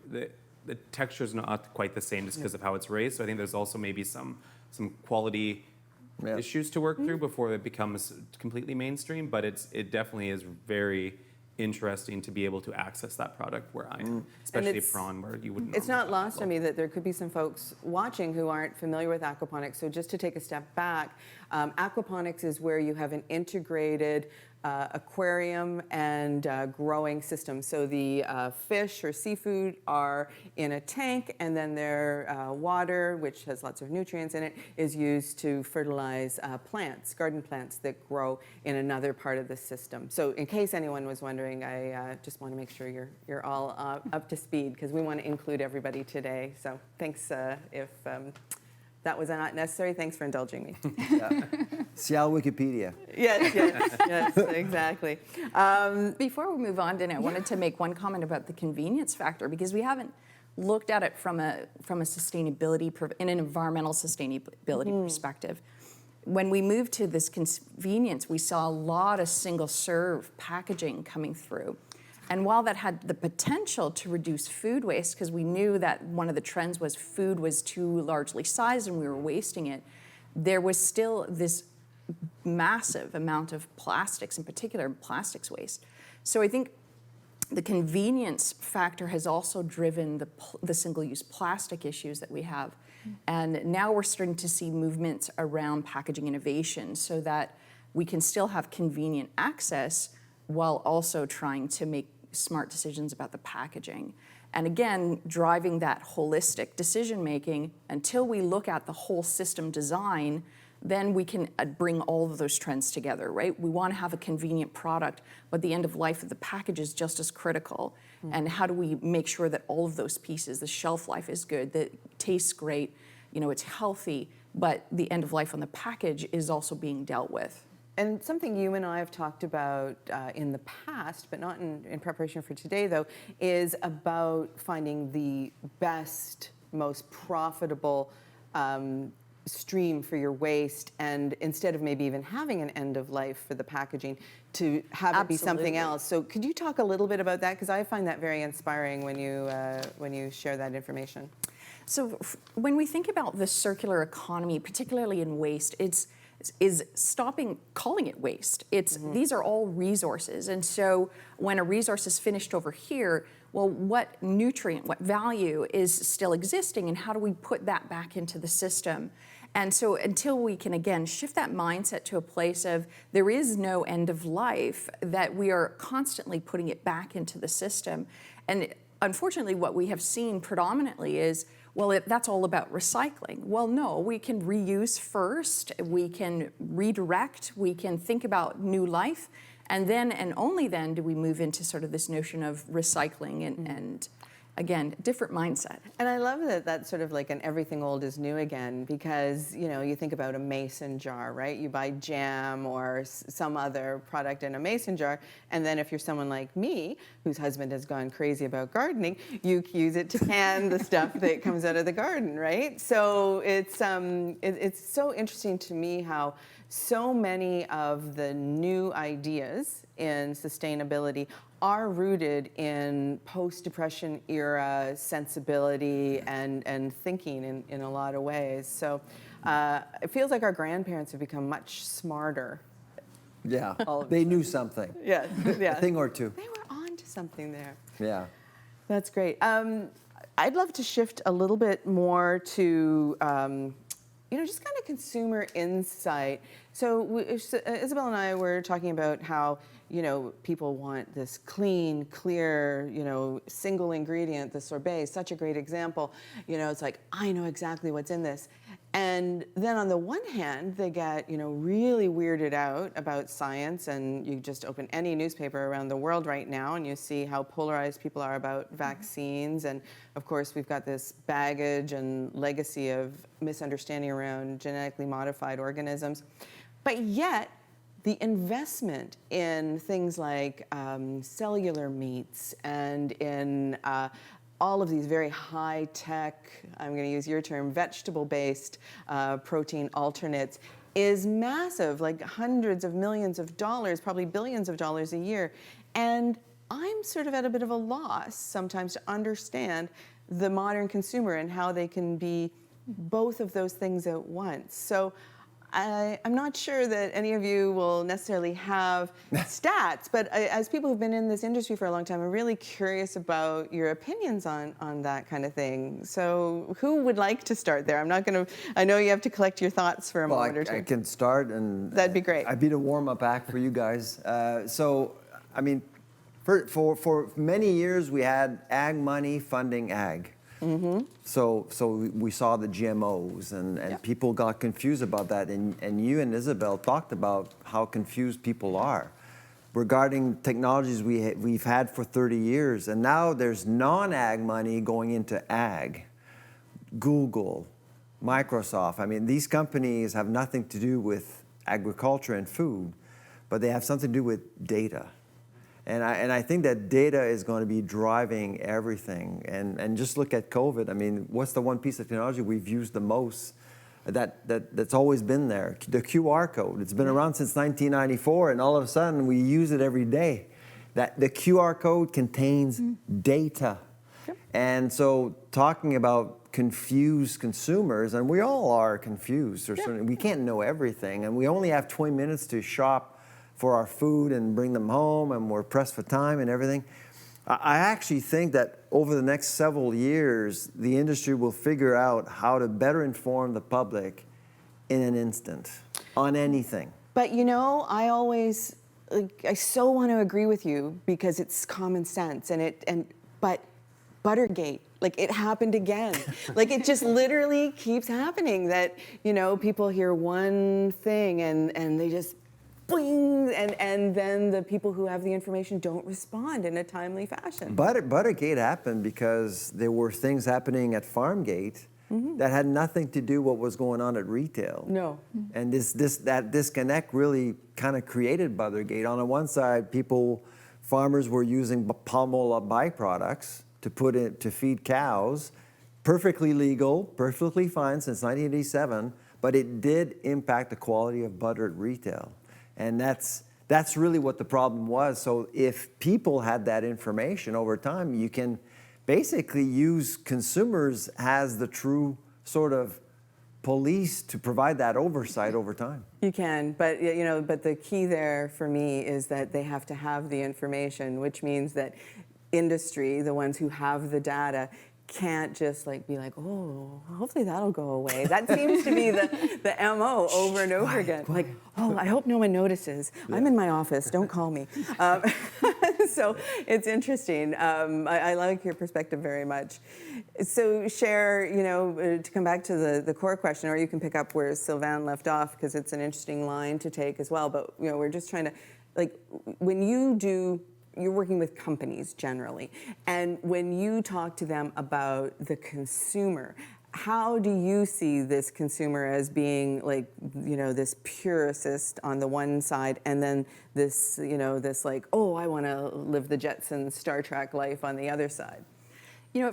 the texture is not quite the same just because of how it's raised. So I think there's also maybe some quality issues to work through before it becomes completely mainstream. But it definitely is very interesting to be able to access that product where I am, especially a prawn where you wouldn't. It's not lost on me that there could be some folks watching who aren't familiar with aquaponics. So just to take a step back, aquaponics is where you have an integrated aquarium and growing system. So the fish or seafood are in a tank, and then their water, which has lots of nutrients in it, is used to fertilize plants, garden plants that grow in another part of the system. So in case anyone was wondering, I just want to make sure you're all up to speed, because we want to include everybody today. So thanks if that was not necessary. Thanks for indulging me. SIAL Wikipedia. Yes, exactly. Before we move on, Dana, I wanted to make one comment about the convenience factor, because we haven't looked at it from a sustainability, in an environmental sustainability perspective. When we moved to this convenience, we saw a lot of single-serve packaging coming through. And while that had the potential to reduce food waste, because we knew that one of the trends was food was too largely sized and we were wasting it, there was still this massive amount of plastics, in particular plastics waste. So I think the convenience factor has also driven the single-use plastic issues that we have. And now we're starting to see movements around packaging innovation so that we can still have convenient access while also trying to make smart decisions about the packaging. And again, driving that holistic decision-making until we look at the whole system design, then we can bring all of those trends together, right? We want to have a convenient product, but the end of life of the package is just as critical. And how do we make sure that all of those pieces, the shelf life is good, that it tastes great, you know, it's healthy, but the end of life on the package is also being dealt with. And something you and I have talked about in the past, but not in preparation for today, though, is about finding the best, most profitable stream for your waste, and instead of maybe even having an end of life for the packaging, to have it be something else. So could you talk a little bit about that? Because I find that very inspiring when you share that information. So when we think about the circular economy, particularly in waste, is stopping calling it waste. These are all resources. And so when a resource is finished over here, well, what nutrient, what value is still existing, and how do we put that back into the system? And so until we can, again, shift that mindset to a place of there is no end of life, that we are constantly putting it back into the system. And unfortunately, what we have seen predominantly is, well, that's all about recycling. Well, no, we can reuse first, we can redirect, we can think about new life, and then and only then do we move into sort of this notion of recycling and again, different mindset. And I love that that's sort of like an everything old is new again, because, you know, you think about a mason jar, right? You buy jam or some other product in a mason jar, and then if you're someone like me, whose husband has gone crazy about gardening, you use it to can the stuff that comes out of the garden, right? So it's so interesting to me how so many of the new ideas in sustainability are rooted in post-Depression era sensibility and thinking in a lot of ways. So it feels like our grandparents have become much smarter. Yeah, they knew something. Yeah, yeah. A thing or two. They were on to something there. Yeah. That's great. I'd love to shift a little bit more to just kind of consumer insight. So Isabel and I were talking about how, people want this clean, clear, single ingredient. The sorbet is such a great example. It's like, I know exactly what's in this. And then on the one hand, they get, really weirded out about science, and you just open any newspaper around the world right now and you see how polarized people are about vaccines. And of course, we've got this baggage and legacy of misunderstanding around genetically modified organisms. But yet, the investment in things like cellular meats and in all of these very high-tech, I'm going to use your term, vegetable-based protein alternates is massive, like hundreds of millions of dollars, probably billions of dollars a year. And I'm sort of at a bit of a loss sometimes to understand the modern consumer and how they can be both of those things at once. So I'm not sure that any of you will necessarily have stats, but as people who've been in this industry for a long time, I'm really curious about your opinions on that kind of thing. So who would like to start there? I know you have to collect your thoughts for a moment or two. I can start, and that'd be great. I'd be the warm-up act for you guys. For many years, we had ag money funding ag. Mm-hmm. So we saw the GMOs, and people got confused about that. And you and Isabel talked about how confused people are regarding technologies we've had for 30 years. And now there's non-ag money going into ag. Google, Microsoft. These companies have nothing to do with agriculture and food, but they have something to do with data. And I think that data is going to be driving everything. And just look at COVID. What's the one piece of technology we've used the most that's always been there? The QR code. It's been around since 1994, and all of a sudden we use it every day. That the QR code contains data. Yep. And so talking about confused consumers, and we all are confused. We can't know everything, and we only have 20 minutes to shop for our food and bring them home, and we're pressed for time and everything. I actually think that over the next several years, the industry will figure out how to better inform the public in an instant on anything. But I so want to agree with you because it's common sense, but Buttergate, it happened again. It just literally keeps happening that, people hear one thing and they just boing, and then the people who have the information don't respond in a timely fashion. Buttergate happened because there were things happening at Farmgate that had nothing to do what was going on at retail. No. And that disconnect really kind of created Buttergate. On the one side, farmers were using palm oil byproducts to feed cows, perfectly legal, perfectly fine since 1987, but it did impact the quality of butter at retail. And that's really what the problem was. So if people had that information over time, you can basically use consumers as the true sort of police to provide that oversight over time. You can, but but the key there for me is that they have to have the information, which means that industry, the ones who have the data, can't just be like, oh, hopefully that'll go away. That seems to be the MO over and over again. Like, oh, I hope no one notices. Yeah. I'm in my office, don't call me. So it's interesting. I like your perspective very much. So Cher, to come back to the core question, or you can pick up where Sylvain left off, because it's an interesting line to take as well, but we're just trying to, when you're working with companies generally, and when you talk to them about the consumer, how do you see this consumer as being this purist on the one side, and then this, oh, I want to live the Jetsons Star Trek life on the other side?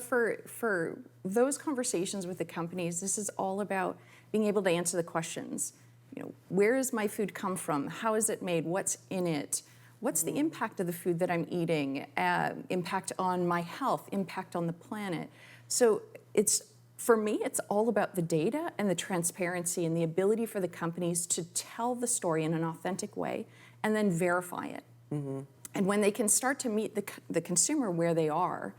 For those conversations with the companies, this is all about being able to answer the questions. Where does my food come from? How is it made? What's in it? What's the impact of the food that I'm eating? Impact on my health, impact on the planet. So for me, it's all about the data and the transparency and the ability for the companies to tell the story in an authentic way and then verify it. Mm-hmm. And when they can start to meet the consumer where they are,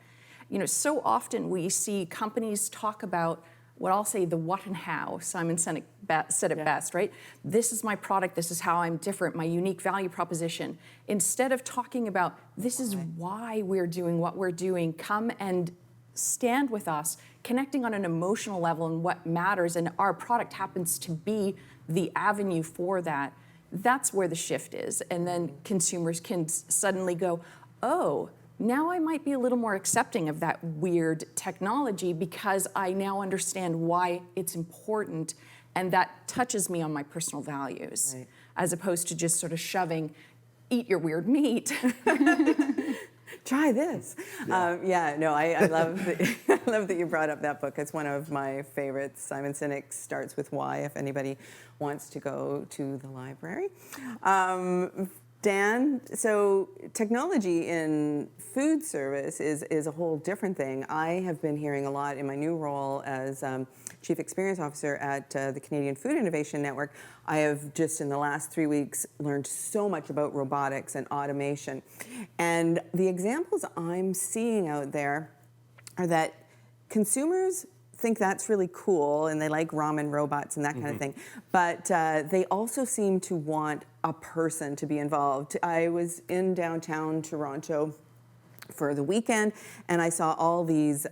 so often we see companies talk about what I'll say the what and how. Simon Sinek said it best, right? This is my product, this is how I'm different, my unique value proposition. Instead of talking about this is why we're doing what we're doing, come and stand with us, connecting on an emotional level and what matters, and our product happens to be the avenue for that. That's where the shift is. And then consumers can suddenly go, oh, now I might be a little more accepting of that weird technology because I now understand why it's important, and that touches me on my personal values, right, as opposed to just sort of shoving, eat your weird meat. Try this. I love I love that you brought up that book. It's one of my favorites. Simon Sinek Starts With Why, if anybody wants to go to the library. Dan, so technology in food service is a whole different thing. I have been hearing a lot in my new role as Chief Experience Officer at the Canadian Food Innovation Network. I have just in the last 3 weeks learned so much about robotics and automation. And the examples I'm seeing out there are that consumers think that's really cool and they like ramen robots and that kind of thing, but they also seem to want a person to be involved. I was in downtown Toronto for the weekend and I saw all these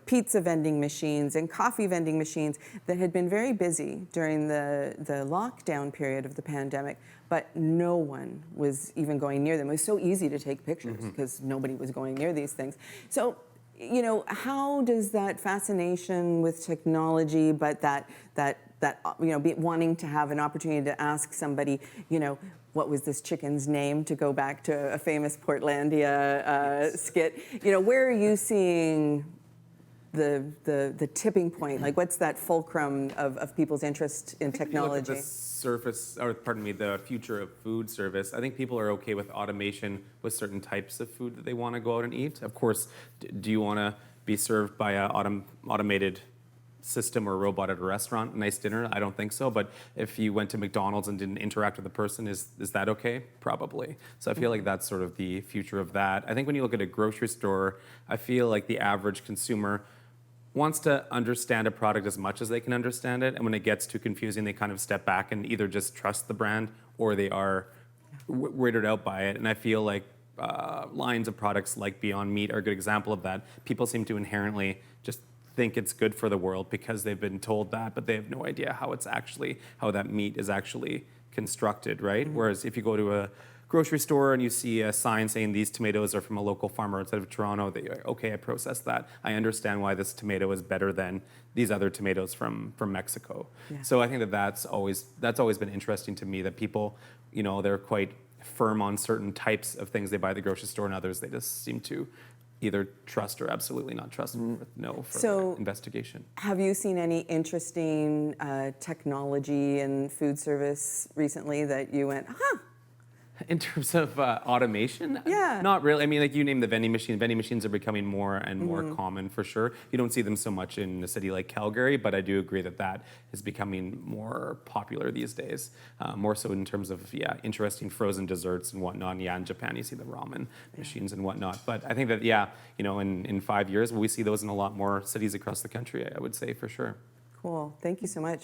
pizza vending machines and coffee vending machines that had been very busy during the lockdown period of the pandemic, but no one was even going near them. It was so easy to take pictures because nobody was going near these things. So how does that fascination with technology, but that wanting to have an opportunity to ask somebody, what was this chicken's name, to go back to a famous Portlandia skit, where are you seeing the tipping point? Like, what's that fulcrum of people's interest in technology? The future of food service. I think people are okay with automation with certain types of food that they want to go out and eat. Of course, do you want to be served by an automated system or robot at a restaurant, a nice dinner? I don't think so. But if you went to McDonald's and didn't interact with the person, is that okay? Probably. So I feel like that's sort of the future of that. I think when you look at a grocery store, I feel like the average consumer wants to understand a product as much as they can understand it, and when it gets too confusing, they kind of step back and either just trust the brand or they are weirded out by it. And I feel like lines of products like Beyond Meat are a good example of that. People seem to inherently just think it's good for the world because they've been told that, but they have no idea how that meat is actually constructed, right? Whereas if you go to a grocery store and you see a sign saying these tomatoes are from a local farmer instead of Toronto, that you're like, okay, I processed that. I understand why this tomato is better than these other tomatoes from Mexico. Yeah. So I think that's always been interesting to me, that people, they're quite firm on certain types of things they buy at the grocery store, and others they just seem to either trust or absolutely not trust with no further investigation. Have you seen any interesting technology in food service recently that you went, huh? In terms of automation? Yeah. Not really. I mean, like you named the vending machine. Vending machines are becoming more and more common for sure. You don't see them so much in a city like Calgary, but I do agree that that is becoming more popular these days. More so in terms of, interesting frozen desserts and whatnot. Yeah, in Japan you see the ramen machines and whatnot. But I think that, in 5 years, we see those in a lot more cities across the country, I would say, for sure. Cool. Thank you so much.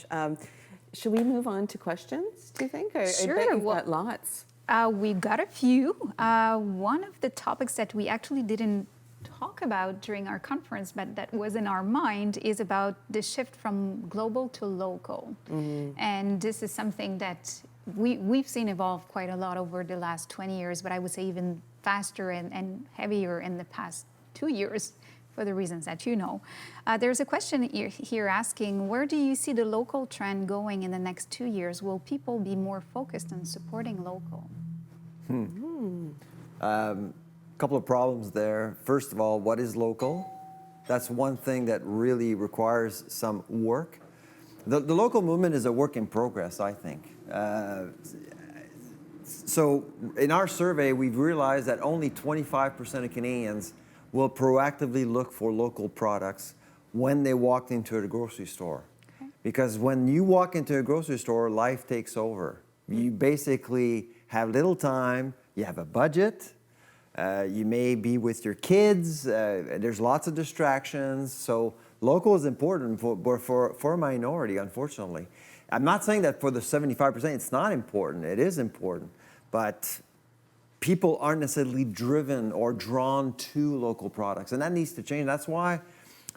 Should we move on to questions, do you think? Sure. I bet you've got lots. We got a few. One of the topics that we actually didn't talk about during our conference, but that was in our mind, is about the shift from global to local. And this is something that we've seen evolve quite a lot over the last 20 years, but I would say even faster and heavier in the past 2 years, for the reasons that you know. There's a question here asking, where do you see the local trend going in the next 2 years? Will people be more focused on supporting local? Couple of problems there. First of all, what is local? That's one thing that really requires some work. The local movement is a work in progress, I think. So in our survey, we've realized that only 25% of Canadians will proactively look for local products when they walk into a grocery store. Okay. Because when you walk into a grocery store, life takes over. You basically have little time, you have a budget, you may be with your kids, there's lots of distractions, so local is important for a minority, unfortunately. I'm not saying that for the 75% it's not important, it is important, but people aren't necessarily driven or drawn to local products, and that needs to change. That's why,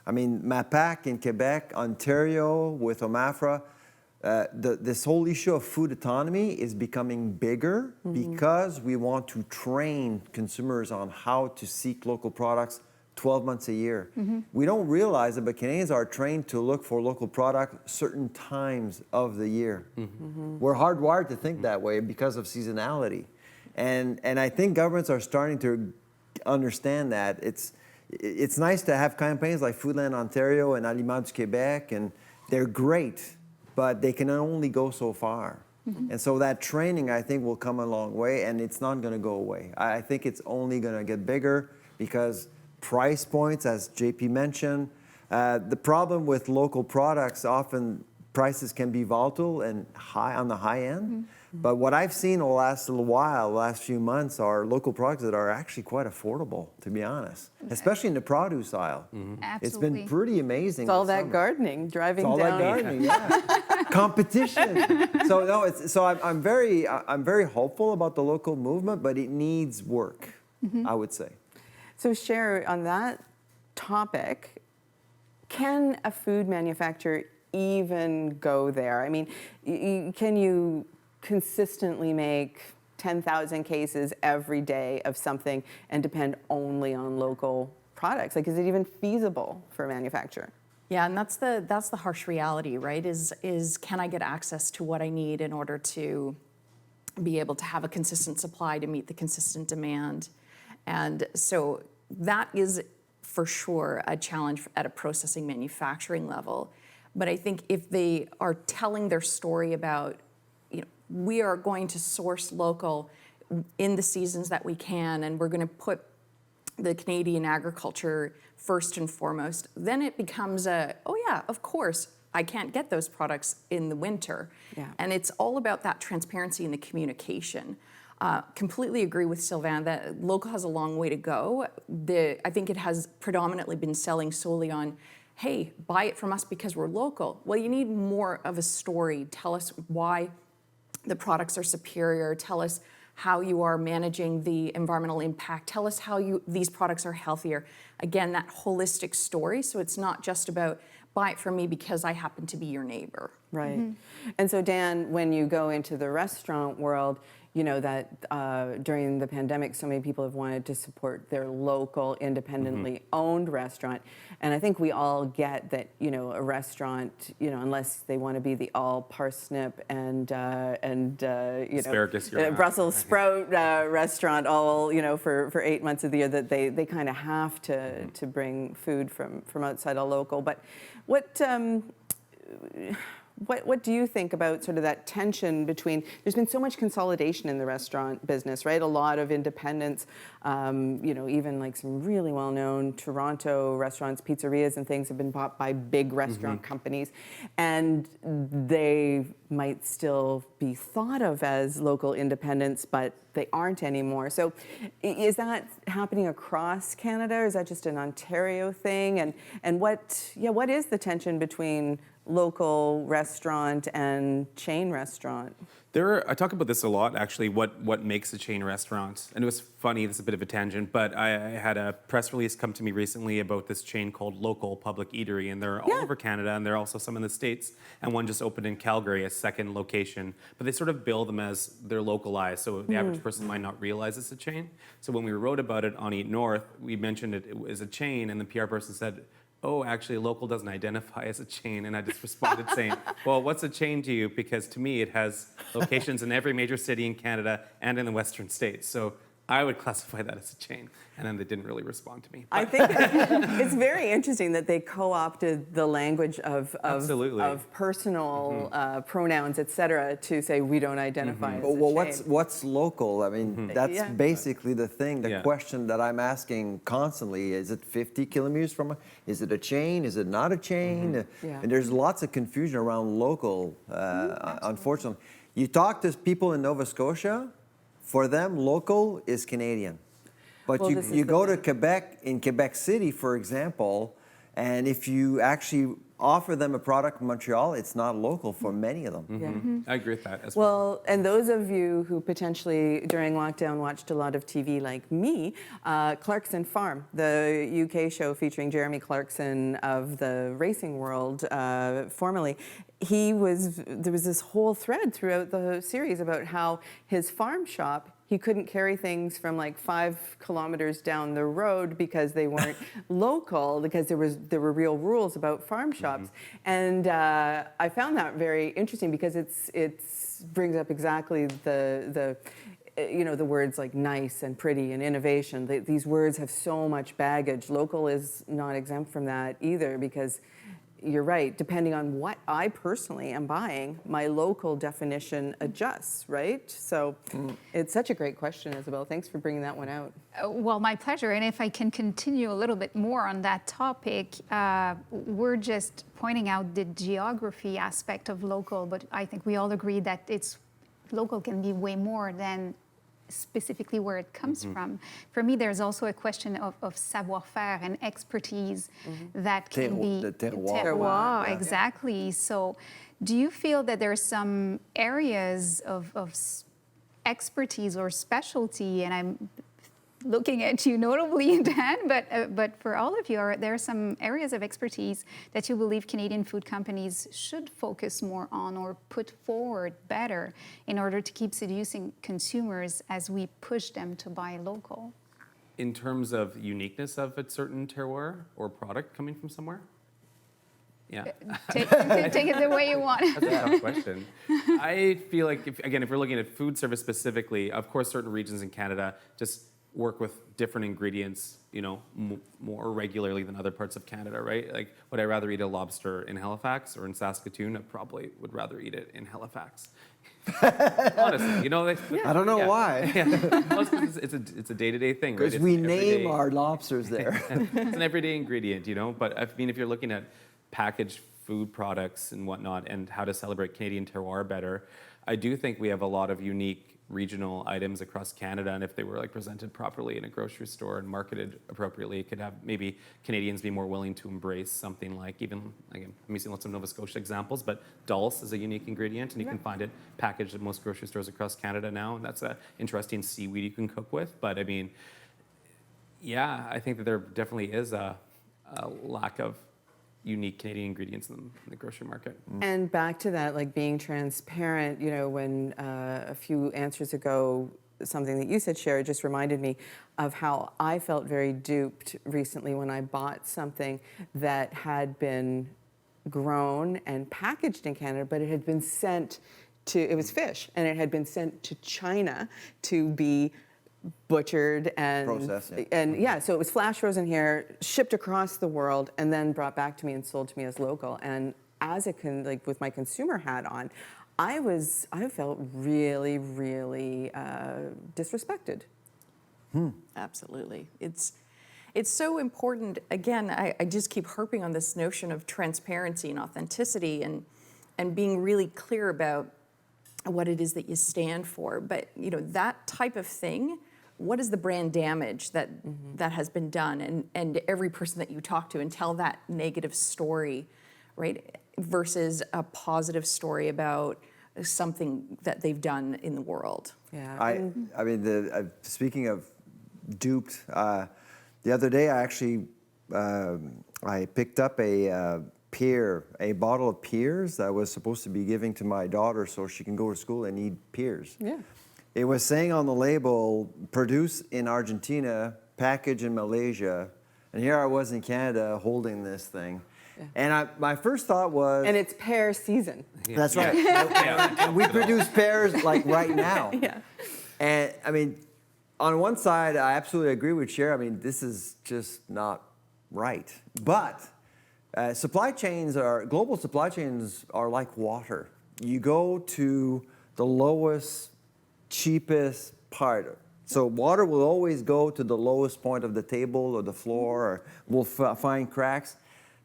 MAPAC in Quebec, Ontario with OMAFRA, this whole issue of food autonomy is becoming bigger because we want to train consumers on how to seek local products 12 months a year. We don't realize it, but Canadians are trained to look for local products certain times of the year. We're hardwired to think that way because of seasonality. And I think governments are starting to understand that. It's nice to have campaigns like Foodland Ontario and Alimentaire du Québec, and they're great, but they can only go so far. And so that training, I think, will come a long way, and it's not going to go away. I think it's only going to get bigger because price points, as JP mentioned, the problem with local products, often prices can be volatile and high on the high end. But what I've seen the last little while, the last few months, are local products that are actually quite affordable, to be honest, especially in the produce aisle. It's been pretty amazing. It's all that gardening, driving down. It's all that gardening, yeah. Competition. So no, I'm very hopeful about the local movement, but it needs work, I would say. So Cher, on that topic, can a food manufacturer even go there? I mean, can you consistently make 10,000 cases every day of something and depend only on local products? Like, is it even feasible for a manufacturer? Yeah, and that's the harsh reality, right? Is can I get access to what I need in order to be able to have a consistent supply to meet the consistent demand? And so that is for sure a challenge at a processing manufacturing level. But I think if they are telling their story about, we are going to source local in the seasons that we can, and we're going to put the Canadian agriculture first and foremost, then it becomes oh yeah, of course, I can't get those products in the winter. Yeah. And it's all about that transparency and the communication. Completely agree with Sylvain that local has a long way to go. I think it has predominantly been selling solely on, hey, buy it from us because we're local. Well, you need more of a story. Tell us why the products are superior. Tell us how you are managing the environmental impact. Tell us how these products are healthier. Again, that holistic story. So it's not just about buy it from me because I happen to be your neighbor. Right. And so, Dan, when you go into the restaurant world, you know that during the pandemic, so many people have wanted to support their local, independently owned restaurant. And I think we all get that, you know, a restaurant, you know, unless they want to be the all parsnip and Asparagus, Brussels sprout restaurant all, you know, for 8 months of the year, that they kind of have to bring food from outside a local. But what do you think about sort of that tension between, there's been so much consolidation in the restaurant business, right? A lot of independents, you know, even like some really well-known Toronto restaurants, pizzerias and things have been bought by big restaurant companies, and they might still be thought of as local independents, but they aren't anymore. So is that happening across Canada, or is that just an Ontario thing? And what is the tension between local restaurant and chain restaurant? I talk about this a lot, actually, what makes a chain restaurant. And it was funny, this is a bit of a tangent, but I had a press release come to me recently about this chain called Local Public Eatery, and they're all over Canada, and they're also some in the States, and one just opened in Calgary, a second location. But they sort of bill them as they're localized, so the average person might not realize it's a chain. So when we wrote about it on Eat North, we mentioned it was a chain, and the PR person said, oh, actually, local doesn't identify as a chain. And I just responded saying, well, what's a chain to you? Because to me, it has locations in every major city in Canada and in the Western states. So I would classify that as a chain. And then they didn't really respond to me. I think it's very interesting that they co-opted the language of personal pronouns, et cetera, to say we don't identify as a Well, chain. what's local? I mean, that's basically the thing, the question that I'm asking constantly. Is it 50 kilometers from is it a chain? Is it not a chain? And there's lots of confusion around local, unfortunately. You talk to people in Nova Scotia, for them, local is Canadian. But you go to Quebec, in Quebec City, for example, and if you actually offer them a product from Montreal, it's not local for many of them. I agree with that as well. Well, and those of you who potentially during lockdown watched a lot of TV like me, Clarkson Farm, the UK show featuring Jeremy Clarkson of the racing world, formerly, there was this whole thread throughout the series about how his farm shop, he couldn't carry things from like 5 kilometers down the road because they weren't local, because there were real rules about farm shops. And I found that very interesting because it brings up exactly the words like nice and pretty and innovation. These words have so much baggage. Local is not exempt from that either, because you're right, depending on what I personally am buying, my local definition adjusts, right? So it's such a great question, Isabel. Thanks for bringing that one out. Well, my pleasure. And if I can continue a little bit more on that topic, we're just pointing out the geography aspect of local, but I think we all agree that local can be way more than specifically where it comes from. For me, there's also a question of savoir-faire and expertise that can be... The terroir. Terroir, exactly. So do you feel that there are some areas of expertise or specialty, and I'm looking at you notably, Dan, but for all of you, are there some areas of expertise that you believe Canadian food companies should focus more on or put forward better in order to keep seducing consumers as we push them to buy local? In terms of uniqueness of a certain terroir or product coming from somewhere? Yeah. Take it the way you want. That's a tough question. I feel like, if we're looking at food service specifically, of course, certain regions in Canada just work with different ingredients, more regularly than other parts of Canada, right? Like, would I rather eat a lobster in Halifax or in Saskatoon? I probably would rather eat it in Halifax. Honestly, I don't know why. Well, it's a day-to-day thing, right? Because we name our lobsters there. It's an everyday ingredient, But I mean, if you're looking at packaged food products and whatnot and how to celebrate Canadian terroir better, I do think we have a lot of unique regional items across Canada, and if they were presented properly in a grocery store and marketed appropriately, it could have maybe Canadians be more willing to embrace something like, I'm using lots of Nova Scotia examples, but dulse is a unique ingredient, and you can find it packaged at most grocery stores across Canada now, and that's an interesting seaweed you can cook with. But I mean, I think that there definitely is a lack of unique Canadian ingredients in the grocery market. And back to that, like being transparent, you know, when a few answers ago, something that you said, Sherry, just reminded me of how I felt very duped recently when I bought something that had been grown and packaged in Canada, but it had been sent to, it was fish, and it had been sent to China to be butchered and Processed, yeah. and yeah, so it was flash frozen here, shipped across the world, and then brought back to me and sold to me as local. And as a like with my consumer hat on, I felt really, really disrespected. Absolutely. It's so important. Again, I just keep harping on this notion of transparency and authenticity and being really clear about what it is that you stand for. But you know, that type of thing, what is the brand damage that has been done? And every person that you talk to and tell that negative story, right? Versus a positive story about something that they've done in the world. Yeah. I mean, speaking of duped, the other day I actually I picked up a bottle of pears that I was supposed to be giving to my daughter so she can go to school and eat pears. Yeah. It was saying on the label, produced in Argentina, packaged in Malaysia, and here I was in Canada holding this thing. Yeah. And my first thought was... And it's pear season. That's right. And we produce pears like right now. Yeah. And I mean, on one side, I absolutely agree with Cher. I mean, this is just not right. But global supply chains are like water. You go to the lowest, cheapest part. So water will always go to the lowest point of the table or the floor, or we'll find cracks.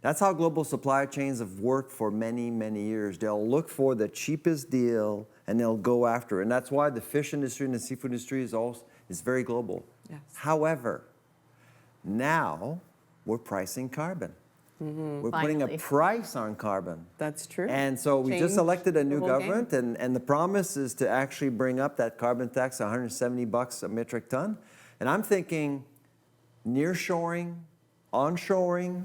That's how global supply chains have worked for many, many years. They'll look for the cheapest deal and they'll go after it. And that's why the fish industry and the seafood industry is very global. Yes. However, now we're pricing carbon. We're putting a Finally. price on carbon. That's true. And so we just Change elected a new the whole government, and the promise is to actually bring up that carbon tax to $170 a metric ton. And I'm thinking nearshoring, onshoring,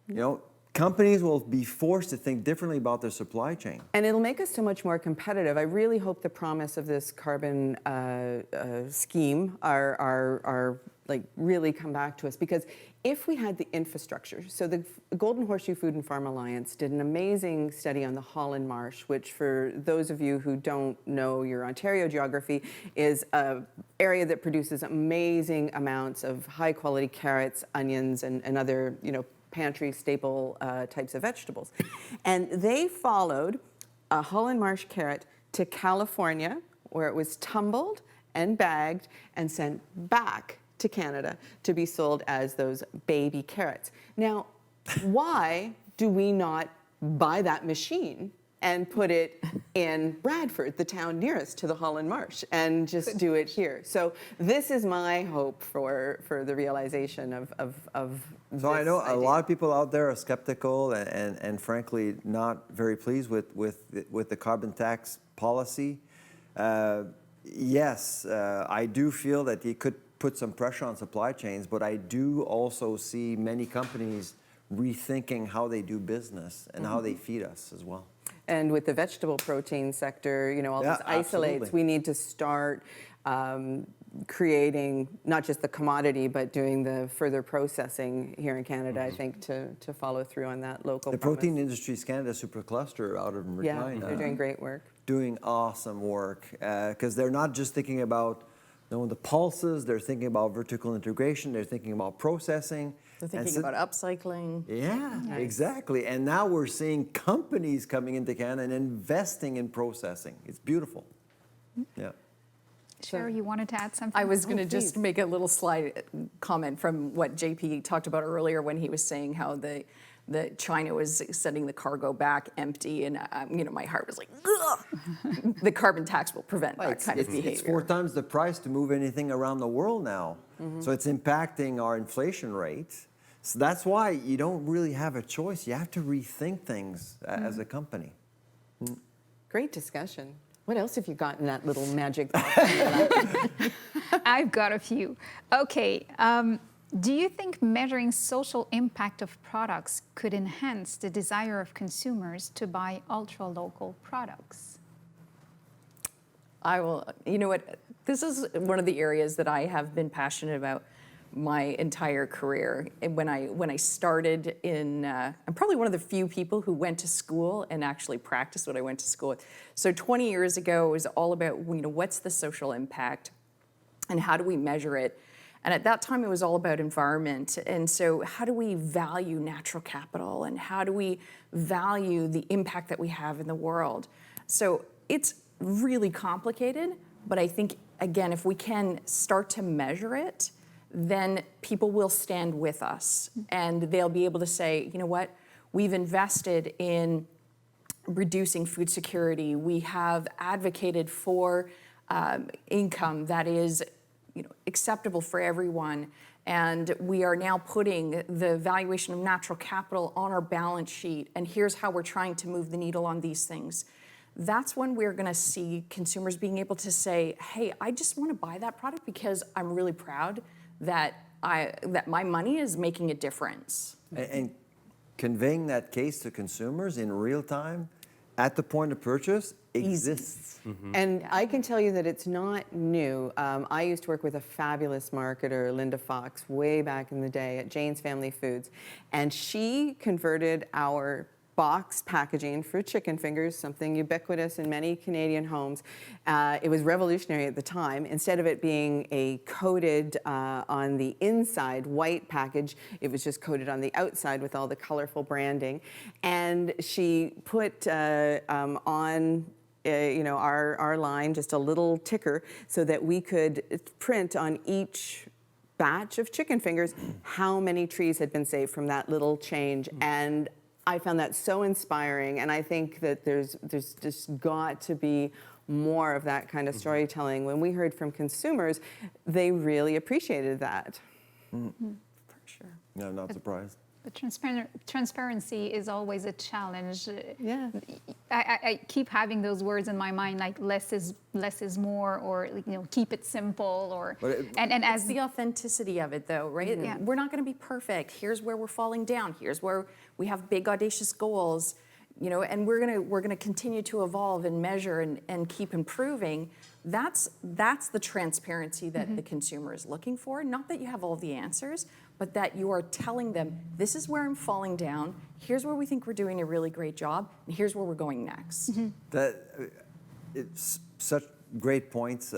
you know, companies will be forced to think differently about their supply chain. And it'll make us so much more competitive. I really hope the promise of this carbon scheme are like really come back to us, because if we had the infrastructure, so the Golden Horseshoe Food and Farm Alliance did an amazing study on the Holland Marsh, which for those of you who don't know your Ontario geography is an area that produces amazing amounts of high quality carrots, onions, and other, you know, pantry staple types of vegetables. And they followed a Holland Marsh carrot to California, where it was tumbled and bagged and sent back to Canada to be sold as those baby carrots. Now, why do we not buy that machine and put it in Bradford, the town nearest to the Holland Marsh, and just do it here? So this is my hope for the realization of So I know idea. a lot of people out there are skeptical and frankly not very pleased with the carbon tax policy. Yes, I do feel that it could put some pressure on supply chains, but I do also see many companies rethinking how they do business and how they feed us as well. And with the vegetable protein sector, you know, all Yeah, these isolates, absolutely. we need to start creating not just the commodity, but doing the further processing here in Canada, I think, to follow through on that local The promise. Protein Industries Canada Supercluster out of Yeah, Regina. they're doing great work. Doing awesome work, because they're not just thinking about the pulses, they're thinking about vertical integration, they're thinking about processing. They're thinking about upcycling. Yeah, exactly. And now we're seeing companies coming into Canada and investing in processing. It's beautiful. Yeah. Sherry, you wanted to add something? I was going to just please. make a little slide comment from what JP talked about earlier when he was saying how the China was sending the cargo back empty, and you know, my heart was like, ugh! The carbon tax will prevent that kind of behavior. It's 4 times the price to move anything around the world now. So it's impacting our inflation rate. So that's why you don't really have a choice. You have to rethink things as a company. Great discussion. What else have you got in that little magic box? I've got a few. Okay, Do you think measuring social impact of products could enhance the desire of consumers to buy ultra-local products? I will, you know what, this is one of the areas that I have been passionate about my entire career. And when I started in, I'm probably one of the few people who went to school and actually practiced what I went to school with. So 20 years ago, it was all about, what's the social impact and how do we measure it? And at that time, it was all about environment. And so how do we value natural capital and how do we value the impact that we have in the world? So it's really complicated, but I think, again, if we can start to measure it, then people will stand with us and they'll be able to say, you know what, we've invested in reducing food security. We have advocated for income that is acceptable for everyone. And we are now putting the valuation of natural capital on our balance sheet. And here's how we're trying to move the needle on these things. That's when we're going to see consumers being able to say, hey, I just want to buy that product because I'm really proud that my money is making a difference. And conveying that case to consumers in real time at the point of purchase exists. And I can tell you that it's not new. I used to work with a fabulous marketer, Linda Fox, way back in the day at Jane's Family Foods. And she converted our box packaging for chicken fingers, something ubiquitous in many Canadian homes. It was revolutionary at the time. Instead of it being a coated on the inside white package, it was just coated on the outside with all the colorful branding. And she put on our line just a little ticker so that we could print on each batch of chicken fingers how many trees had been saved from that little change. And I found that so inspiring, and I think that there's just got to be more of that kind of storytelling. When we heard from consumers, they really appreciated that. For sure. No, I'm not surprised. But transparency is always a challenge. Yeah. I keep having those words in my mind, like less is more, or keep it simple, or and as the authenticity of it, though, right? Yeah. We're not going to be perfect. Here's where we're falling down. Here's where we have big audacious goals, and we're gonna continue to evolve and measure and keep improving. That's the transparency that the consumer is looking for. Not that you have all the answers, but that you are telling them, this is where I'm falling down, here's where we think we're doing a really great job, and here's where we're going next. It's such great points.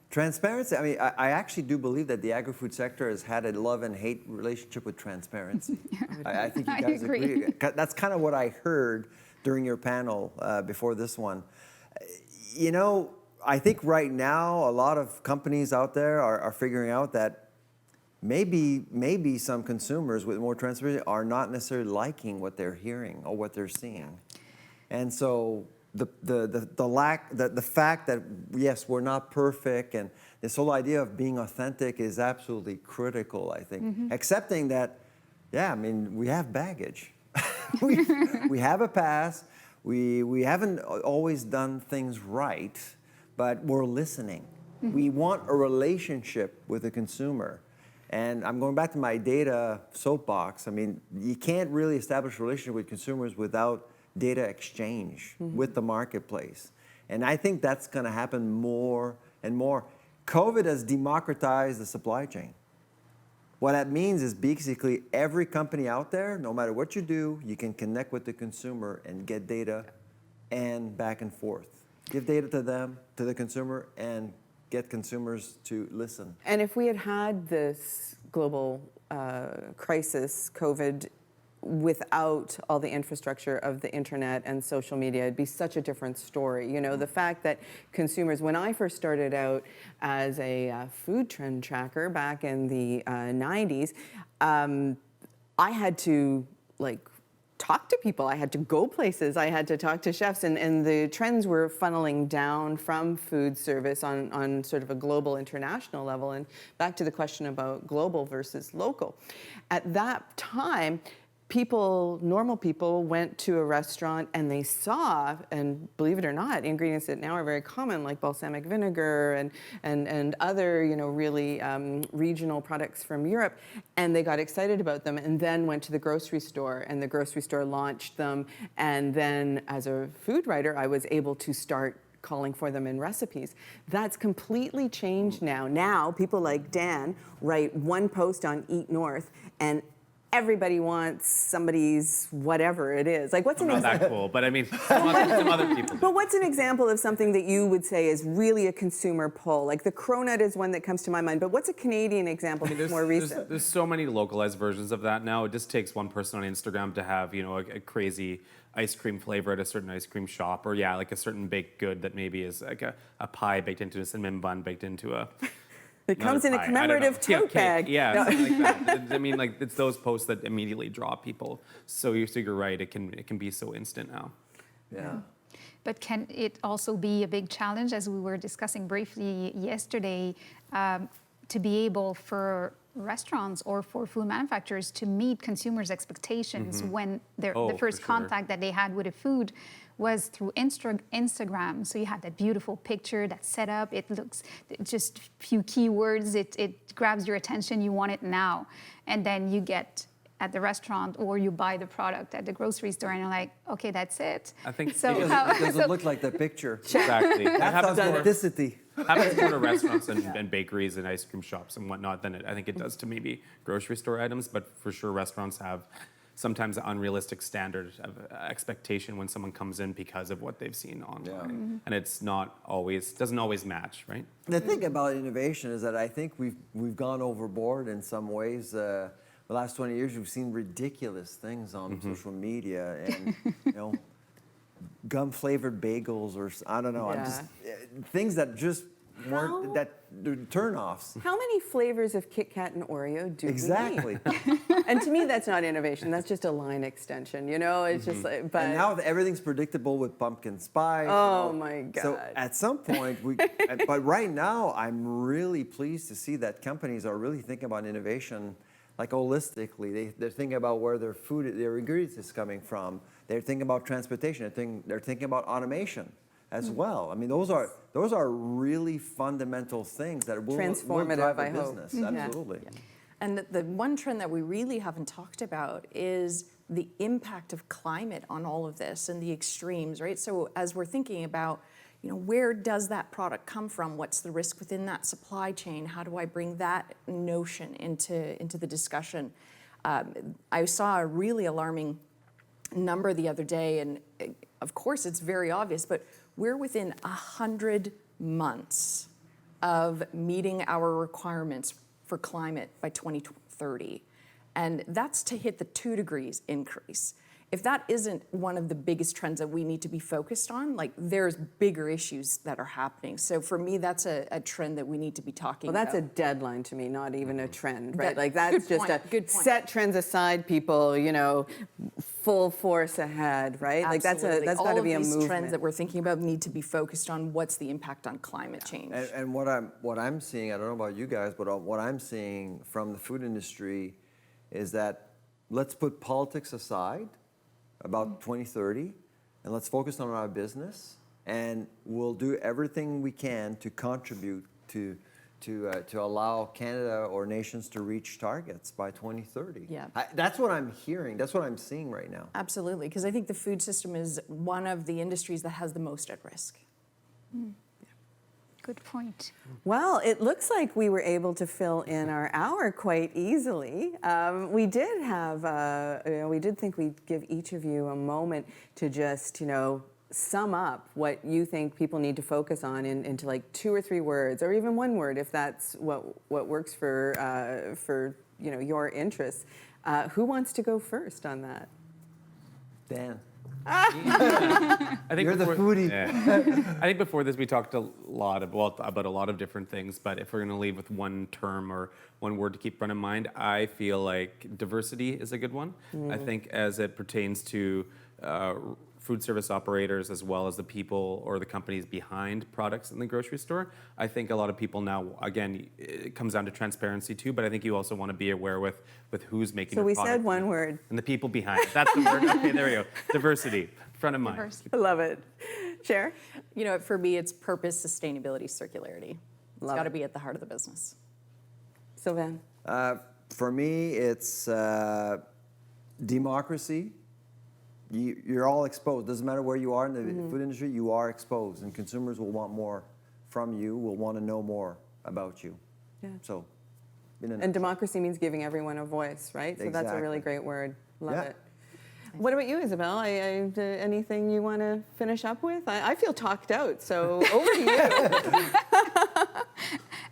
Transparency, I mean, I actually do believe that the agri-food sector has had a love and hate relationship with transparency. I think you guys agree. That's kind of what I heard during your panel before this one. I think right now a lot of companies out there are figuring out that maybe some consumers with more transparency are not necessarily liking what they're hearing or what they're seeing. And so the fact that, yes, we're not perfect, and this whole idea of being authentic is absolutely critical, I think. Accepting that, we have baggage. we have a past. We haven't always done things right, but we're listening. We want a relationship with the consumer. And I'm going back to my data soapbox. I mean, you can't really establish a relationship with consumers without data exchange with the marketplace. And I think that's going to happen more and more. COVID has democratized the supply chain. What that means is basically every company out there, no matter what you do, you can connect with the consumer and get data and back and forth. Give data to them, to the consumer, and get consumers to listen. And if we had had this global crisis, COVID, without all the infrastructure of the internet and social media, it'd be such a different story. The fact that consumers, when I first started out as a food trend tracker back in the 90s, I had to talk to people. I had to go places. I had to talk to chefs, and the trends were funneling down from food service on sort of a global international level. And back to the question about global versus local. At that time, people, normal people, went to a restaurant and they saw, and believe it or not, ingredients that now are very common, like balsamic vinegar and other, really regional products from Europe, and they got excited about them, and then went to the grocery store, and the grocery store launched them, and then as a food writer, I was able to start calling for them in recipes. That's completely changed now. Now, people like Dan write one post on Eat North, and everybody wants somebody's whatever it is. Like, what's an Not that example? cool, but I mean, some other people do. But what's an example of something that you would say is really a consumer pull? Like the cronut is one that comes to my mind, but what's a Canadian example that's more recent? There's so many localized versions of that now. It just takes one person on Instagram to have, a crazy ice cream flavor at a certain ice cream shop, or like a certain baked good that maybe is like a pie baked into a cinnamon bun, baked into a... It comes in a commemorative tote bag. Yeah, something like that. I mean, like, it's those posts that immediately draw people. So you're right, it can be so instant now. Yeah. But can it also be a big challenge, as we were discussing briefly yesterday, to be able for restaurants or for food manufacturers to meet consumers' expectations when the first contact that they had with a food was through Instagram. So you have that beautiful picture, that setup, it looks, just a few keywords, it grabs your attention, you want it now. And then you get at the restaurant or you buy the product at the grocery store and you're like, okay, that's it. I think So It doesn't look like the picture. exactly. That's authenticity. Happens more to restaurants and bakeries and ice cream shops and whatnot than I think it does to maybe grocery store items. But for sure, restaurants have sometimes an unrealistic standard of expectation when someone comes in because of what they've seen online, and it's not always doesn't always match, right? The thing about innovation is that I think we've gone overboard in some ways. The last 20 years, we've seen ridiculous things on social media, and gum flavored bagels, or I don't know, things that just weren't turn-offs. How many flavors of Kit Kat and Oreo do Exactly. we need? And to me, that's not innovation. That's just a line extension. It's just like. But And now everything's predictable with pumpkin spice. Oh my God. So at some point, but right now, I'm really pleased to see that companies are really thinking about innovation, like holistically. They're thinking about where their food, their ingredients is coming from. They're thinking about transportation. They're thinking about automation as well. I mean, those are really fundamental things that will Transformative, drive a I hope. business. Absolutely. Yeah. And the one trend that we really haven't talked about is the impact of climate on all of this and the extremes, right? So as we're thinking about, where does that product come from? What's the risk within that supply chain? How do I bring that notion into the discussion? I saw a really alarming number the other day, and of course it's very obvious, but we're within 100 months of meeting our requirements for climate by 2030. And that's to hit the 2 degrees increase. If that isn't one of the biggest trends that we need to be focused on, there's bigger issues that are happening. So for me, that's a trend that we need to be talking about. Well, that's a deadline to me, not even a trend, right? That- That's good just point, good point. set trends aside, people, full force ahead, right? Absolutely. That's got to be a All of these movement. trends that we're thinking about need to be focused on what's the impact on climate change. And what I'm seeing, I don't know about you guys, but what I'm seeing from the food industry is that let's put politics aside about 2030, and let's focus on our business, and we'll do everything we can to contribute to allow Canada or nations to reach targets by 2030. Yeah. That's what I'm hearing. That's what I'm seeing right now. Absolutely, because I think the food system is one of the industries that has the most at risk. Good point. Well, it looks like we were able to fill in our hour quite easily. We did we did think we'd give each of you a moment to just, sum up what you think people need to focus on into 2 or 3 words, or even 1 word, if that's what works for your interests. Who wants to go first on that? Dan. I think You're the foodie. Yeah. I think before this we talked a lot about a lot of different things, but if we're going to leave with one term or one word to keep front of mind, I feel like diversity is a good one. I think as it pertains to food service operators as well as the people or the companies behind products in the grocery store. I think a lot of people now, again, it comes down to transparency too, but I think you also want to be aware with who's making So the we product. said one word. And the people behind it. That's the word. Okay, there we go. Diversity, front of mind. Diversity. I love it. Cher? You know, for me, it's purpose, sustainability, circularity. It's Love got to it. be at the heart of the business. Sylvain? For me, it's democracy. You're all exposed. Doesn't matter where you are in the food industry, you are exposed, and consumers will want more from you, will want to know more about you. Yeah. So, And democracy means giving everyone a voice, right? So that's a really Exactly. great word. Love Yeah. it. What about you, Isabel? Anything you want to finish up with? I feel talked out, so over to you.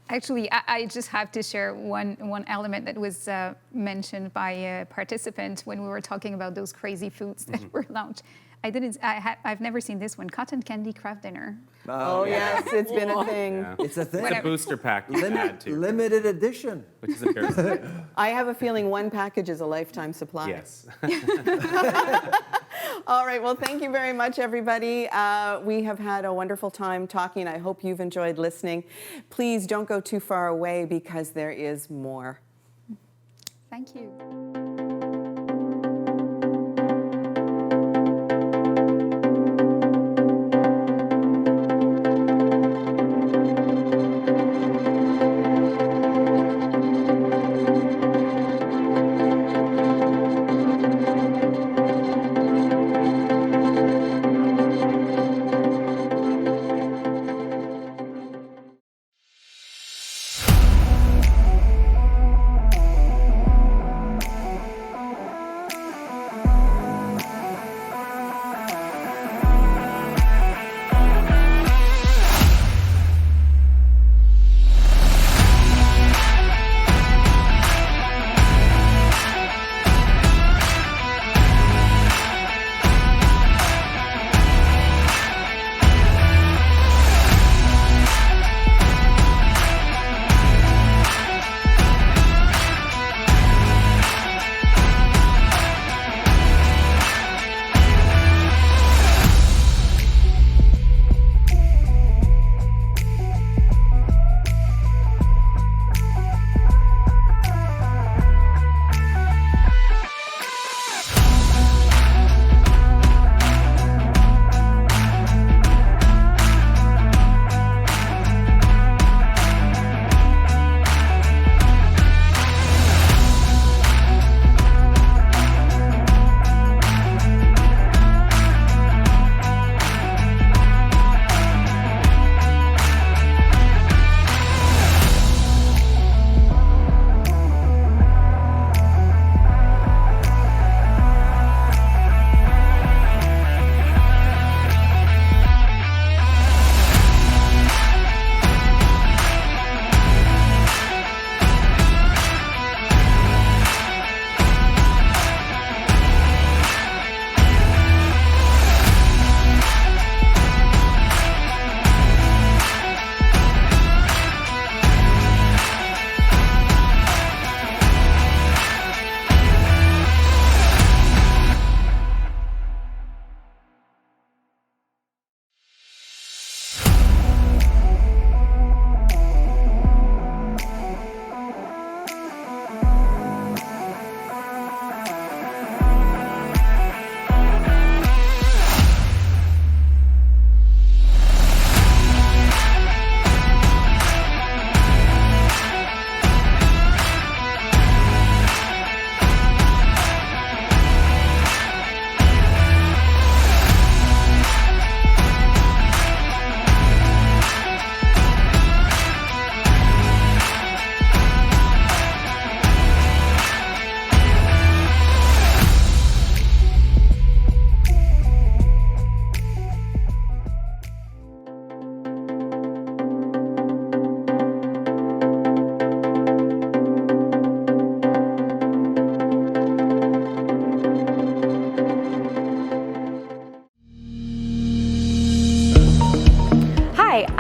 Actually, I just have to share one element that was mentioned by a participant when we were talking about those crazy foods that were launched. I've never seen this one, cotton candy craft dinner. Oh, yes, it's been a thing. Yeah. it's a thing. It's a booster pack you add to, Limited edition. which is embarrassing. I have a feeling one package is a lifetime supply. Yes. All right, well, thank you very much, everybody. We have had a wonderful time talking. I hope you've enjoyed listening. Please don't go too far away because there is more. Thank you.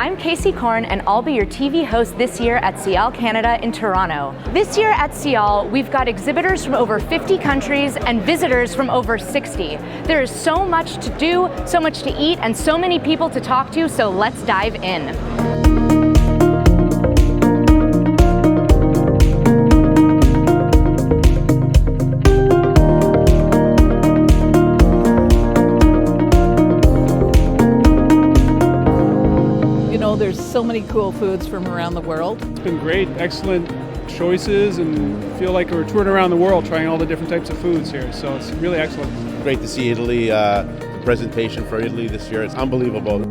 I'm Casey Korn, and I'll be your TV host this year at SIAL Canada in Toronto. This year at SIAL, we've got exhibitors from over 50 countries and visitors from over 60. There is so much to do, so much to eat, and so many people to talk to, so let's dive in. There's so many cool foods from around the world. It's been great, excellent choices, and feel like we're touring around the world trying all the different types of foods here, so it's really excellent. Great to see Italy, the presentation for Italy this year, it's unbelievable.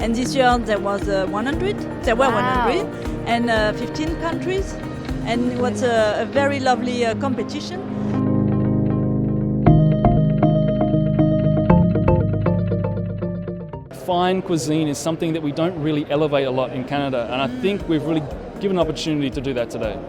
And this year there was 100, there were Wow. 100, and 15 countries, and it was a very lovely competition. Fine cuisine is something that we don't really elevate a lot in Canada, and I think we've really given an opportunity to do that today.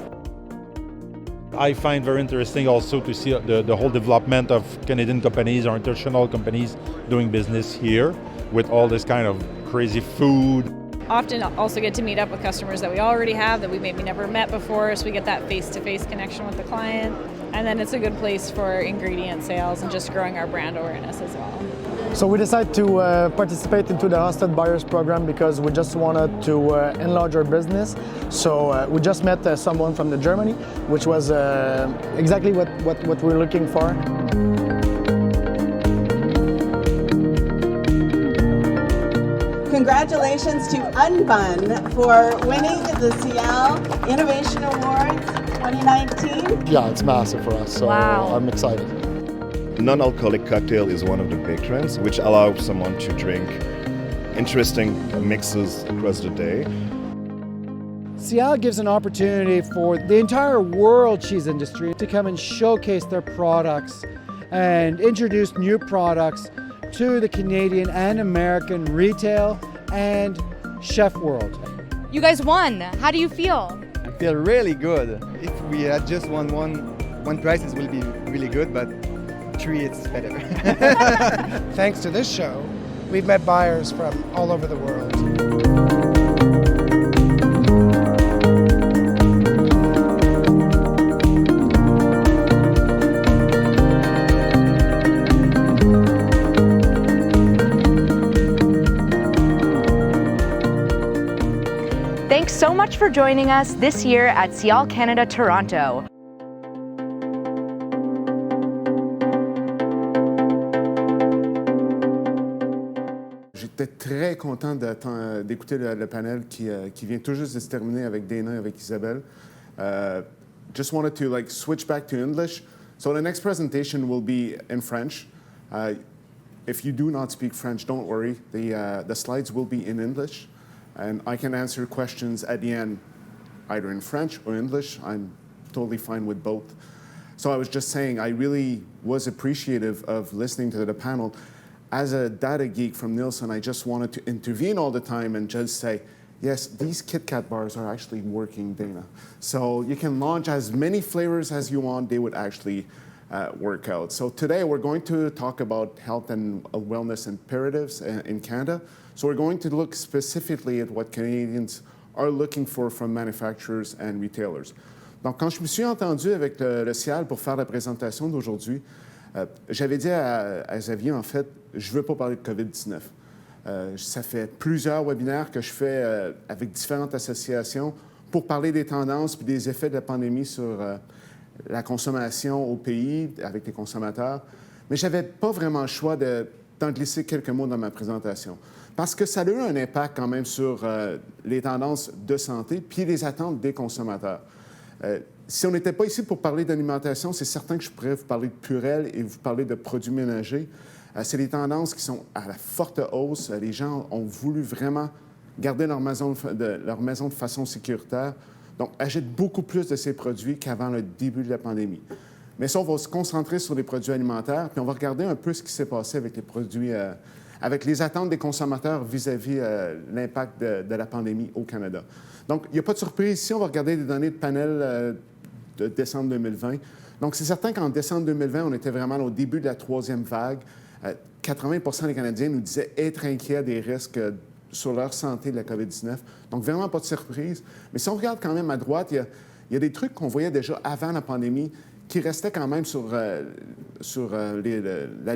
I find very interesting also to see the whole development of Canadian companies or international companies doing business here with all this kind of crazy food. Often also get to meet up with customers that we already have that we maybe never met before, so we get that face-to-face connection with the client. And then it's a good place for ingredient sales and just growing our brand awareness as well. So we decided to participate into the Hosted Buyers program because we just wanted to enlarge our business. So we just met someone from Germany, which was exactly what we're looking for. Congratulations to Unbun for winning the SIAL Innovation Award 2019. Yeah, it's massive for us, so Wow. I'm excited. Non-alcoholic cocktail is one of the big trends, which allows someone to drink interesting mixes across the day. SIAL gives an opportunity for the entire world cheese industry to come and showcase their products and introduce new products to the Canadian and American retail and chef world. You guys won. How do you feel? I feel really good. If we had just won one prize, it will be really good, but 3 it's better. Thanks to this show, we've met buyers from all over the world. Thanks so much for joining us this year at SIAL Canada Toronto. J'étais très content d'écouter le panel qui vient tout juste de se terminer avec Dana et avec Isabelle. Just wanted to switch back to English. So the next presentation will be in French. If you do not speak French, don't worry. The slides will be in English, and I can answer questions at the end, either in French or English. I'm totally fine with both. So I was just saying, I really was appreciative of listening to the panel. As a data geek from Nielsen, I just wanted to intervene all the time and just say, yes, these Kit Kat bars are actually working, Dana. So you can launch as many flavors as you want, they would actually work out. So today we're going to talk about health and wellness imperatives in Canada. So we're going to look specifically at what Canadians are looking for from manufacturers and retailers. Donc quand je me suis entendu avec le SIAL pour faire la présentation d'aujourd'hui, j'avais dit à Xavier, en fait, je ne veux pas parler de COVID-19. Ça fait plusieurs webinaires que je fais avec différentes associations pour parler des tendances et des effets de la pandémie sur la consommation au pays, avec les consommateurs. Mais je n'avais pas vraiment le choix d'en glisser quelques mots dans ma présentation. Parce que ça a eu un impact quand même sur les tendances de santé puis les attentes des consommateurs. Si on n'était pas ici pour parler d'alimentation, c'est certain que je pourrais vous parler de Purel et vous parler de produits ménagers. C'est des tendances qui sont à la forte hausse. Les gens ont voulu vraiment garder leur maison de façon sécuritaire. Donc, achètent beaucoup plus de ces produits qu'avant le début de la pandémie. Mais ça, on va se concentrer sur les produits alimentaires, puis on va regarder un peu ce qui s'est passé avec les produits, avec les attentes des consommateurs vis-à-vis l'impact de la pandémie au Canada. Donc, il n'y a pas de surprise. Ici, on va regarder des données de panel de décembre 2020. Donc, c'est certain qu'en décembre 2020, on était vraiment au début de la 3e vague. 80% des Canadiens nous disaient être inquiets des risques sur leur santé de la COVID-19. Donc, vraiment pas de surprise. Mais si on regarde quand même à droite, il y a des trucs qu'on voyait déjà avant la pandémie qui restaient quand même sur la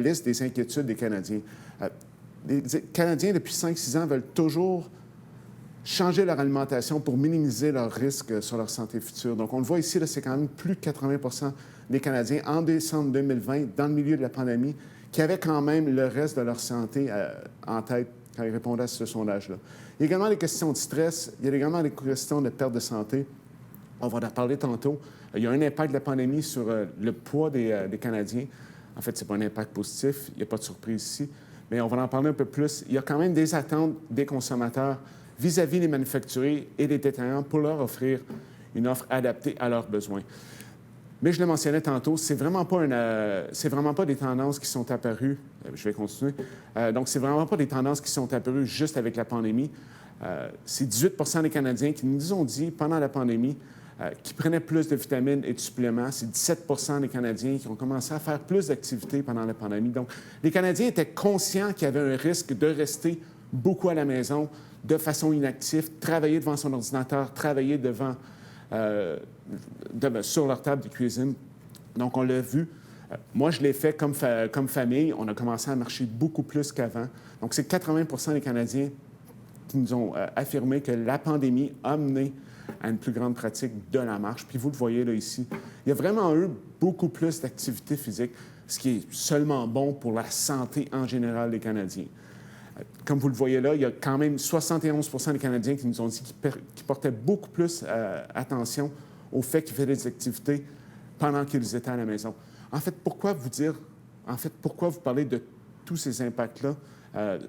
liste des inquiétudes des Canadiens. Les Canadiens, depuis 5-6 ans, veulent toujours changer leur alimentation pour minimiser leurs risques sur leur santé future. Donc, on le voit ici, là, c'est quand même plus de 80% des Canadiens en décembre 2020, dans le milieu de la pandémie, qui avaient quand même le reste de leur santé en tête quand ils répondaient à ce sondage-là. Il y a également des questions de stress, il y a également des questions de perte de santé. On va en parler tantôt. Il y a un impact de la pandémie sur le poids des Canadiens. En fait, ce n'est pas un impact positif, il n'y a pas de surprise ici, mais on va en parler un peu plus. Il y a quand même des attentes des consommateurs vis-à-vis des manufacturiers et des détaillants pour leur offrir une offre adaptée à leurs besoins. Mais je le mentionnais tantôt, c'est vraiment pas des tendances qui sont apparues. Je vais continuer. Donc, c'est vraiment pas des tendances qui sont apparues juste avec la pandémie. C'est 18% des Canadiens qui nous ont dit pendant la pandémie qu'ils prenaient plus de vitamines et de suppléments. C'est 17% des Canadiens qui ont commencé à faire plus d'activités pendant la pandémie. Donc, les Canadiens étaient conscients qu'il y avait un risque de rester beaucoup à la maison, de façon inactive, travailler devant son ordinateur, travailler sur leur table de cuisine. Donc, on l'a vu. Moi, je l'ai fait comme famille. On a commencé à marcher beaucoup plus qu'avant. Donc, c'est 80% des Canadiens qui nous ont affirmé que la pandémie a mené à une plus grande pratique de la marche. Puis vous le voyez là ici. Il y a vraiment eu beaucoup plus d'activité physique, ce qui est seulement bon pour la santé en général des Canadiens. Comme vous le voyez là, il y a quand même 71% des Canadiens qui nous ont dit qu'ils portaient beaucoup plus attention au fait qu'ils faisaient des activités pendant qu'ils étaient à la maison. En fait, pourquoi vous parlez de tous ces impacts-là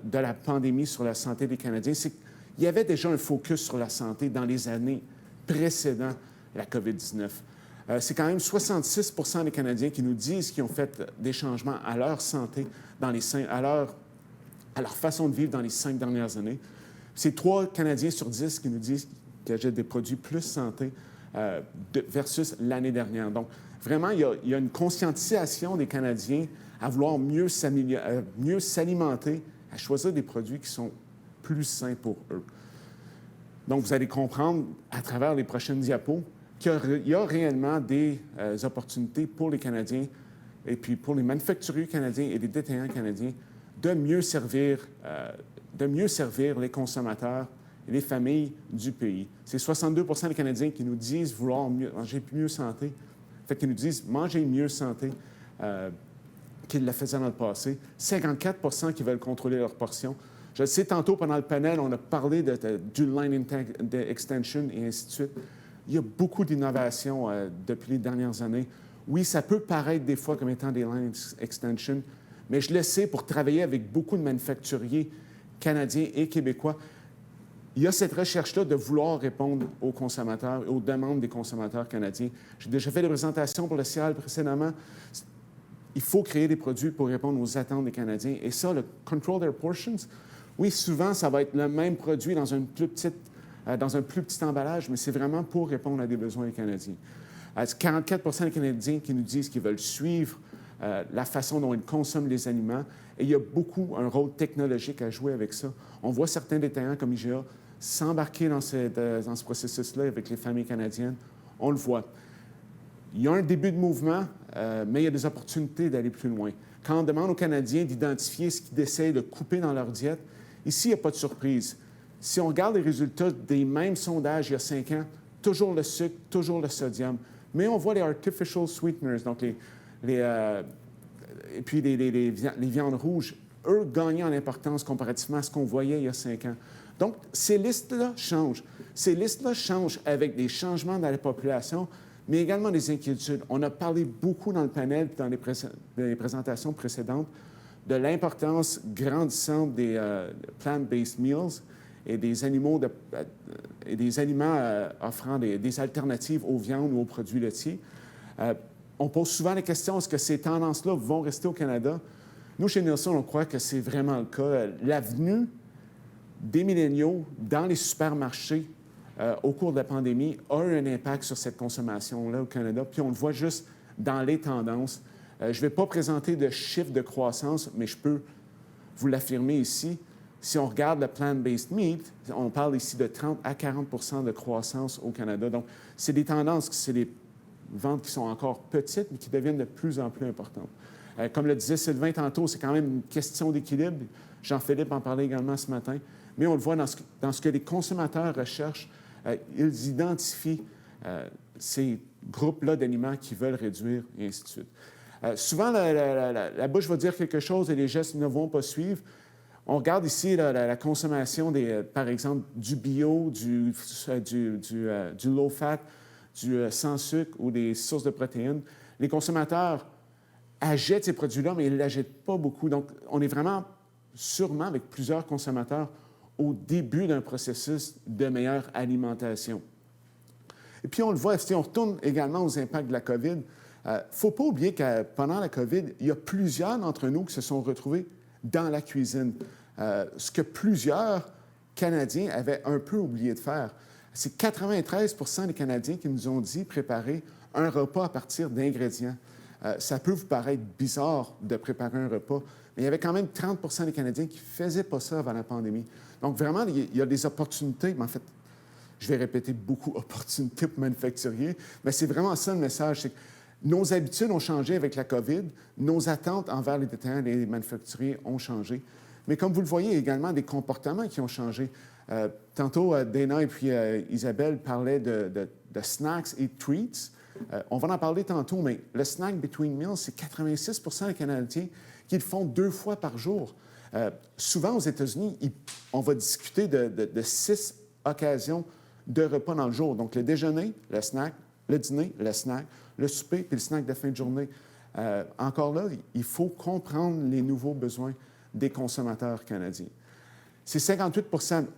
de la pandémie sur la santé des Canadiens? C'est qu'il y avait déjà un focus sur la santé dans les années précédant la COVID-19. C'est quand même 66% des Canadiens qui nous disent qu'ils ont fait des changements à leur santé, à leur façon de vivre dans les 5 dernières années. C'est 3 Canadiens sur 10 qui nous disent qu'ils achètent des produits plus santé versus l'année dernière. Donc, vraiment, il y a une conscientisation des Canadiens à vouloir mieux s'alimenter, à choisir des produits qui sont plus sains pour eux. Donc, vous allez comprendre à travers les prochaines diapos qu'il y a réellement des opportunités pour les Canadiens et puis pour les manufacturiers canadiens et les détaillants canadiens de mieux servir les consommateurs et les familles du pays. C'est 62% des Canadiens qui nous disent vouloir manger mieux santé, fait qu'ils nous disent manger mieux santé qu'ils le faisaient dans le passé. 54% qui veulent contrôler leurs portions. Je le sais, tantôt, pendant le panel, on a parlé du line extension et ainsi de suite. Il y a beaucoup d'innovations depuis les dernières années. Oui, ça peut paraître des fois comme étant des line extension, mais je le sais, pour travailler avec beaucoup de manufacturiers canadiens et québécois, il y a cette recherche-là de vouloir répondre aux consommateurs et aux demandes des consommateurs canadiens. J'ai déjà fait des présentations pour le SIAL précédemment. Il faut créer des produits pour répondre aux attentes des Canadiens. Et ça, le Control Their Portions, oui, souvent, ça va être le même produit dans un plus petit emballage, mais c'est vraiment pour répondre à des besoins des Canadiens. 44% des Canadiens qui nous disent qu'ils veulent suivre la façon dont ils consomment les aliments. Et il y a un rôle technologique à jouer avec ça. On voit certains détaillants comme IGA s'embarquer dans ce processus-là avec les familles canadiennes. On le voit. Il y a un début de mouvement, mais il y a des opportunités d'aller plus loin. Quand on demande aux Canadiens d'identifier ce qu'ils essaient de couper dans leur diète, ici, il n'y a pas de surprise. Si on regarde les résultats des mêmes sondages il y a 5 ans, toujours le sucre, toujours le sodium. Mais on voit les artificial sweeteners, donc et puis les viandes rouges, eux, gagner en importance comparativement à ce qu'on voyait il y a 5 ans. Donc, ces listes-là changent. Ces listes-là changent avec des changements dans la population, mais également des inquiétudes. On a parlé beaucoup dans le panel, dans les présentations précédentes, de l'importance grandissante des plant-based meals et des aliments offrant des alternatives aux viandes ou aux produits laitiers. On pose souvent la question, est-ce que ces tendances-là vont rester au Canada? Nous, chez Nielsen, on croit que c'est vraiment le cas. L'avenue des milléniaux dans les supermarchés au cours de la pandémie a eu un impact sur cette consommation-là au Canada. Puis on le voit juste dans les tendances. Je ne vais pas présenter de chiffres de croissance, mais je peux vous l'affirmer ici. Si on regarde le plant-based meat, on parle ici de 30 à 40 de croissance au Canada. Donc, c'est des tendances, c'est des ventes qui sont encore petites, mais qui deviennent de plus en plus importantes. Comme le disait Sylvain tantôt, c'est quand même une question d'équilibre. Jean-Philippe en parlait également ce matin. Mais on le voit dans ce que les consommateurs recherchent. Ils identifient ces groupes-là d'aliments qui veulent réduire, et ainsi de suite. Souvent, la bouche va dire quelque chose et les gestes ne vont pas suivre. On regarde ici la consommation, par exemple, du bio, du low-fat, du sans sucre ou des sources de protéines. Les consommateurs achètent ces produits-là, mais ils ne l'achètent pas beaucoup. Donc, on est vraiment sûrement avec plusieurs consommateurs au début d'un processus de meilleure alimentation. Et puis, on le voit, si on retourne également aux impacts de la COVID, il ne faut pas oublier que pendant la COVID, il y a plusieurs d'entre nous qui se sont retrouvés dans la cuisine. Ce que plusieurs Canadiens avaient un peu oublié de faire. C'est 93 des Canadiens qui nous ont dit préparer un repas à partir d'ingrédients. Ça peut vous paraître bizarre de préparer un repas, mais il y avait quand même 30 des Canadiens qui ne faisaient pas ça avant la pandémie. Donc, vraiment, il y a des opportunités, mais en fait, je vais répéter beaucoup opportunités pour manufacturiers, mais c'est vraiment ça le message, c'est que nos habitudes ont changé avec la COVID, nos attentes envers les détaillants et les manufacturiers ont changé. Mais comme vous le voyez, également des comportements qui ont changé. Tantôt, Dana et puis Isabelle parlaient de snacks et treats. On va en parler tantôt, mais le snack between meals, c'est 86 des Canadiens qui le font 2 fois par jour. Souvent, aux États-Unis, on va discuter de 6 occasions de repas dans le jour. Donc, le déjeuner, le snack, le dîner, le snack, le souper, puis le snack de fin de journée. Encore là, il faut comprendre les nouveaux besoins des consommateurs canadiens. C'est 58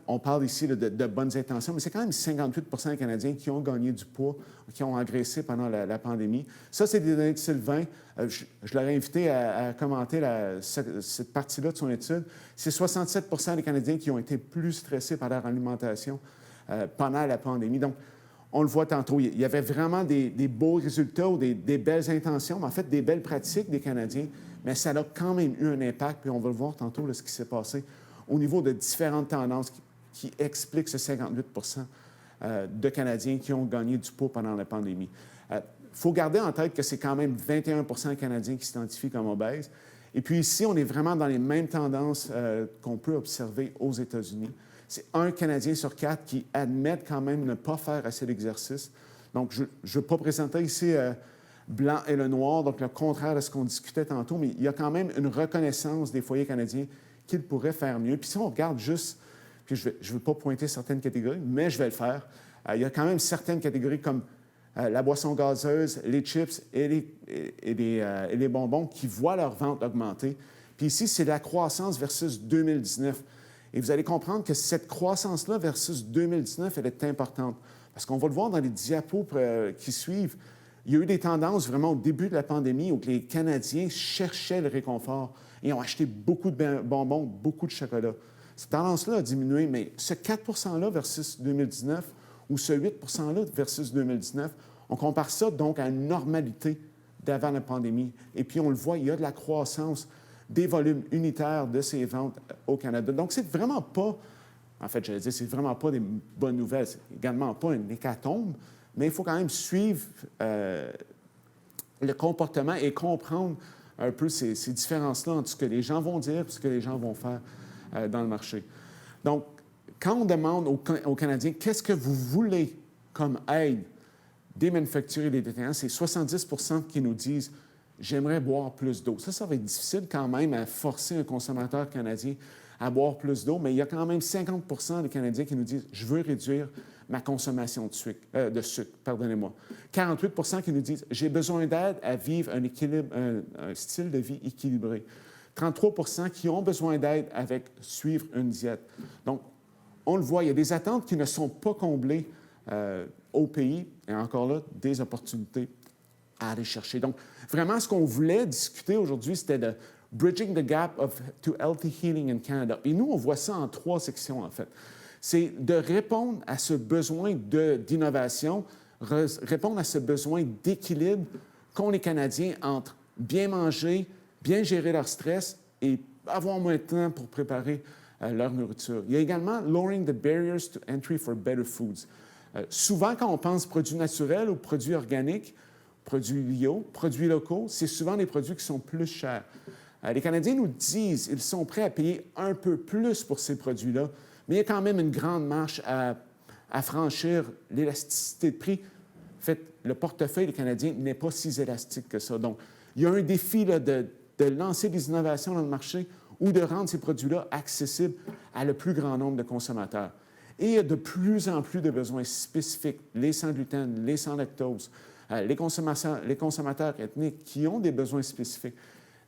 on parle ici de bonnes intentions, mais c'est quand même 58 des Canadiens qui ont gagné du poids, qui ont engraissé pendant la pandémie. Ça, c'est des données de Sylvain. Je l'aurais invité à commenter cette partie-là de son étude. C'est 67 des Canadiens qui ont été plus stressés par leur alimentation pendant la pandémie. Donc, on le voit tantôt, il y avait vraiment des beaux résultats ou des belles intentions, mais en fait, des belles pratiques des Canadiens, mais ça a quand même eu un impact, puis on va le voir tantôt, là, ce qui s'est passé au niveau de différentes tendances qui expliquent ce 58 de Canadiens qui ont gagné du poids pendant la pandémie. Il faut garder en tête que c'est quand même 21 des Canadiens qui s'identifient comme obèses. Et puis ici, on est vraiment dans les mêmes tendances qu'on peut observer aux États-Unis. C'est 1 Canadien sur 4 qui admettent quand même ne pas faire assez d'exercice. Donc, je ne veux pas présenter ici blanc et le noir, donc le contraire de ce qu'on discutait tantôt, mais il y a quand même une reconnaissance des foyers canadiens qu'ils pourraient faire mieux. Puis si on regarde juste, puis je ne veux pas pointer certaines catégories, mais je vais le faire, il y a quand même certaines catégories comme la boisson gazeuse, les chips et les bonbons qui voient leur vente augmenter. Puis ici, c'est la croissance versus 2019. Et vous allez comprendre que cette croissance-là versus 2019, elle est importante. Parce qu'on va le voir dans les diapos qui suivent, il y a eu des tendances vraiment au début de la pandémie où les Canadiens cherchaient le réconfort et ont acheté beaucoup de bonbons, beaucoup de chocolat. Cette tendance-là a diminué, mais ce 4 %-là versus 2019 ou ce 8 %-là versus 2019, on compare ça donc à une normalité d'avant la pandémie. Et puis, on le voit, il y a de la croissance des volumes unitaires de ces ventes au Canada. Donc, c'est vraiment pas, en fait, j'allais dire, c'est vraiment pas des bonnes nouvelles, c'est également pas une hécatombe, mais il faut quand même suivre le comportement et comprendre un peu ces différences-là entre ce que les gens vont dire et ce que les gens vont faire dans le marché. Donc, quand on demande aux Canadiens qu'est-ce que vous voulez comme aide des manufacturiers et des détaillants, c'est 70 qui nous disent « j'aimerais boire plus d'eau ». Ça va être difficile quand même à forcer un consommateur canadien à boire plus d'eau, mais il y a quand même 50 des Canadiens qui nous disent « je veux réduire ma consommation de sucre. » 48 qui nous disent « j'ai besoin d'aide à vivre un style de vie équilibré. » 33 qui ont besoin d'aide avec suivre une diète. Donc, on le voit, il y a des attentes qui ne sont pas comblées au pays, et encore là, des opportunités à aller chercher. Donc, vraiment, ce qu'on voulait discuter aujourd'hui, c'était de Bridging the Gap to Healthy Healing in Canada. Et nous, on voit ça en 3 sections, en fait. C'est de répondre à ce besoin d'innovation, répondre à ce besoin d'équilibre qu'ont les Canadiens entre bien manger, bien gérer leur stress et avoir moins de temps pour préparer leur nourriture. Il y a également lowering the barriers to entry for better foods. Souvent, quand on pense produits naturels ou produits organiques, produits bio, produits locaux, c'est souvent des produits qui sont plus chers. Les Canadiens nous disent qu'ils sont prêts à payer un peu plus pour ces produits-là, mais il y a quand même une grande marche à franchir. L'élasticité de prix, en fait, le portefeuille des Canadiens n'est pas si élastique que ça. Donc, il y a un défi là, de lancer des innovations dans le marché ou de rendre ces produits-là accessibles à le plus grand nombre de consommateurs. Et il y a de plus en plus de besoins spécifiques, les sans gluten, les sans lactose, les consommateurs ethniques qui ont des besoins spécifiques.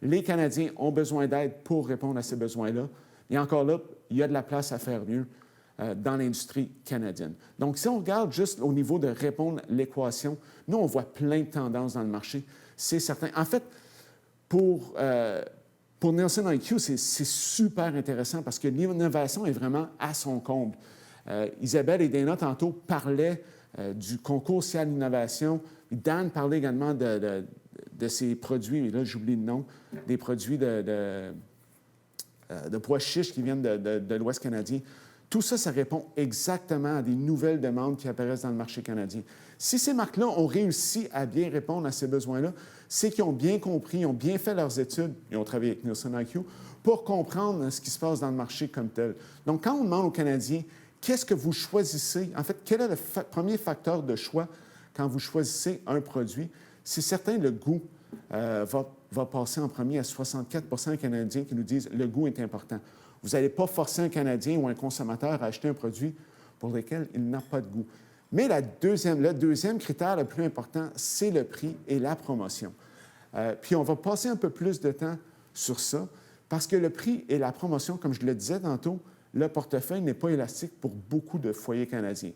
Les Canadiens ont besoin d'aide pour répondre à ces besoins-là. Et encore là, il y a de la place à faire mieux dans l'industrie canadienne. Donc, si on regarde juste au niveau de répondre à l'équation, nous, on voit plein de tendances dans le marché. C'est certain. En fait, pour Nielsen IQ, c'est super intéressant parce que l'innovation est vraiment à son comble. Isabelle et Dana, tantôt, parlaient du concours SIAL Innovation. Dan parlait également de ces produits, et là, j'oublie le nom, des produits de pois chiches qui viennent de l'Ouest canadien. Tout ça, ça répond exactement à des nouvelles demandes qui apparaissent dans le marché canadien. Si ces marques-là ont réussi à bien répondre à ces besoins-là, c'est qu'ils ont bien compris, ils ont bien fait leurs études, ils ont travaillé avec Nielsen IQ, pour comprendre ce qui se passe dans le marché comme tel. Donc, quand on demande aux Canadiens, qu'est-ce que vous choisissez? En fait, quel est le premier facteur de choix quand vous choisissez un produit? C'est certain, le goût va passer en premier à 64 des Canadiens qui nous disent le goût est important. Vous n'allez pas forcer un Canadien ou un consommateur à acheter un produit pour lequel il n'a pas de goût. Mais le deuxième critère le plus important, c'est le prix et la promotion. Puis on va passer un peu plus de temps sur ça parce que le prix et la promotion, comme je le disais tantôt, le portefeuille n'est pas élastique pour beaucoup de foyers canadiens.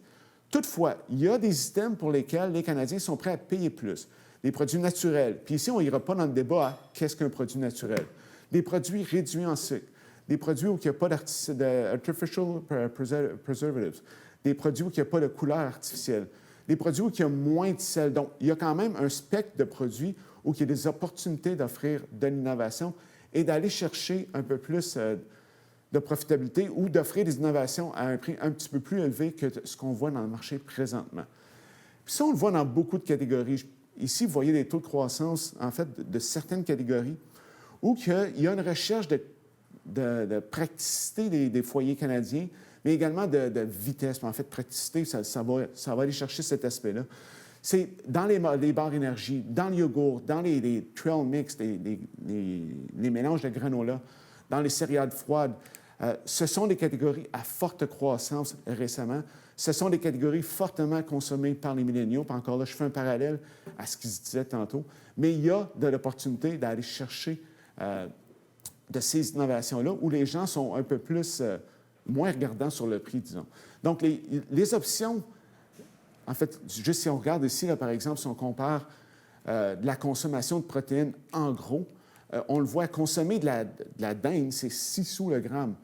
Toutefois, il y a des items pour lesquels les Canadiens sont prêts à payer plus. Des produits naturels. Puis ici, on n'ira pas dans le débat à qu'est-ce qu'un produit naturel. Des produits réduits en sucre. Des produits où il n'y a pas d'artificial preservatives. Des produits où il n'y a pas de couleur artificielle. Des produits où il y a moins de sel. Donc, il y a quand même un spectre de produits où il y a des opportunités d'offrir de l'innovation et d'aller chercher un peu plus de profitabilité ou d'offrir des innovations à un prix un petit peu plus élevé que ce qu'on voit dans le marché présentement. Puis ça, on le voit dans beaucoup de catégories. Ici, vous voyez des taux de croissance, en fait, de certaines catégories où il y a une recherche de praticité des foyers canadiens, mais également de vitesse. En fait, praticité, ça va aller chercher cet aspect-là. C'est dans les barres énergie, dans le yogourt, dans les trail mix, les mélanges de granola, dans les céréales froides. Ce sont des catégories à forte croissance récemment. Ce sont des catégories fortement consommées par les milléniaux. Puis encore là, je fais un parallèle à ce qui se disait tantôt. Mais il y a de l'opportunité d'aller chercher de ces innovations-là où les gens sont un peu plus, moins regardants sur le prix, disons. Donc, les options, en fait, juste si on regarde ici, là, par exemple, si on compare de la consommation de protéines en gros, on le voit, consommer de la dinde, c'est 6 sous le gramme.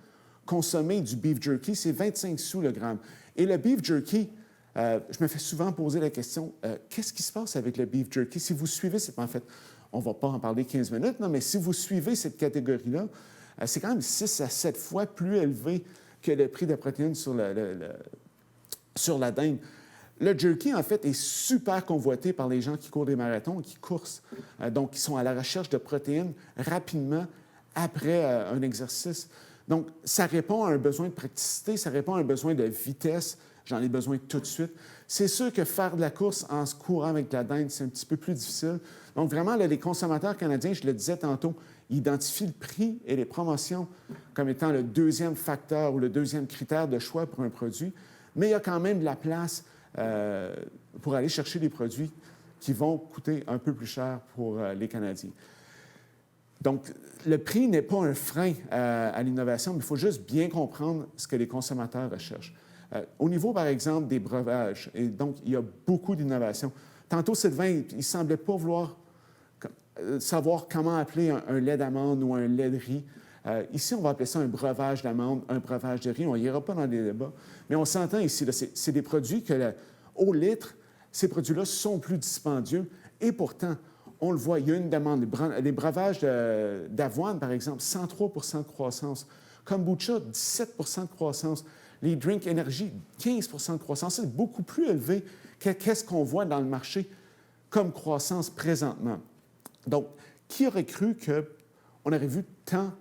Consommer du beef jerky, c'est 25 sous le gramme. Et le beef jerky, je me fais souvent poser la question, qu'est-ce qui se passe avec le beef jerky? Si vous suivez, en fait, on ne va pas en parler 15 minutes, non, mais si vous suivez cette catégorie-là, c'est quand même 6 à 7 fois plus élevé que le prix de protéines sur la dinde. Le jerky, en fait, est super convoité par les gens qui courent des marathons et qui coursent. Donc, ils sont à la recherche de protéines rapidement après un exercice. Donc, ça répond à un besoin de praticité, ça répond à un besoin de vitesse. J'en ai besoin tout de suite. C'est sûr que faire de la course en se courant avec la dinde, c'est un petit peu plus difficile. Donc, vraiment, là, les consommateurs canadiens, je le disais tantôt, identifient le prix et les promotions comme étant le deuxième facteur ou le deuxième critère de choix pour un produit. Mais il y a quand même de la place pour aller chercher des produits qui vont coûter un peu plus cher pour les Canadiens. Donc, le prix n'est pas un frein à l'innovation, mais il faut juste bien comprendre ce que les consommateurs recherchent. Au niveau, par exemple, des breuvages, et donc, il y a beaucoup d'innovations. Tantôt, Sylvain, il ne semblait pas vouloir savoir comment appeler un lait d'amande ou un lait de riz. Ici, on va appeler ça un breuvage d'amande, un breuvage de riz. On n'ira pas dans les débats. Mais on s'entend ici, là, c'est des produits que, au litre, ces produits-là sont plus dispendieux. Et pourtant, on le voit, il y a une demande. Les breuvages d'avoine, par exemple, 103 de croissance. Kombucha, 17 de croissance. Les drinks énergie, 15 de croissance. C'est beaucoup plus élevé qu'est-ce qu'on voit dans le marché comme croissance présentement. Donc, qui aurait cru qu'on aurait vu tant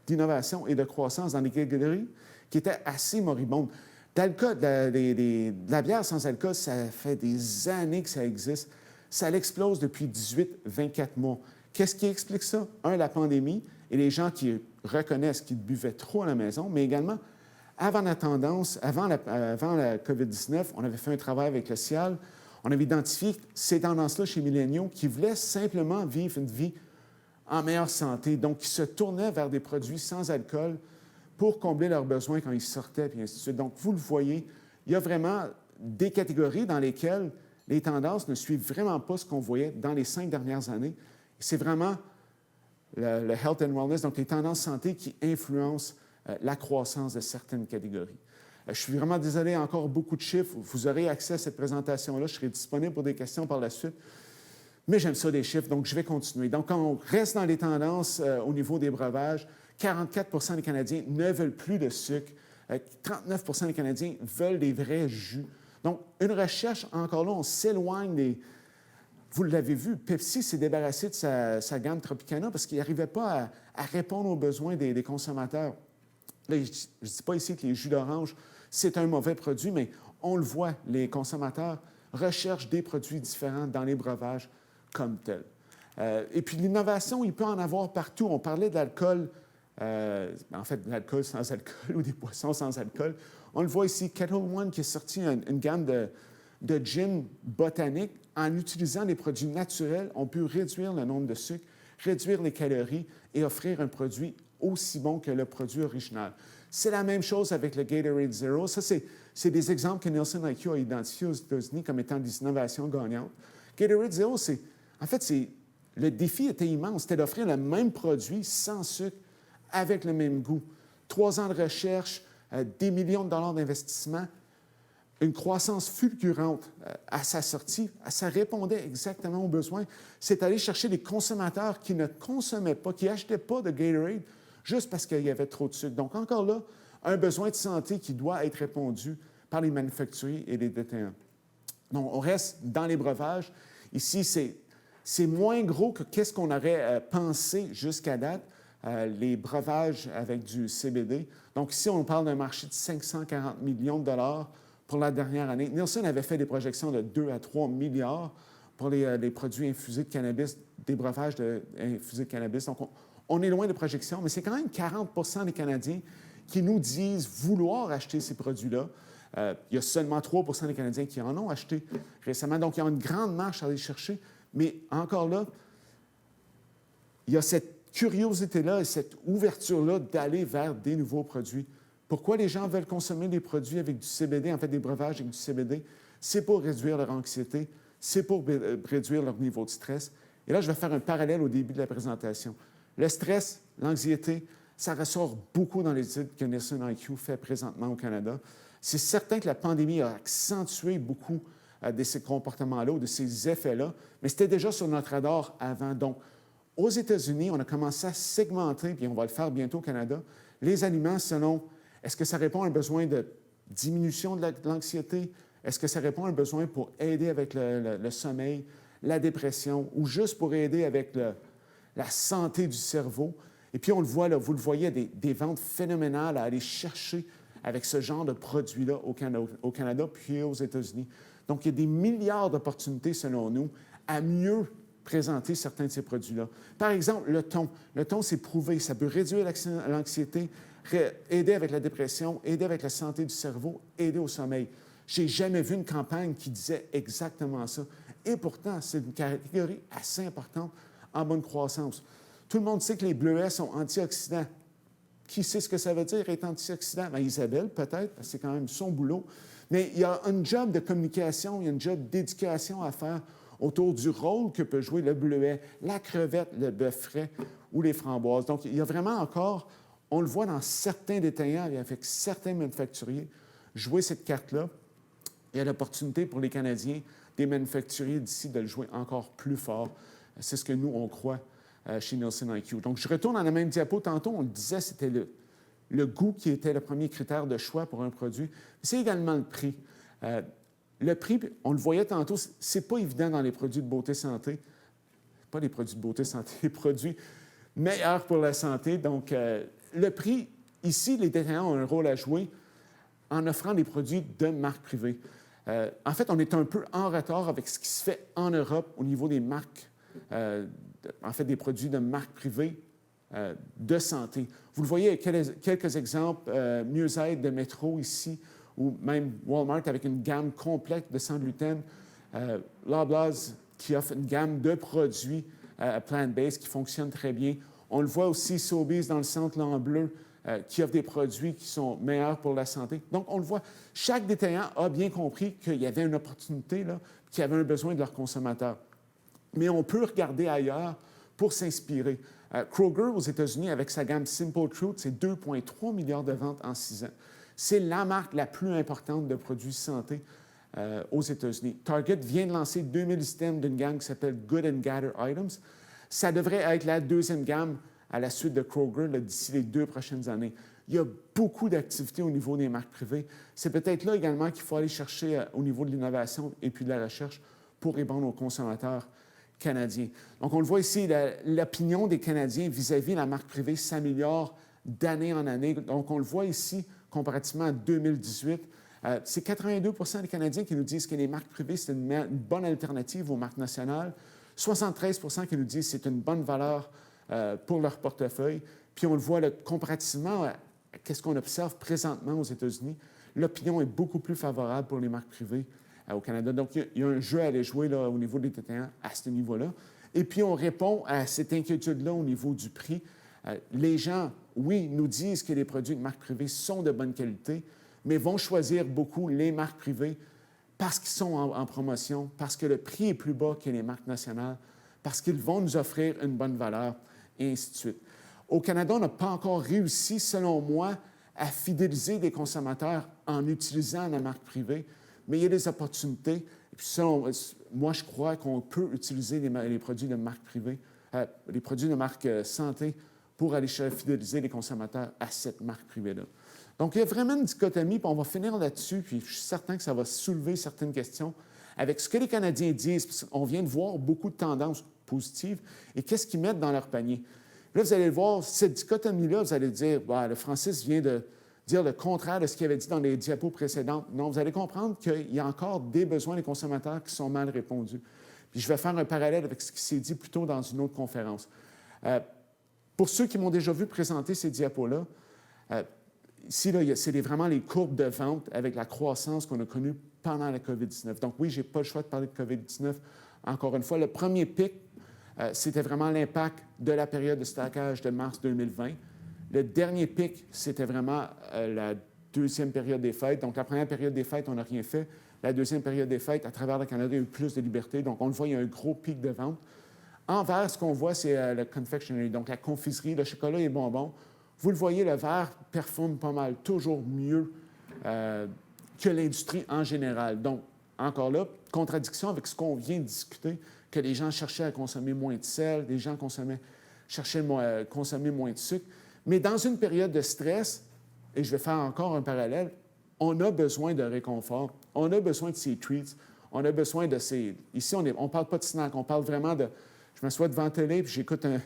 d'innovation et de croissance dans des catégories qui étaient assez moribondes? D'alcool, de la bière sans alcool, ça fait des années que ça existe. Ça l'explose depuis 18-24 mois. Qu'est-ce qui explique ça? Un, la pandémie et les gens qui reconnaissent qu'ils buvaient trop à la maison, mais également, avant la tendance, avant la COVID-19, on avait fait un travail avec le SIAL. On avait identifié ces tendances-là chez les milléniaux qui voulaient simplement vivre une vie en meilleure santé, donc qui se tournaient vers des produits sans alcool pour combler leurs besoins quand ils sortaient, puis ainsi de suite. Donc, vous le voyez, il y a vraiment des catégories dans lesquelles les tendances ne suivent vraiment pas ce qu'on voyait dans les 5 dernières années. C'est vraiment le health and wellness, donc les tendances santé qui influencent la croissance de certaines catégories. Je suis vraiment désolé, encore beaucoup de chiffres. Vous aurez accès à cette présentation-là. Je serai disponible pour des questions par la suite. Mais j'aime ça, des chiffres, donc je vais continuer. Donc, quand on reste dans les tendances au niveau des breuvages, 44 des Canadiens ne veulent plus de sucre. 39 des Canadiens veulent des vrais jus. Donc, une recherche, encore là, on s'éloigne des... Vous l'avez vu, Pepsi s'est débarrassé de sa gamme Tropicana parce qu'il n'arrivait pas à répondre aux besoins des consommateurs. Là, je ne dis pas ici que les jus d'orange, c'est un mauvais produit, mais on le voit, les consommateurs recherchent des produits différents dans les breuvages comme tels. Et puis l'innovation, il peut en avoir partout. On parlait de l'alcool, en fait, de l'alcool sans alcool ou des boissons sans alcool. On le voit ici, Kettle One qui a sorti une gamme de gin botanique. En utilisant des produits naturels, on peut réduire le nombre de sucre, réduire les calories et offrir un produit aussi bon que le produit original. C'est la même chose avec le Gatorade Zero. Ça, c'est des exemples que Nielsen IQ a identifiés aux États-Unis comme étant des innovations gagnantes. Gatorade Zero, le défi était immense. C'était d'offrir le même produit sans sucre avec le même goût. 3 ans de recherche, des millions de dollars d'investissement, une croissance fulgurante à sa sortie. Ça répondait exactement aux besoins. C'est aller chercher des consommateurs qui ne consommaient pas, qui n'achetaient pas de Gatorade juste parce qu'il y avait trop de sucre. Donc, encore là, un besoin de santé qui doit être répondu par les manufacturiers et les détaillants. Donc, on reste dans les breuvages. Ici, c'est moins gros que qu'est-ce qu'on aurait pensé jusqu'à date, les breuvages avec du CBD. Donc, ici, on parle d'un marché de 540 millions de dollars pour la dernière année. Nielsen avait fait des projections de 2 à 3 milliards pour les produits infusés de cannabis, des breuvages infusés de cannabis. Donc, on est loin de projections, mais c'est quand même 40 des Canadiens qui nous disent vouloir acheter ces produits-là. Il y a seulement 3 des Canadiens qui en ont acheté récemment. Donc, il y a une grande marche à aller chercher. Mais encore là, il y a cette curiosité-là et cette ouverture-là d'aller vers des nouveaux produits. Pourquoi les gens veulent consommer des produits avec du CBD, en fait des breuvages avec du CBD? C'est pour réduire leur anxiété, c'est pour réduire leur niveau de stress. Et là, je vais faire un parallèle au début de la présentation. Le stress, l'anxiété, ça ressort beaucoup dans les études que Nielsen IQ fait présentement au Canada. C'est certain que la pandémie a accentué beaucoup de ces comportements-là ou de ces effets-là, mais c'était déjà sur notre radar avant. Donc, aux États-Unis, on a commencé à segmenter, puis on va le faire bientôt au Canada, les aliments selon est-ce que ça répond à un besoin de diminution de l'anxiété, est-ce que ça répond à un besoin pour aider avec le sommeil, la dépression, ou juste pour aider avec la santé du cerveau. Et puis, on le voit, là, vous le voyez, des ventes phénoménales à aller chercher avec ce genre de produits-là au Canada puis aux États-Unis. Donc, il y a des milliards d'opportunités, selon nous, à mieux présenter certains de ces produits-là. Par exemple, le thon. Le thon, c'est prouvé. Ça peut réduire l'anxiété, aider avec la dépression, aider avec la santé du cerveau, aider au sommeil. Je n'ai jamais vu une campagne qui disait exactement ça. Et pourtant, c'est une catégorie assez importante en bonne croissance. Tout le monde sait que les bleuets sont antioxydants. Qui sait ce que ça veut dire, être antioxydant? Bien, Isabelle, peut-être, parce que c'est quand même son boulot. Mais il y a un job de communication, il y a un job d'éducation à faire autour du rôle que peut jouer le bleuet, la crevette, le bœuf frais ou les framboises. Donc, il y a vraiment encore, on le voit dans certains détaillants et avec certains manufacturiers, jouer cette carte-là. Il y a l'opportunité pour les Canadiens des manufacturiers d'ici de le jouer encore plus fort. C'est ce que nous, on croit chez Nielsen IQ. Donc, je retourne à la même diapo. Tantôt, on le disait, c'était le goût qui était le premier critère de choix pour un produit. C'est également le prix. Le prix, on le voyait tantôt, c'est pas évident dans les produits de beauté santé. Pas les produits de beauté santé, les produits meilleurs pour la santé. Donc, le prix, ici, les détaillants ont un rôle à jouer en offrant des produits de marque privée. En fait, on est un peu en retard avec ce qui se fait en Europe au niveau des marques, en fait, des produits de marque privée de santé. Vous le voyez, quelques exemples, Mieux-être de Métro ici, ou même Walmart avec une gamme complète de sans gluten, Loblaws qui offre une gamme de produits plant-based qui fonctionne très bien. On le voit aussi, Sobeys dans le centre là en bleu, qui offre des produits qui sont meilleurs pour la santé. Donc, on le voit, chaque détaillant a bien compris qu'il y avait une opportunité, là, qu'il y avait un besoin de leurs consommateurs. Mais on peut regarder ailleurs pour s'inspirer. Kroger, aux États-Unis, avec sa gamme Simple Truth, c'est 2,3 milliards de ventes en 6 ans. C'est la marque la plus importante de produits santé aux États-Unis. Target vient de lancer 2000 systèmes d'une gamme qui s'appelle Good and Gather Items. Ça devrait être la deuxième gamme à la suite de Kroger d'ici les 2 prochaines années. Il y a beaucoup d'activités au niveau des marques privées. C'est peut-être là également qu'il faut aller chercher au niveau de l'innovation et puis de la recherche pour répondre aux consommateurs canadiens. Donc, on le voit ici, l'opinion des Canadiens vis-à-vis la marque privée s'améliore d'année en année. Donc, on le voit ici, comparativement à 2018, c'est 82 des Canadiens qui nous disent que les marques privées, c'est une bonne alternative aux marques nationales. 73 qui nous disent que c'est une bonne valeur pour leur portefeuille. Puis on le voit comparativement à ce qu'on observe présentement aux États-Unis, l'opinion est beaucoup plus favorable pour les marques privées au Canada. Donc, il y a un jeu à aller jouer là, au niveau des détaillants à ce niveau-là. Et puis, on répond à cette inquiétude-là au niveau du prix. Les gens, oui, nous disent que les produits de marques privées sont de bonne qualité, mais vont choisir beaucoup les marques privées parce qu'ils sont en promotion, parce que le prix est plus bas que les marques nationales, parce qu'ils vont nous offrir une bonne valeur, et ainsi de suite. Au Canada, on n'a pas encore réussi, selon moi, à fidéliser des consommateurs en utilisant la marque privée, mais il y a des opportunités. Et puis, selon moi, je crois qu'on peut utiliser les produits de marque privée, les produits de marque santé, pour aller fidéliser les consommateurs à cette marque privée-là. Donc, il y a vraiment une dichotomie, puis on va finir là-dessus, puis je suis certain que ça va soulever certaines questions avec ce que les Canadiens disent, parce qu'on vient de voir beaucoup de tendances positives, et qu'est-ce qu'ils mettent dans leur panier. Là, vous allez voir, cette dichotomie-là, vous allez dire, bah, le Francis vient de dire le contraire de ce qu'il avait dit dans les diapos précédentes. Non, vous allez comprendre qu'il y a encore des besoins des consommateurs qui sont mal répondus. Puis je vais faire un parallèle avec ce qui s'est dit plus tôt dans une autre conférence. Pour ceux qui m'ont déjà vu présenter ces diapos-là, ici, là, c'est vraiment les courbes de vente avec la croissance qu'on a connue pendant la COVID-19. Donc oui, je n'ai pas le choix de parler de COVID-19. Encore une fois, le premier pic, c'était vraiment l'impact de la période de stockage de mars 2020. Le dernier pic, c'était vraiment la deuxième période des fêtes. Donc, la première période des fêtes, on n'a rien fait. La deuxième période des fêtes, à travers le Canada, il y a eu plus de liberté. Donc, on le voit, il y a un gros pic de vente. En vert, ce qu'on voit, c'est le confectionery, donc la confiserie, le chocolat et les bonbons. Vous le voyez, le vert performe pas mal, toujours mieux que l'industrie en général. Donc, encore là, contradiction avec ce qu'on vient de discuter, que les gens cherchaient à consommer moins de sel, les gens cherchaient à consommer moins de sucre. Mais dans une période de stress, et je vais faire encore un parallèle, on a besoin de réconfort, on a besoin de ces treats, on a besoin de ces... Ici, on ne parle pas de snack, on parle vraiment de... Je m'assois devant la télé, puis j'écoute une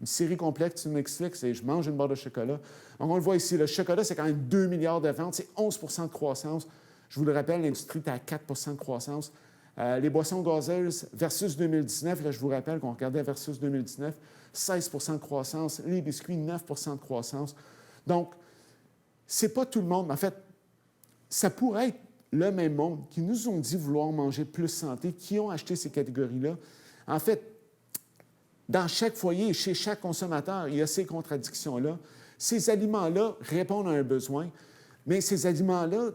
série complète sur Netflix et je mange une barre de chocolat. Donc, on le voit ici, le chocolat, c'est quand même 2 milliards de ventes, c'est 11 de croissance. Je vous le rappelle, l'industrie est à 4 de croissance. Les boissons gazeuses versus 2019, là, je vous rappelle qu'on regardait versus 2019, 16 de croissance. Les biscuits, 9 de croissance. Donc, c'est pas tout le monde. En fait, ça pourrait être le même monde qui nous ont dit vouloir manger plus santé, qui ont acheté ces catégories-là. En fait, dans chaque foyer et chez chaque consommateur, il y a ces contradictions-là. Ces aliments-là répondent à un besoin, mais ces aliments-là,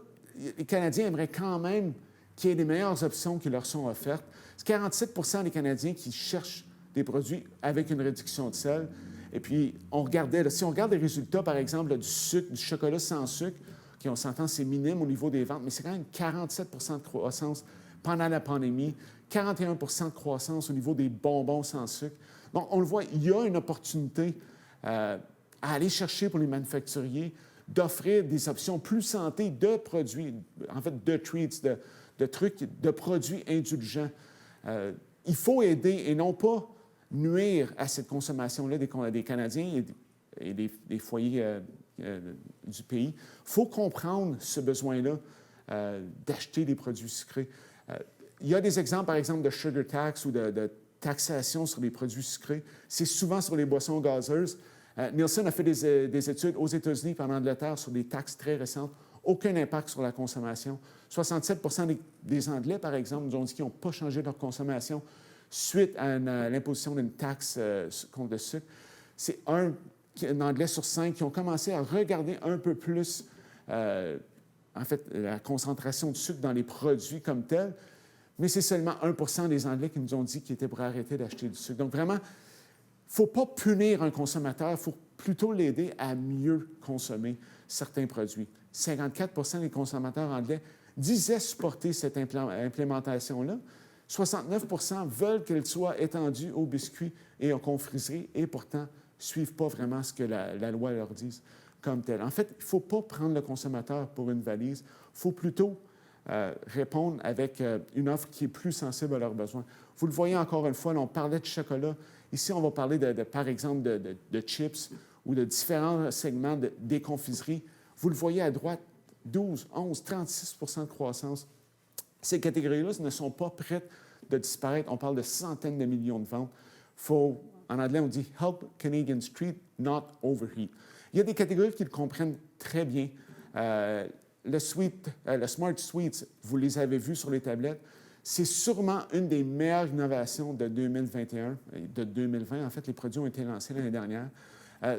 les Canadiens aimeraient quand même qu'il y ait des meilleures options qui leur sont offertes. C'est 47 des Canadiens qui cherchent des produits avec une réduction de sel. Et puis, on regardait, là, si on regarde les résultats, par exemple, là, du sucre, du chocolat sans sucre, qui on s'entend, c'est minime au niveau des ventes, mais c'est quand même 47 de croissance pendant la pandémie, 41 de croissance au niveau des bonbons sans sucre. Donc, on le voit, il y a une opportunité à aller chercher pour les manufacturiers d'offrir des options plus santé de produits, en fait, de treats, de trucs, de produits indulgents. Il faut aider et non pas nuire à cette consommation-là des Canadiens et des foyers du pays. Il faut comprendre ce besoin-là d'acheter des produits sucrés. Il y a des exemples, par exemple, de sugar tax ou de taxation sur les produits sucrés. C'est souvent sur les boissons gazeuses. Nielsen a fait des études aux États-Unis et en Angleterre sur des taxes très récentes. Aucun impact sur la consommation. 67 des Anglais, par exemple, nous ont dit qu'ils n'ont pas changé leur consommation suite à l'imposition d'une taxe contre le sucre. C'est un Anglais sur 5 qui ont commencé à regarder un peu plus, en fait, la concentration de sucre dans les produits comme tels, mais c'est seulement 1 des Anglais qui nous ont dit qu'ils étaient pour arrêter d'acheter du sucre. Donc, vraiment, il ne faut pas punir un consommateur, il faut plutôt l'aider à mieux consommer certains produits. 54 des consommateurs anglais disaient supporter cette implémentation-là. 69 veulent qu'elle soit étendue aux biscuits et aux confiseries et pourtant ne suivent pas vraiment ce que la loi leur dit comme tel. En fait, il ne faut pas prendre le consommateur pour une valise. Il faut plutôt répondre avec une offre qui est plus sensible à leurs besoins. Vous le voyez encore une fois, là, on parlait de chocolat. Ici, on va parler, par exemple, de chips ou de différents segments des confiseries. Vous le voyez à droite, 12, 11, 36 de croissance. Ces catégories-là ne sont pas prêtes de disparaître. On parle de centaines de millions de ventes. En anglais, on dit « help Canadian Street, not overheat ». Il y a des catégories qui le comprennent très bien. Le Smart Sweets, vous les avez vus sur les tablettes. C'est sûrement une des meilleures innovations de 2021, de 2020. En fait, les produits ont été lancés l'année dernière.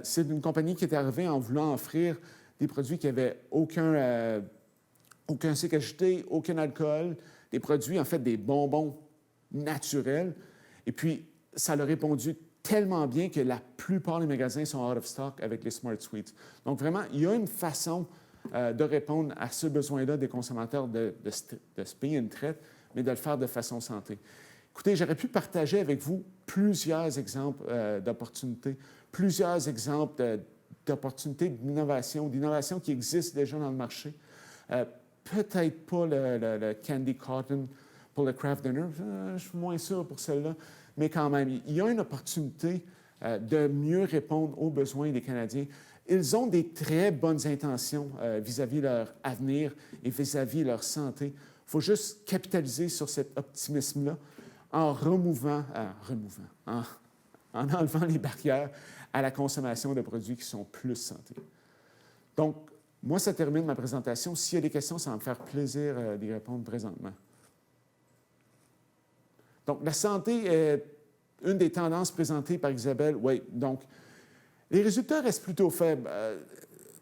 C'est une compagnie qui est arrivée en voulant offrir des produits qui n'avaient aucun sucre ajouté, aucun alcool, des produits, en fait, des bonbons naturels. Et puis, ça leur a répondu tellement bien que la plupart des magasins sont out of stock avec les Smart Sweets. Donc, vraiment, il y a une façon de répondre à ce besoin-là des consommateurs de se payer une traite, mais de le faire de façon santé. Écoutez, j'aurais pu partager avec vous plusieurs exemples d'opportunités, plusieurs exemples d'opportunités d'innovation qui existent déjà dans le marché. Peut-être pas le Candy Cotton pour le Kraft Dinner, je suis moins sûr pour celle-là, mais quand même, il y a une opportunité de mieux répondre aux besoins des Canadiens. Ils ont des très bonnes intentions vis-à-vis leur avenir et vis-à-vis leur santé. Il faut juste capitaliser sur cet optimisme-là en enlevant les barrières à la consommation de produits qui sont plus santé. Donc, moi, ça termine ma présentation. S'il y a des questions, ça va me faire plaisir d'y répondre présentement. Donc, la santé est une des tendances présentées par Isabelle. Oui, donc, les résultats restent plutôt faibles.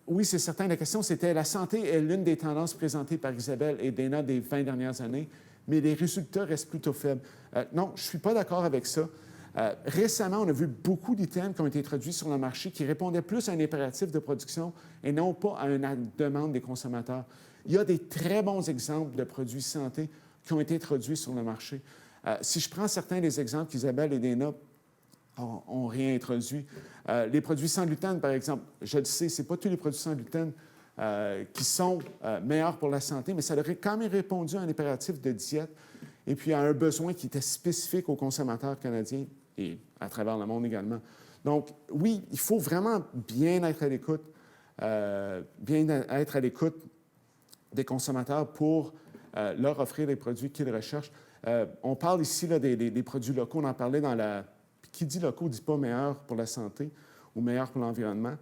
Oui, c'est certain. La question, c'était la santé est l'une des tendances présentées par Isabelle et Dana des 20 dernières années, mais les résultats restent plutôt faibles. Non, je ne suis pas d'accord avec ça. Récemment, on a vu beaucoup d'items qui ont été introduits sur le marché qui répondaient plus à un impératif de production et non pas à une demande des consommateurs. Il y a des très bons exemples de produits santé qui ont été introduits sur le marché. Si je prends certains des exemples qu'Isabelle et Dana ont réintroduits, les produits sans gluten, par exemple, je le sais, ce n'est pas tous les produits sans gluten qui sont meilleurs pour la santé, mais ça aurait quand même répondu à un impératif de diète et puis à un besoin qui était spécifique aux consommateurs canadiens et à travers le monde également. Donc, oui, il faut vraiment bien être à l'écoute des consommateurs pour leur offrir les produits qu'ils recherchent. On parle ici là, des produits locaux, on en parlait dans la... Qui dit locaux ne dit pas meilleur pour la santé ou meilleur pour l'environnement.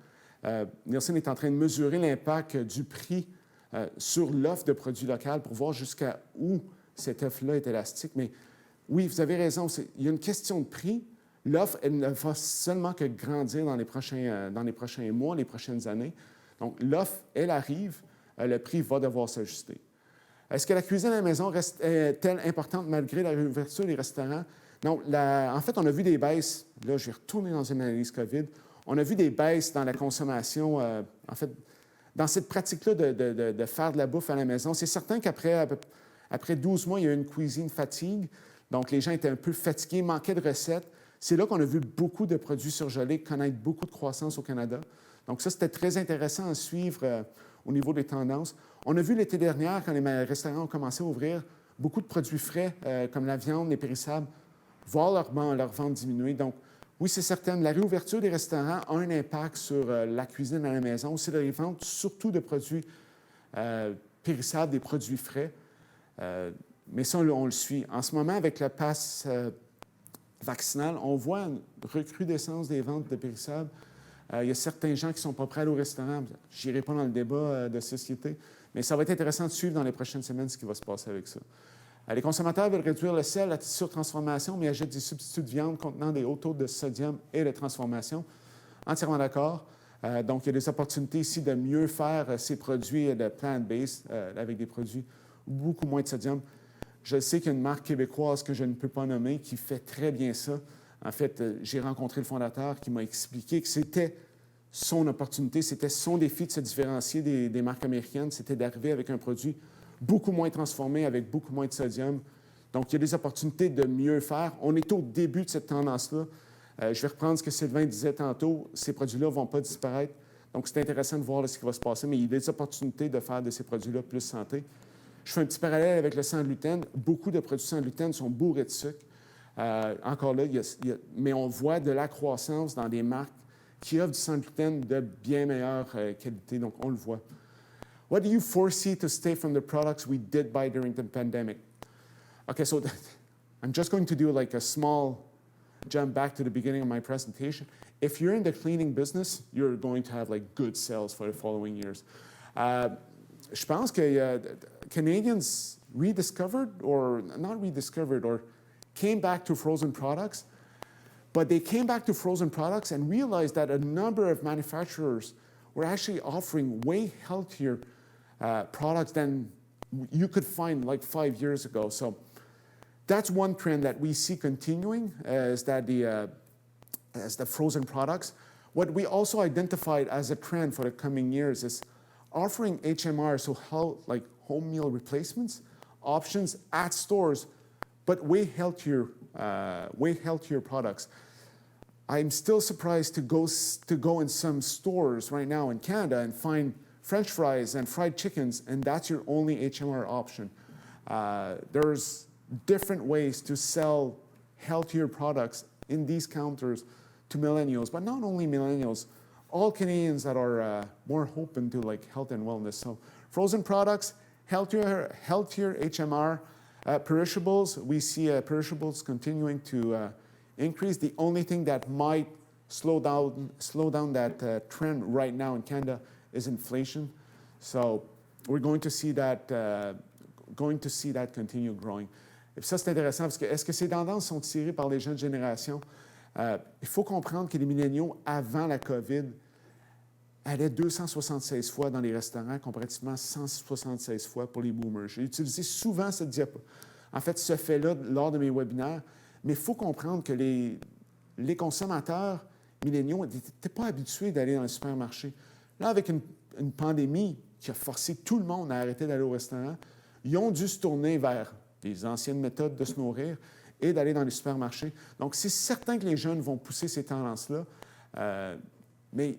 Nielsen est en train de mesurer l'impact du prix sur l'offre de produits locaux pour voir jusqu'à où cette offre-là est élastique. Mais oui, vous avez raison, il y a une question de prix. L'offre, elle ne va seulement que grandir dans les prochains mois, les prochaines années. Donc, l'offre, elle arrive, le prix va devoir s'ajuster. Est-ce que la cuisine à la maison est-elle importante malgré la réouverture des restaurants? Non. En fait, on a vu des baisses. Là, je vais retourner dans une analyse COVID. On a vu des baisses dans la consommation, en fait, dans cette pratique-là de faire de la bouffe à la maison. C'est certain qu'après Après 12 mois, il y a eu une cuisine fatigue. Donc, les gens étaient un peu fatigués, manquaient de recettes. C'est là qu'on a vu beaucoup de produits surgelés connaître beaucoup de croissance au Canada. Donc, ça, c'était très intéressant à suivre au niveau des tendances. On a vu l'été dernier, quand les restaurants ont commencé à ouvrir, beaucoup de produits frais, comme la viande, les périssables, voir leur vente diminuer. Donc, oui, c'est certain, la réouverture des restaurants a un impact sur la cuisine à la maison. C'est les ventes surtout de produits périssables, des produits frais. Mais ça, on le suit. En ce moment, avec le pass vaccinal, on voit une recrudescence des ventes de périssables. Il y a certains gens qui ne sont pas prêts à aller au restaurant. Je n'irai pas dans le débat de société, mais ça va être intéressant de suivre dans les prochaines semaines ce qui va se passer avec ça. Les consommateurs veulent réduire le sel, la surtransformation, mais achètent des substituts de viande contenant des hauts taux de sodium et de transformation. Entièrement d'accord. Donc, il y a des opportunités ici de mieux faire ces produits de plant-based avec des produits beaucoup moins de sodium. Je sais qu'il y a une marque québécoise que je ne peux pas nommer qui fait très bien ça. En fait, j'ai rencontré le fondateur qui m'a expliqué que c'était son opportunité, c'était son défi de se différencier des marques américaines, c'était d'arriver avec un produit beaucoup moins transformé, avec beaucoup moins de sodium. Donc, il y a des opportunités de mieux faire. On est au début de cette tendance-là. Je vais reprendre ce que Sylvain disait tantôt. Ces produits-là ne vont pas disparaître. Donc, c'est intéressant de voir ce qui va se passer, mais il y a des opportunités de faire de ces produits-là plus santé. Je fais un petit parallèle avec le sans gluten. Beaucoup de produits sans gluten sont bourrés de sucre. Encore là, mais on voit de la croissance dans des marques qui offrent du sans gluten de bien meilleure qualité. Donc, on le voit. What do you foresee to stay from the products we did buy during the pandemic? Okay, so I'm just going to do like a small jump back to the beginning of my presentation. If you're in the cleaning business, you're going to have like good sales for the following years. Je pense que Canadians rediscovered, or not rediscovered, or came back to frozen products, but they came back to frozen products and realized that a number of manufacturers were actually offering way healthier products than you could find like 5 years ago. So that's one trend that we see continuing, is that as the frozen products. What we also identified as a trend for the coming years is offering HMR, so like home meal replacements, options at stores, but way healthier products. I'm still surprised to go in some stores right now in Canada and find French fries and fried chickens, and that's your only HMR option. There's different ways to sell healthier products in these counters to millennials, but not only millennials, all Canadians that are more open to like health and wellness. So frozen products, healthier HMR, perishables, we see perishables continuing to increase. The only thing that might slow down that trend right now in Canada is inflation. So we're going to see that continue growing. Et puis ça, c'est intéressant parce que est-ce que ces tendances sont tirées par les jeunes générations? Il faut comprendre que les milléniaux, avant la COVID, allaient 276 fois dans les restaurants, comparativement 176 fois pour les boomers. J'ai utilisé souvent cette diapo. En fait, ce fait-là lors de mes webinaires, mais il faut comprendre que les consommateurs milléniaux n'étaient pas habitués d'aller dans le supermarché. Là, avec une pandémie qui a forcé tout le monde à arrêter d'aller au restaurant, ils ont dû se tourner vers les anciennes méthodes de se nourrir et d'aller dans les supermarchés. Donc, c'est certain que les jeunes vont pousser ces tendances-là, mais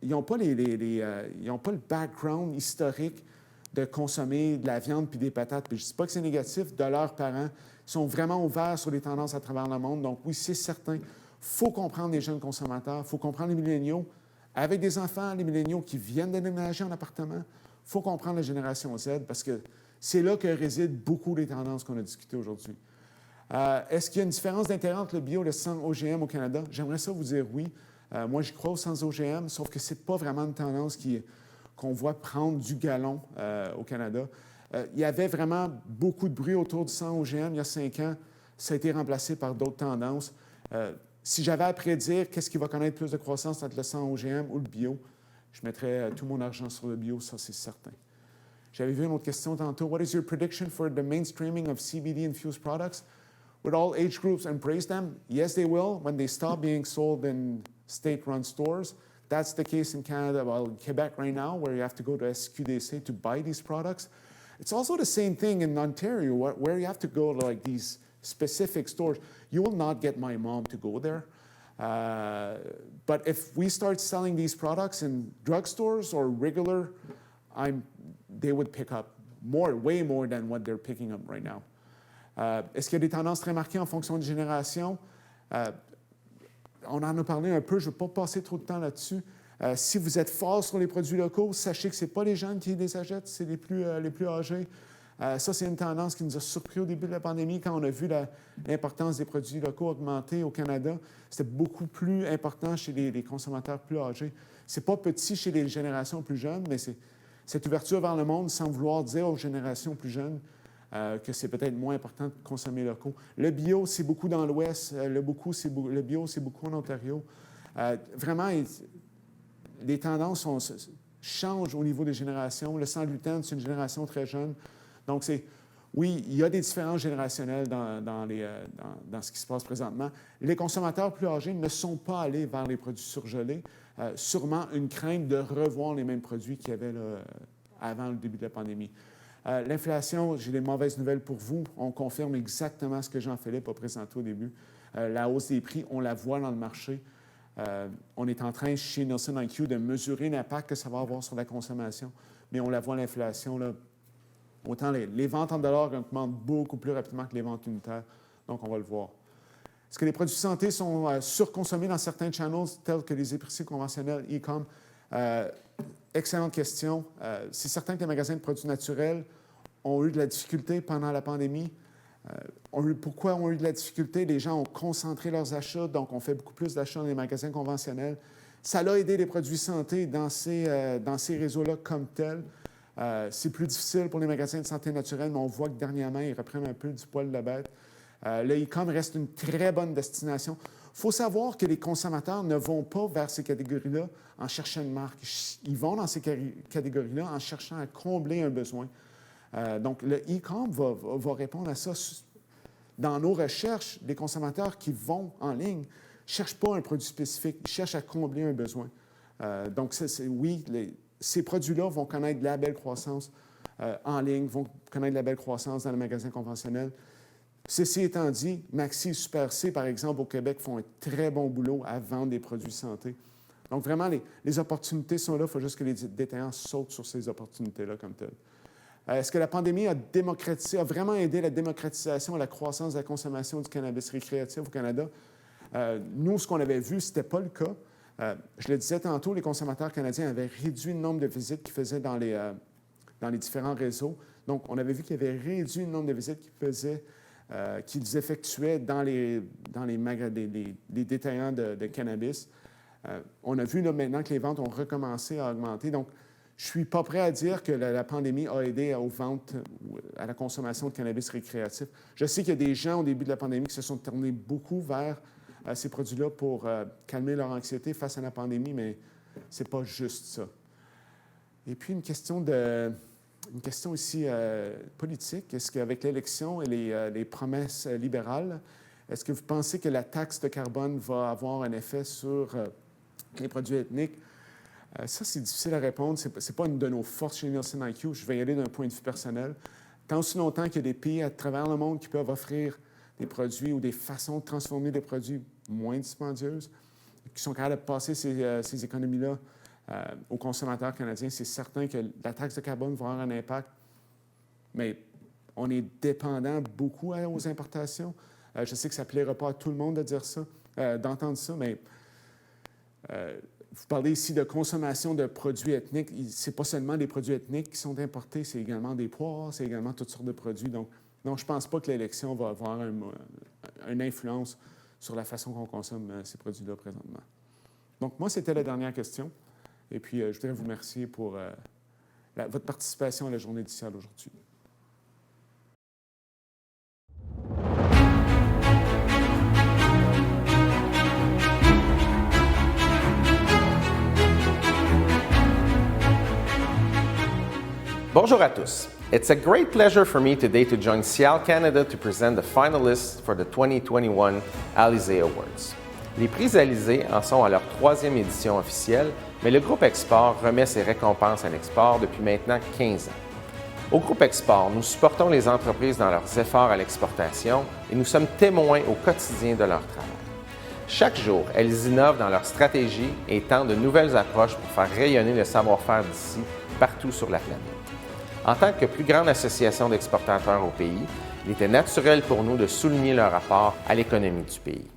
ils n'ont pas, pas le background historique de consommer de la viande puis des patates. Puis je ne dis pas que c'est négatif, de leurs parents. Ils sont vraiment ouverts sur les tendances à travers le monde. Donc oui, c'est certain. Il faut comprendre les jeunes consommateurs, il faut comprendre les milléniaux. Avec des enfants, les milléniaux qui viennent de déménager en appartement, il faut comprendre la génération Z parce que c'est là que résident beaucoup des tendances qu'on a discutées aujourd'hui. Est-ce qu'il y a une différence d'intérêt entre le bio et le sans OGM au Canada? J'aimerais ça vous dire oui. Moi, j'y crois au sans OGM, sauf que ce n'est pas vraiment une tendance qu'on voit prendre du galon au Canada. Il y avait vraiment beaucoup de bruit autour du sans OGM il y a 5 ans. Ça a été remplacé par d'autres tendances. Si j'avais à prédire qu'est-ce qui va connaître plus de croissance entre le sans OGM ou le bio, je mettrais tout mon argent sur le bio, ça c'est certain. J'avais vu une autre question tantôt. What is your prediction for the mainstreaming of CBD-infused products? Would all age groups embrace them? Yes, they will when they stop being sold in state-run stores. That's the case in Canada, well, in Quebec right now, where you have to go to SQDC to buy these products. It's also the same thing in Ontario, where you have to go to like these specific stores. You will not get my mom to go there. But if we start selling these products in drugstores or regular, they would pick up way more than what they're picking up right now. Est-ce qu'il y a des tendances très marquées en fonction de génération? On en a parlé un peu, je ne vais pas passer trop de temps là-dessus. Si vous êtes fort sur les produits locaux, sachez que ce n'est pas les jeunes qui les achètent, c'est les plus âgés. Ça, c'est une tendance qui nous a surpris au début de la pandémie quand on a vu l'importance des produits locaux augmenter au Canada. C'était beaucoup plus important chez les consommateurs plus âgés. Ce n'est pas petit chez les générations plus jeunes, mais c'est cette ouverture vers le monde sans vouloir dire aux générations plus jeunes que c'est peut-être moins important de consommer locaux. Le bio, c'est beaucoup dans l'Ouest. Le bio, c'est beaucoup en Ontario. Vraiment, les tendances changent au niveau des générations. Le sans gluten, c'est une génération très jeune. Donc, oui, il y a des différences générationnelles dans ce qui se passe présentement. Les consommateurs plus âgés ne sont pas allés vers les produits surgelés. Sûrement une crainte de revoir les mêmes produits qu'il y avait là, avant le début de la pandémie. L'inflation, j'ai des mauvaises nouvelles pour vous. On confirme exactement ce que Jean-Philippe a présenté au début. La hausse des prix, on la voit dans le marché. On est en train, chez Nielsen IQ, de mesurer l'impact que ça va avoir sur la consommation. Mais on la voit, l'inflation, là. Autant les ventes en dollars augmentent beaucoup plus rapidement que les ventes unitaires. Donc, on va le voir. Est-ce que les produits santé sont surconsommés dans certains channels tels que les épiceries conventionnelles, e-com? Excellente question. C'est certain que les magasins de produits naturels ont eu de la difficulté pendant la pandémie. Pourquoi ont eu de la difficulté? Les gens ont concentré leurs achats, donc on fait beaucoup plus d'achats dans les magasins conventionnels. Ça a aidé les produits santé dans ces réseaux-là comme tels. C'est plus difficile pour les magasins de santé naturelle, mais on voit que dernièrement, ils reprennent un peu du poil de la bête. Le e-com reste une très bonne destination. Il faut savoir que les consommateurs ne vont pas vers ces catégories-là en cherchant une marque. Ils vont dans ces catégories-là en cherchant à combler un besoin. Donc, le e-com va répondre à ça. Dans nos recherches, les consommateurs qui vont en ligne ne cherchent pas un produit spécifique, ils cherchent à combler un besoin. Donc, oui, ces produits-là vont connaître de la belle croissance en ligne, vont connaître de la belle croissance dans les magasins conventionnels. Ceci étant dit, Maxi et Super C, par exemple, au Québec, font un très bon boulot à vendre des produits santé. Donc, vraiment, les opportunités sont là. Il faut juste que les détaillants sautent sur ces opportunités-là comme telles. Est-ce que la pandémie a vraiment aidé la démocratisation et la croissance de la consommation du cannabis récréatif au Canada? Nous, ce qu'on avait vu, ce n'était pas le cas. Je le disais tantôt, les consommateurs canadiens avaient réduit le nombre de visites qu'ils faisaient dans les différents réseaux. Donc, on avait vu qu'ils avaient réduit le nombre de visites qu'ils effectuaient dans les détaillants de cannabis. On a vu là, maintenant que les ventes ont recommencé à augmenter. Donc, je ne suis pas prêt à dire que la pandémie a aidé aux ventes, à la consommation de cannabis récréatif. Je sais qu'il y a des gens au début de la pandémie qui se sont tournés beaucoup vers ces produits-là pour calmer leur anxiété face à la pandémie, mais ce n'est pas juste ça. Et puis, une question ici politique. Est-ce qu'avec l'élection et les promesses libérales, est-ce que vous pensez que la taxe de carbone va avoir un effet sur les produits ethniques? Ça, c'est difficile à répondre. Ce n'est pas une de nos forces chez Nielsen IQ. Je vais y aller d'un point de vue personnel. Tant aussi longtemps qu'il y a des pays à travers le monde qui peuvent offrir des produits ou des façons de transformer des produits moins dispendieuses, qui sont capables de passer ces économies-là aux consommateurs canadiens, c'est certain que la taxe de carbone va avoir un impact. Mais on est dépendant beaucoup aux importations. Je sais que ça ne plaira pas à tout le monde de dire ça, d'entendre ça, mais vous parlez ici de consommation de produits ethniques. Ce n'est pas seulement des produits ethniques qui sont importés, c'est également des poires, c'est également toutes sortes de produits. Donc je ne pense pas que l'élection va avoir une influence sur la façon qu'on consomme ces produits-là présentement. Donc, moi, c'était la dernière question. Et puis, je voudrais vous remercier pour votre participation à la journée du SIAL aujourd'hui. Bonjour à tous. It's a great pleasure for me today to join SIAL Canada to present the finalists for the 2021 Alizé Awards. Les prix Alizé en sont à leur 3e édition officielle, mais le groupe Export remet ses récompenses à l'export depuis maintenant 15 ans. Au groupe Export, nous supportons les entreprises dans leurs efforts à l'exportation et nous sommes témoins au quotidien de leur travail. Chaque jour, elles innovent dans leur stratégie et tentent de nouvelles approches pour faire rayonner le savoir-faire d'ici partout sur la planète. En tant que plus grande association d'exportateurs au pays, il était naturel pour nous de souligner leur apport à l'économie du pays.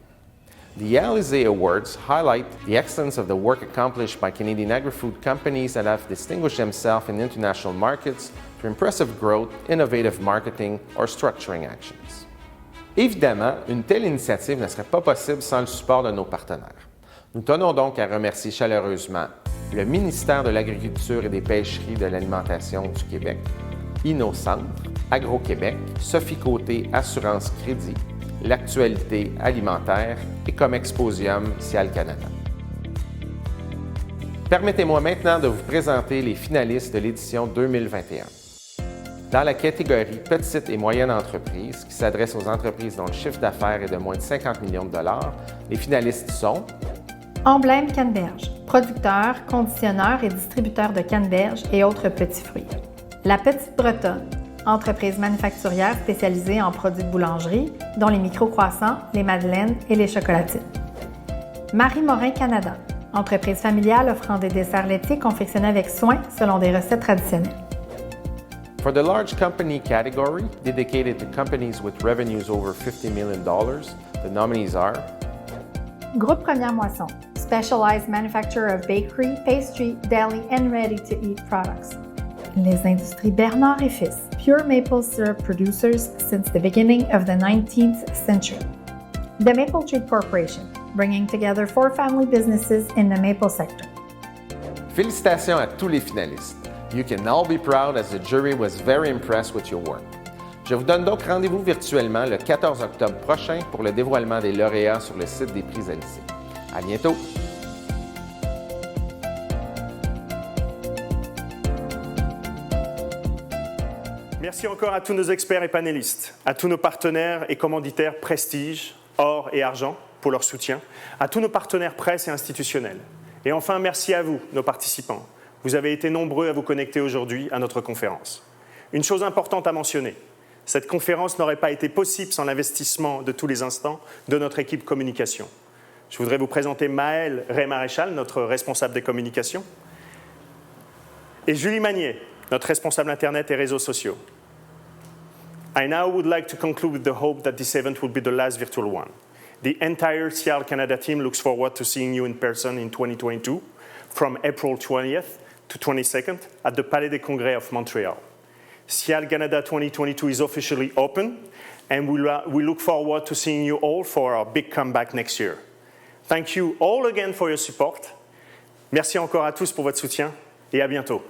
The Alizé Awards highlight the excellence of the work accomplished by Canadian agri-food companies that have distinguished themselves in international markets through impressive growth, innovative marketing, or structuring actions. Évidemment, une telle initiative ne serait pas possible sans le support de nos partenaires. Nous tenons donc à remercier chaleureusement le ministère de l'Agriculture et des Pêcheries de l'Alimentation du Québec, Innocentre, Agro-Québec, Sophie Côté Assurance Crédit, l'Actualité alimentaire et comme Exposium SIAL Canada. Permettez-moi maintenant de vous présenter les finalistes de l'édition 2021. Dans la catégorie Petites et moyennes entreprises, qui s'adresse aux entreprises dont le chiffre d'affaires est de moins de 50 millions de dollars, les finalistes sont Emblème Canneberge, producteur, conditionneur et distributeur de canneberge et autres petits fruits. La Petite Bretonne, entreprise manufacturière spécialisée en produits de boulangerie, dont les micro-croissants, les madeleines et les chocolatines. Marie Morin Canada, entreprise familiale offrant des desserts laitiers confectionnés avec soin selon des recettes traditionnelles. For the large company category, dedicated to companies with revenues over $50 million, the nominees are Groupe Première Moisson, specialized manufacturer of bakery, pastry, deli and ready-to-eat products. Les Industries Bernard et Fils, pure maple syrup producers since the beginning of the 19th century. The Maple Treat Corporation, bringing together 4 family businesses in the maple sector. Félicitations à tous les finalistes. You can all be proud as the jury was very impressed with your work. Je vous donne donc rendez-vous virtuellement le 14 octobre prochain pour le dévoilement des lauréats sur le site des prix Alizé. À bientôt! Merci encore à tous nos experts et panélistes, à tous nos partenaires et commanditaires Prestige, Or et Argent pour leur soutien, à tous nos partenaires presse et institutionnels. Et enfin, merci à vous, nos participants. Vous avez été nombreux à vous connecter aujourd'hui à notre conférence. Une chose importante à mentionner, cette conférence n'aurait pas été possible sans l'investissement de tous les instants de notre équipe communication. Je voudrais vous présenter Maëlle Ray-Maréchal, notre responsable des communications, et Julie Magnier, notre responsable Internet et réseaux sociaux. I now would like to conclude with the hope that this event will be the last virtual one. The entire SIAL Canada team looks forward to seeing you in person in 2022, from April 20th to 22nd at the Palais des Congrès of Montreal. SIAL Canada 2022 is officially open, and we look forward to seeing you all for our big comeback next year. Thank you all again for your support. Merci encore à tous pour votre soutien, et à bientôt.